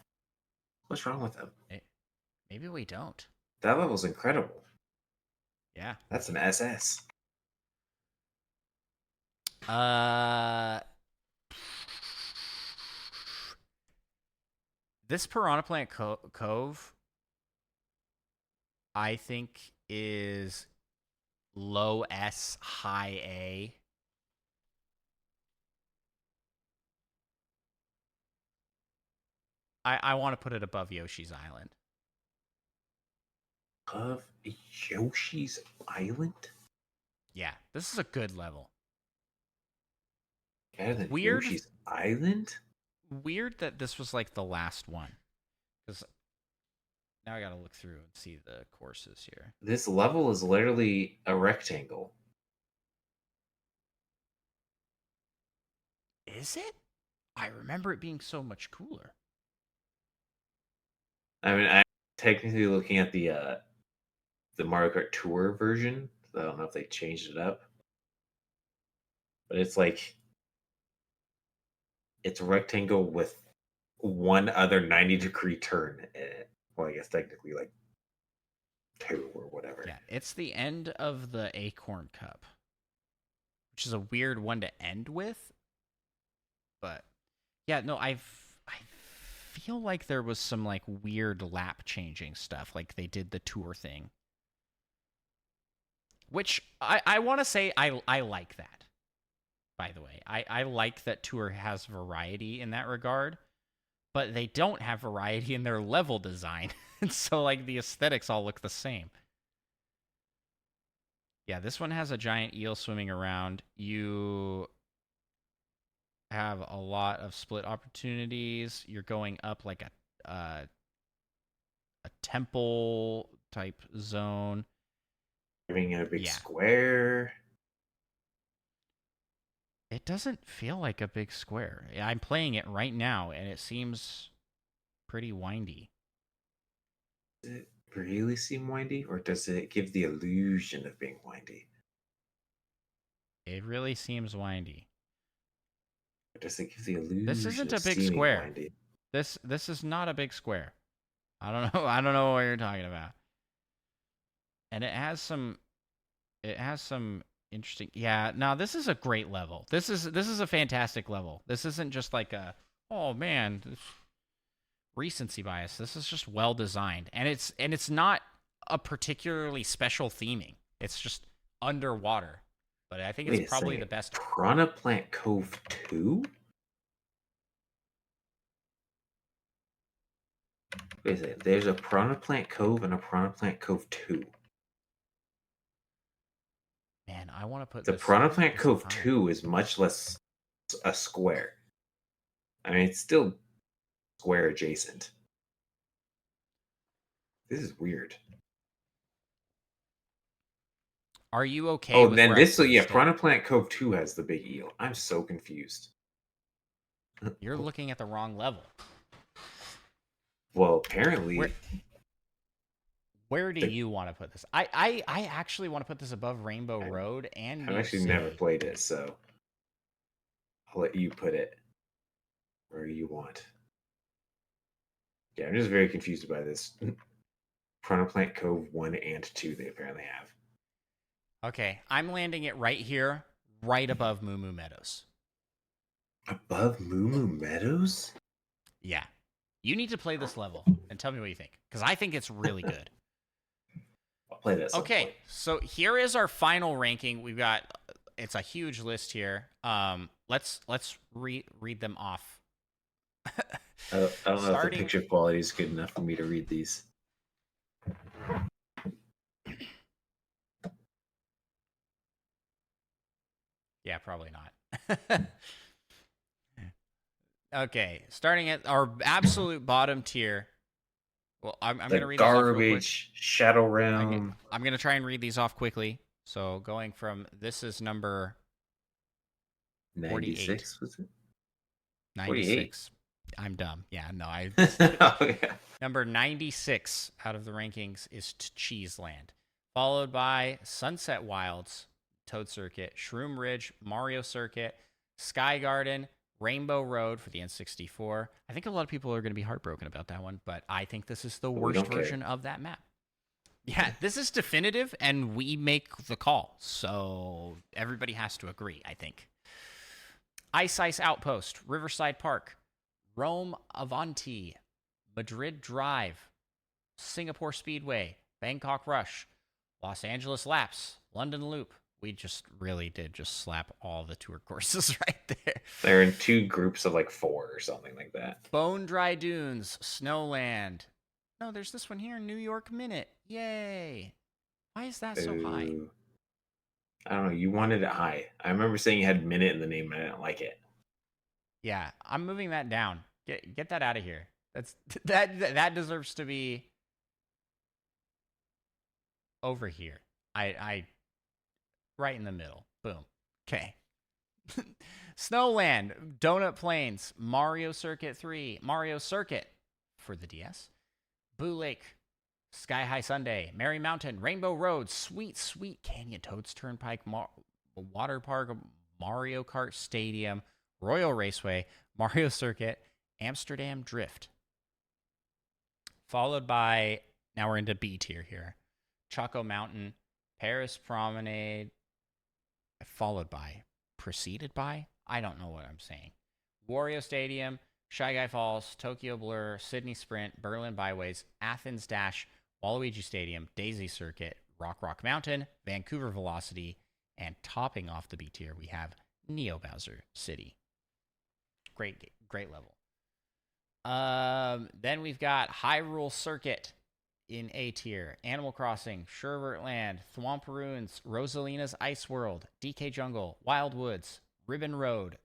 What's wrong with them? Maybe we don't. That level's incredible. Yeah. That's an SS. This Piranha Plant Cove I think is low S, high A. I want to put it above Yoshi's Island. Of Yoshi's Island? Yeah, this is a good level. Better than Weird, Yoshi's Island? weird that this was like the last one. Because now I gotta look through and see the courses here. This level is literally a rectangle. Is it? I remember it being so much cooler. I mean, I'm technically looking at the Mario Kart Tour version. So I don't know if they changed it up, but it's like it's a rectangle with one other 90-degree turn in it. Well, I guess technically like two or whatever. Yeah, it's the end of the Acorn Cup, which is a weird one to end with. But yeah, no, I feel like there was some like weird lap changing stuff, like they did the tour thing, which I want to say I like that. By the way, I like that tour has variety in that regard, but they don't have variety in their level design, and so like the aesthetics all look the same. Yeah, this one has a giant eel swimming around. You have a lot of split opportunities. You're going up like a temple type zone. Having a big Yeah. square. It doesn't feel like a big square. I'm playing it right now, and it seems pretty windy. Does it really seem windy, or does it give the illusion of being windy? It really seems windy. Or does it give the illusion This isn't of a big seeming square. windy? This is not a big square. I don't know. I don't know what you're talking about. And it has some interesting. Yeah, no, this is a great level. This is a fantastic level. This isn't just like a, oh man, recency bias. This is just well designed. And it's not a particularly special theming. It's just underwater. But I think Wait it's a probably second. the best. Piranha Plant Cove 2? Wait a second. There's a Piranha Plant Cove and a Piranha Plant Cove 2. Man, I want to put The this. Piranha Plant this Cove high. 2 is much less a square. I mean, it's still square adjacent. This is weird. Are you okay Oh, with then where I this, placed it? Piranha Plant Cove 2 has the big eel. I'm so confused. You're looking at the wrong level. Well, apparently. Where do you want to put this? I actually want to put this above Rainbow Road and I've actually never played it, so I'll let you put it where you want. Yeah, I'm just very confused by this. Piranha Plant Cove 1 and 2 they apparently have. Okay, I'm landing it right here, right above Moo Moo Meadows. Above Moo Moo Meadows? Yeah. You need to play this level and tell me what you think, because I think it's really good. I'll play that. Okay, so here is our final ranking. We've got, it's a huge list here. Let's read them off. I don't know if the picture quality is good enough for me to read these. Yeah, probably not. Okay, starting at our absolute bottom tier. Well, I'm going to read these off real quick. Garbage, Shadow Realm. I'm going to try and read these off quickly. So going from, this is number 96, was it? 96. I'm dumb. Yeah, no, Oh, yeah. Number 96 out of the rankings is Cheeseland, followed by Sunset Wilds, Toad Circuit, Shroom Ridge, Mario Circuit, Sky Garden, Rainbow Road for the N64. I think a lot of people are going to be heartbroken about that one, but I think this is the worst version of that map. Yeah, this is definitive, and we make the call, so everybody has to agree, I think. Ice Outpost, Riverside Park, Rome Avanti, Madrid Drive, Singapore Speedway, Bangkok Rush, Los Angeles Laps, London Loop. We just really did just slap all the tour courses right there. They're in 2 groups of like 4 or something like that. Bone Dry Dunes, Snowland. No, there's this one here, New York Minute. Yay. Why is that so high? Ooh. I don't know. You wanted it high. I remember saying you had minute in the name and I didn't like it. Yeah, I'm moving that down. Get that out of here. That deserves to be over here. I right in the middle. Boom. Okay. Snowland, Donut Plains, Mario Circuit 3, Mario Circuit for the DS, Boo Lake, Sky High Sunday, Merry Mountain, Rainbow Road, Sweet Sweet Canyon, Toads Turnpike, Water Park, Mario Kart Stadium, Royal Raceway, Mario Circuit, Amsterdam Drift. Followed by, now we're into B tier here, Choco Mountain, Paris Promenade, preceded by, I don't know what I'm saying, Wario Stadium, Shy Guy Falls, Tokyo Blur, Sydney Sprint, Berlin Byways, Athens Dash, Waluigi Stadium, Daisy Circuit, Rock Mountain, Vancouver Velocity, and topping off the B tier, we have Neo Bowser City. Great level. Then we've got Hyrule Circuit in A tier, Animal Crossing, Sherbert Land, Thwomp Ruins, Rosalina's Ice World, DK Jungle, Wild Woods, Ribbon Road,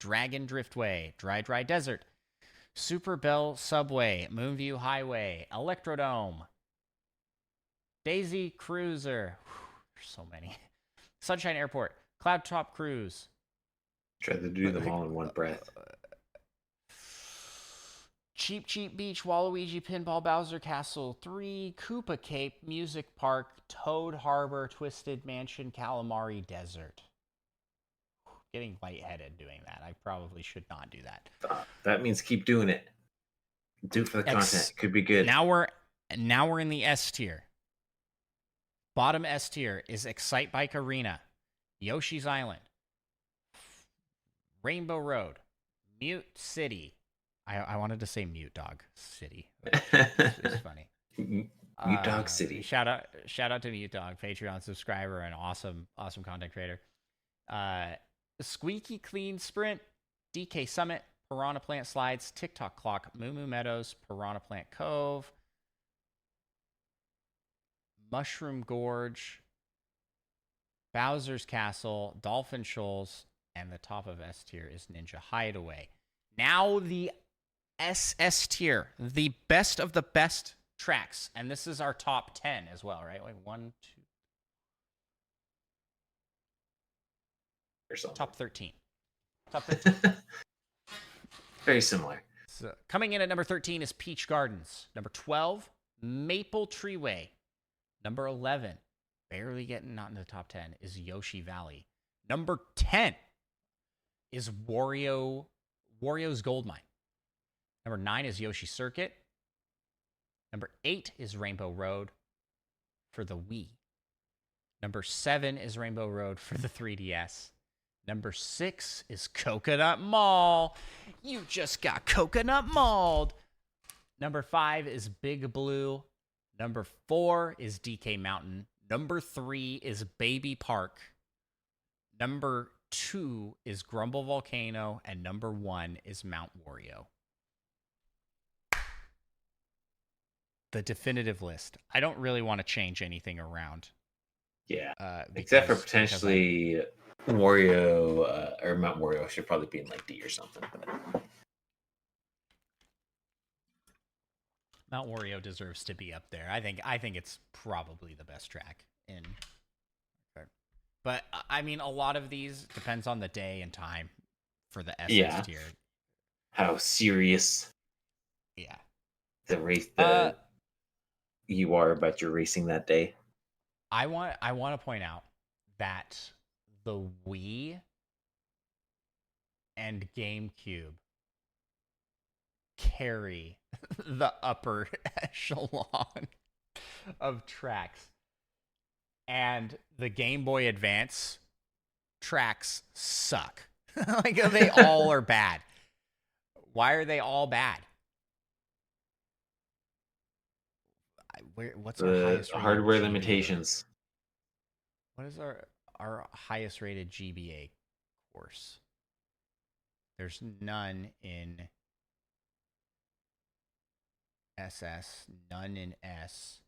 Dragon Driftway, Dry Desert, Super Bell Subway, Moonview Highway, Electrodome, Daisy Cruiser, there's so many, Sunshine Airport, Cloud Top Cruise. Tried to do them all in one breath. Cheap Beach, Waluigi Pinball, Bowser Castle 3, Koopa Cape, Music Park, Toad Harbor, Twisted Mansion, Calamari Desert. Getting lightheaded doing that. I probably should not do that. That means keep doing it. Do it for the content. Could be good. Now we're in the S tier. Bottom S tier is Excitebike Arena, Yoshi's Island, Rainbow Road, Mute City. I wanted to say Mute Dog City. It's funny. Mute Dog City. Shout out to Mute Dog, Patreon subscriber and awesome content creator. Squeaky Clean Sprint, DK Summit, Piranha Plant Slides, TikTok Clock, Moo Moo Meadows, Piranha Plant Cove, Mushroom Gorge, Bowser's Castle, Dolphin Shoals, and the top of S tier is Ninja Hideaway. Now the SS tier, the best of the best tracks, and this is our top 10 as well, right? Like 1, 2, top 13. Top 13. Very similar. So, coming in at number 13 is Peach Gardens. Number 12, Maple Treeway. Number 11, barely getting not in the top 10, is Yoshi Valley. Number 10 is Wario's Gold Mine. Number 9 is Yoshi Circuit. Number 8 is Rainbow Road for the Wii. Number 7 is Rainbow Road for the 3DS. Number 6 is Coconut Mall. You just got coconut mauled. Number 5 is Big Blue. Number 4 is DK Mountain. Number 3 is Baby Park. Number 2 is Grumble Volcano. And number 1 is Mount Wario. The definitive list. I don't really want to change anything around. Yeah. Except for potentially Wario or Mount Wario should probably be in like D or something. But Mount Wario deserves to be up there. I think it's probably the best track in. But I mean, a lot of these depends on the day and time for the SS tier. How serious? Yeah. The race you are about your racing that day. I want to point out that the Wii and GameCube carry the upper echelon of tracks, and the Game Boy Advance tracks suck. Like, they all are bad. Why are they all bad? What's our The highest rated hardware GBA? limitations. What is our highest rated GBA course? There's none in SS, none in S.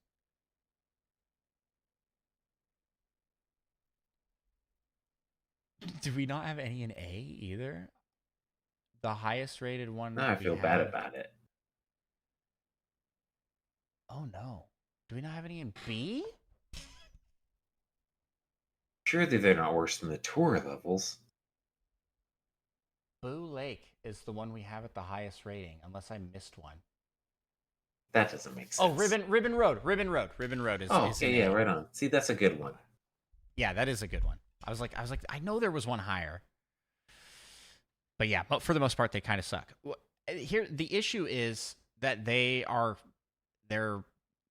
Do we not have any in A either? The highest rated one. Now I we feel bad have- about it. Oh no. Do we not have any in B? Surely they're not worse than the tour levels. Boo Lake is the one we have at the highest rating, unless I missed one. That doesn't make sense. Oh, Ribbon Road. Ribbon Road is. Oh, is okay, in yeah, A. right on. See, that's a good one. Yeah, that is a good one. I was like, I know there was one higher. But yeah, but for the most part, they kind of suck. Here, the issue is that they're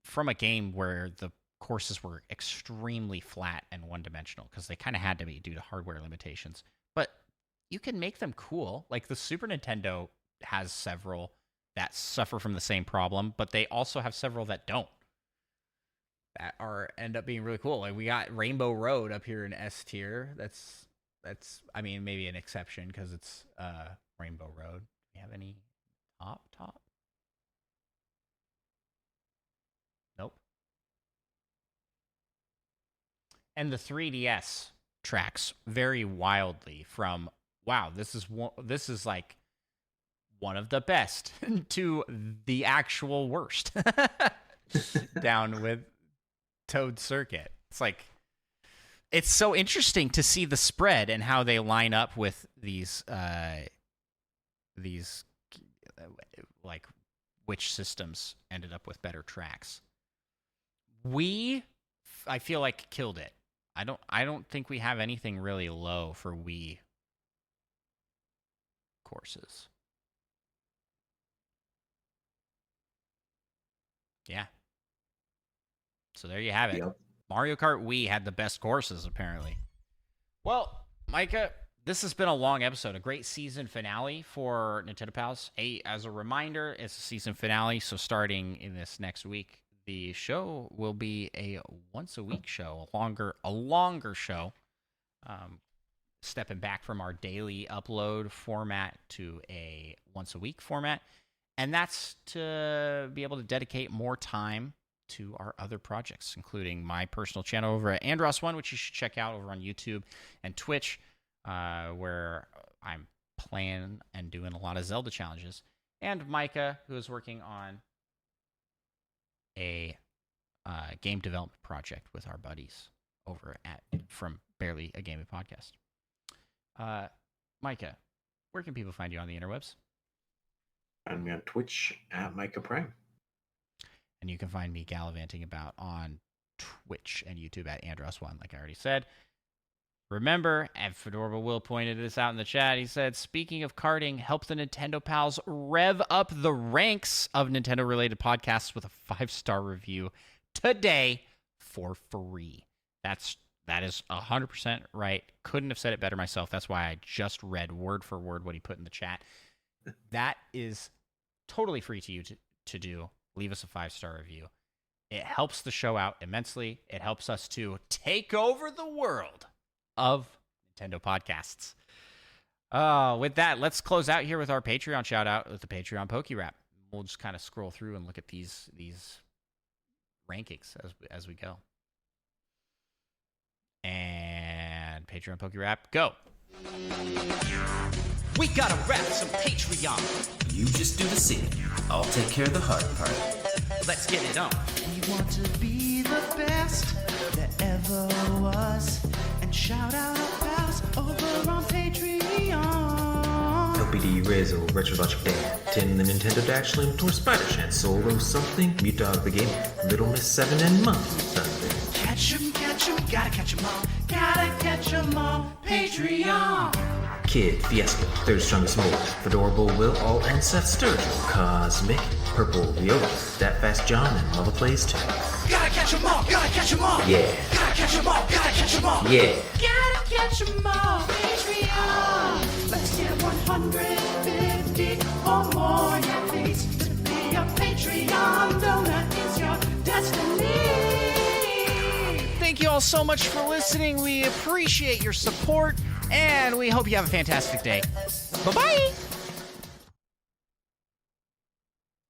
from a game where the courses were extremely flat and one-dimensional because they kind of had to be due to hardware limitations. But you can make them cool. Like the Super Nintendo has several that suffer from the same problem, but they also have several that don't. That end up being really cool. Like we got Rainbow Road up here in S tier. That's I mean maybe an exception because it's Rainbow Road. Do you have any top? Nope. And the 3DS tracks very wildly from wow, this is like one of the best to the actual worst. Down with Toad Circuit. It's like it's so interesting to see the spread and how they line up with these like which systems ended up with better tracks. I feel like killed it. I don't think we have anything really low for Wii courses. Yeah. So there you have it. Yep. Mario Kart Wii had the best courses, apparently. Well, Micah, this has been a long episode, a great season finale for Nintendo Pals. Hey, as a reminder, it's a season finale, so starting in this next week, the show will be a once-a-week show, a longer show, stepping back from our daily upload format to a once-a-week format. And that's to be able to dedicate more time to our other projects, including my personal channel over at Andros1, which you should check out over on YouTube and Twitch, where I'm playing and doing a lot of Zelda challenges. And Micah, who is working on a game development project with our buddies over at from Barely a Gaming Podcast. Micah, where can people find you on the interwebs? Find me on Twitch at Micah Prime. And you can find me gallivanting about on Twitch and YouTube at Andros1, like I already said. Remember, and Fedorable Will pointed this out in the chat, he said, speaking of karting, help the Nintendo Pals rev up the ranks of Nintendo-related podcasts with a 5-star review today for free. That is 100% right. Couldn't have said it better myself. That's why I just read word for word what he put in the chat. That is totally free to you to do. Leave us a 5-star review. It helps the show out immensely. It helps us to take over the world of Nintendo podcasts. With that, let's close out here with our Patreon shout out with the Patreon Poke Rap. We'll just kind of scroll through and look at these rankings as we go. And Patreon Poke Rap, go. We gotta rap some Patreon. You just do the singing. I'll take care of the hard part. Let's get it on. We want to be the best that ever was. And shout out our pals over on Patreon. LPD, Rizzo, Retro Logic Band, Tim the Nintendo Dash Slim, Tor Spider Chan, Solo something, Mute Dog the Game, Little Miss 7 and Monkey Thunder. Catch 'em, gotta catch 'em all. Gotta catch 'em all. Patreon. Kid, Fiasco, Third Strongest Mole, Fedorable Will, All and Seth Sturgill, Cosmic, Purple Viola, That Fast John, and Mother Plays too. Gotta catch 'em all. Gotta catch 'em all. Yeah. Gotta catch 'em all. Gotta catch 'em all. Yeah. Gotta catch 'em all. Patreon. Let's get 150 or more, yeah, please. To be a Patreon donor is your destiny. all so much for listening. We appreciate your support, and we hope you have a fantastic day. Bye-bye!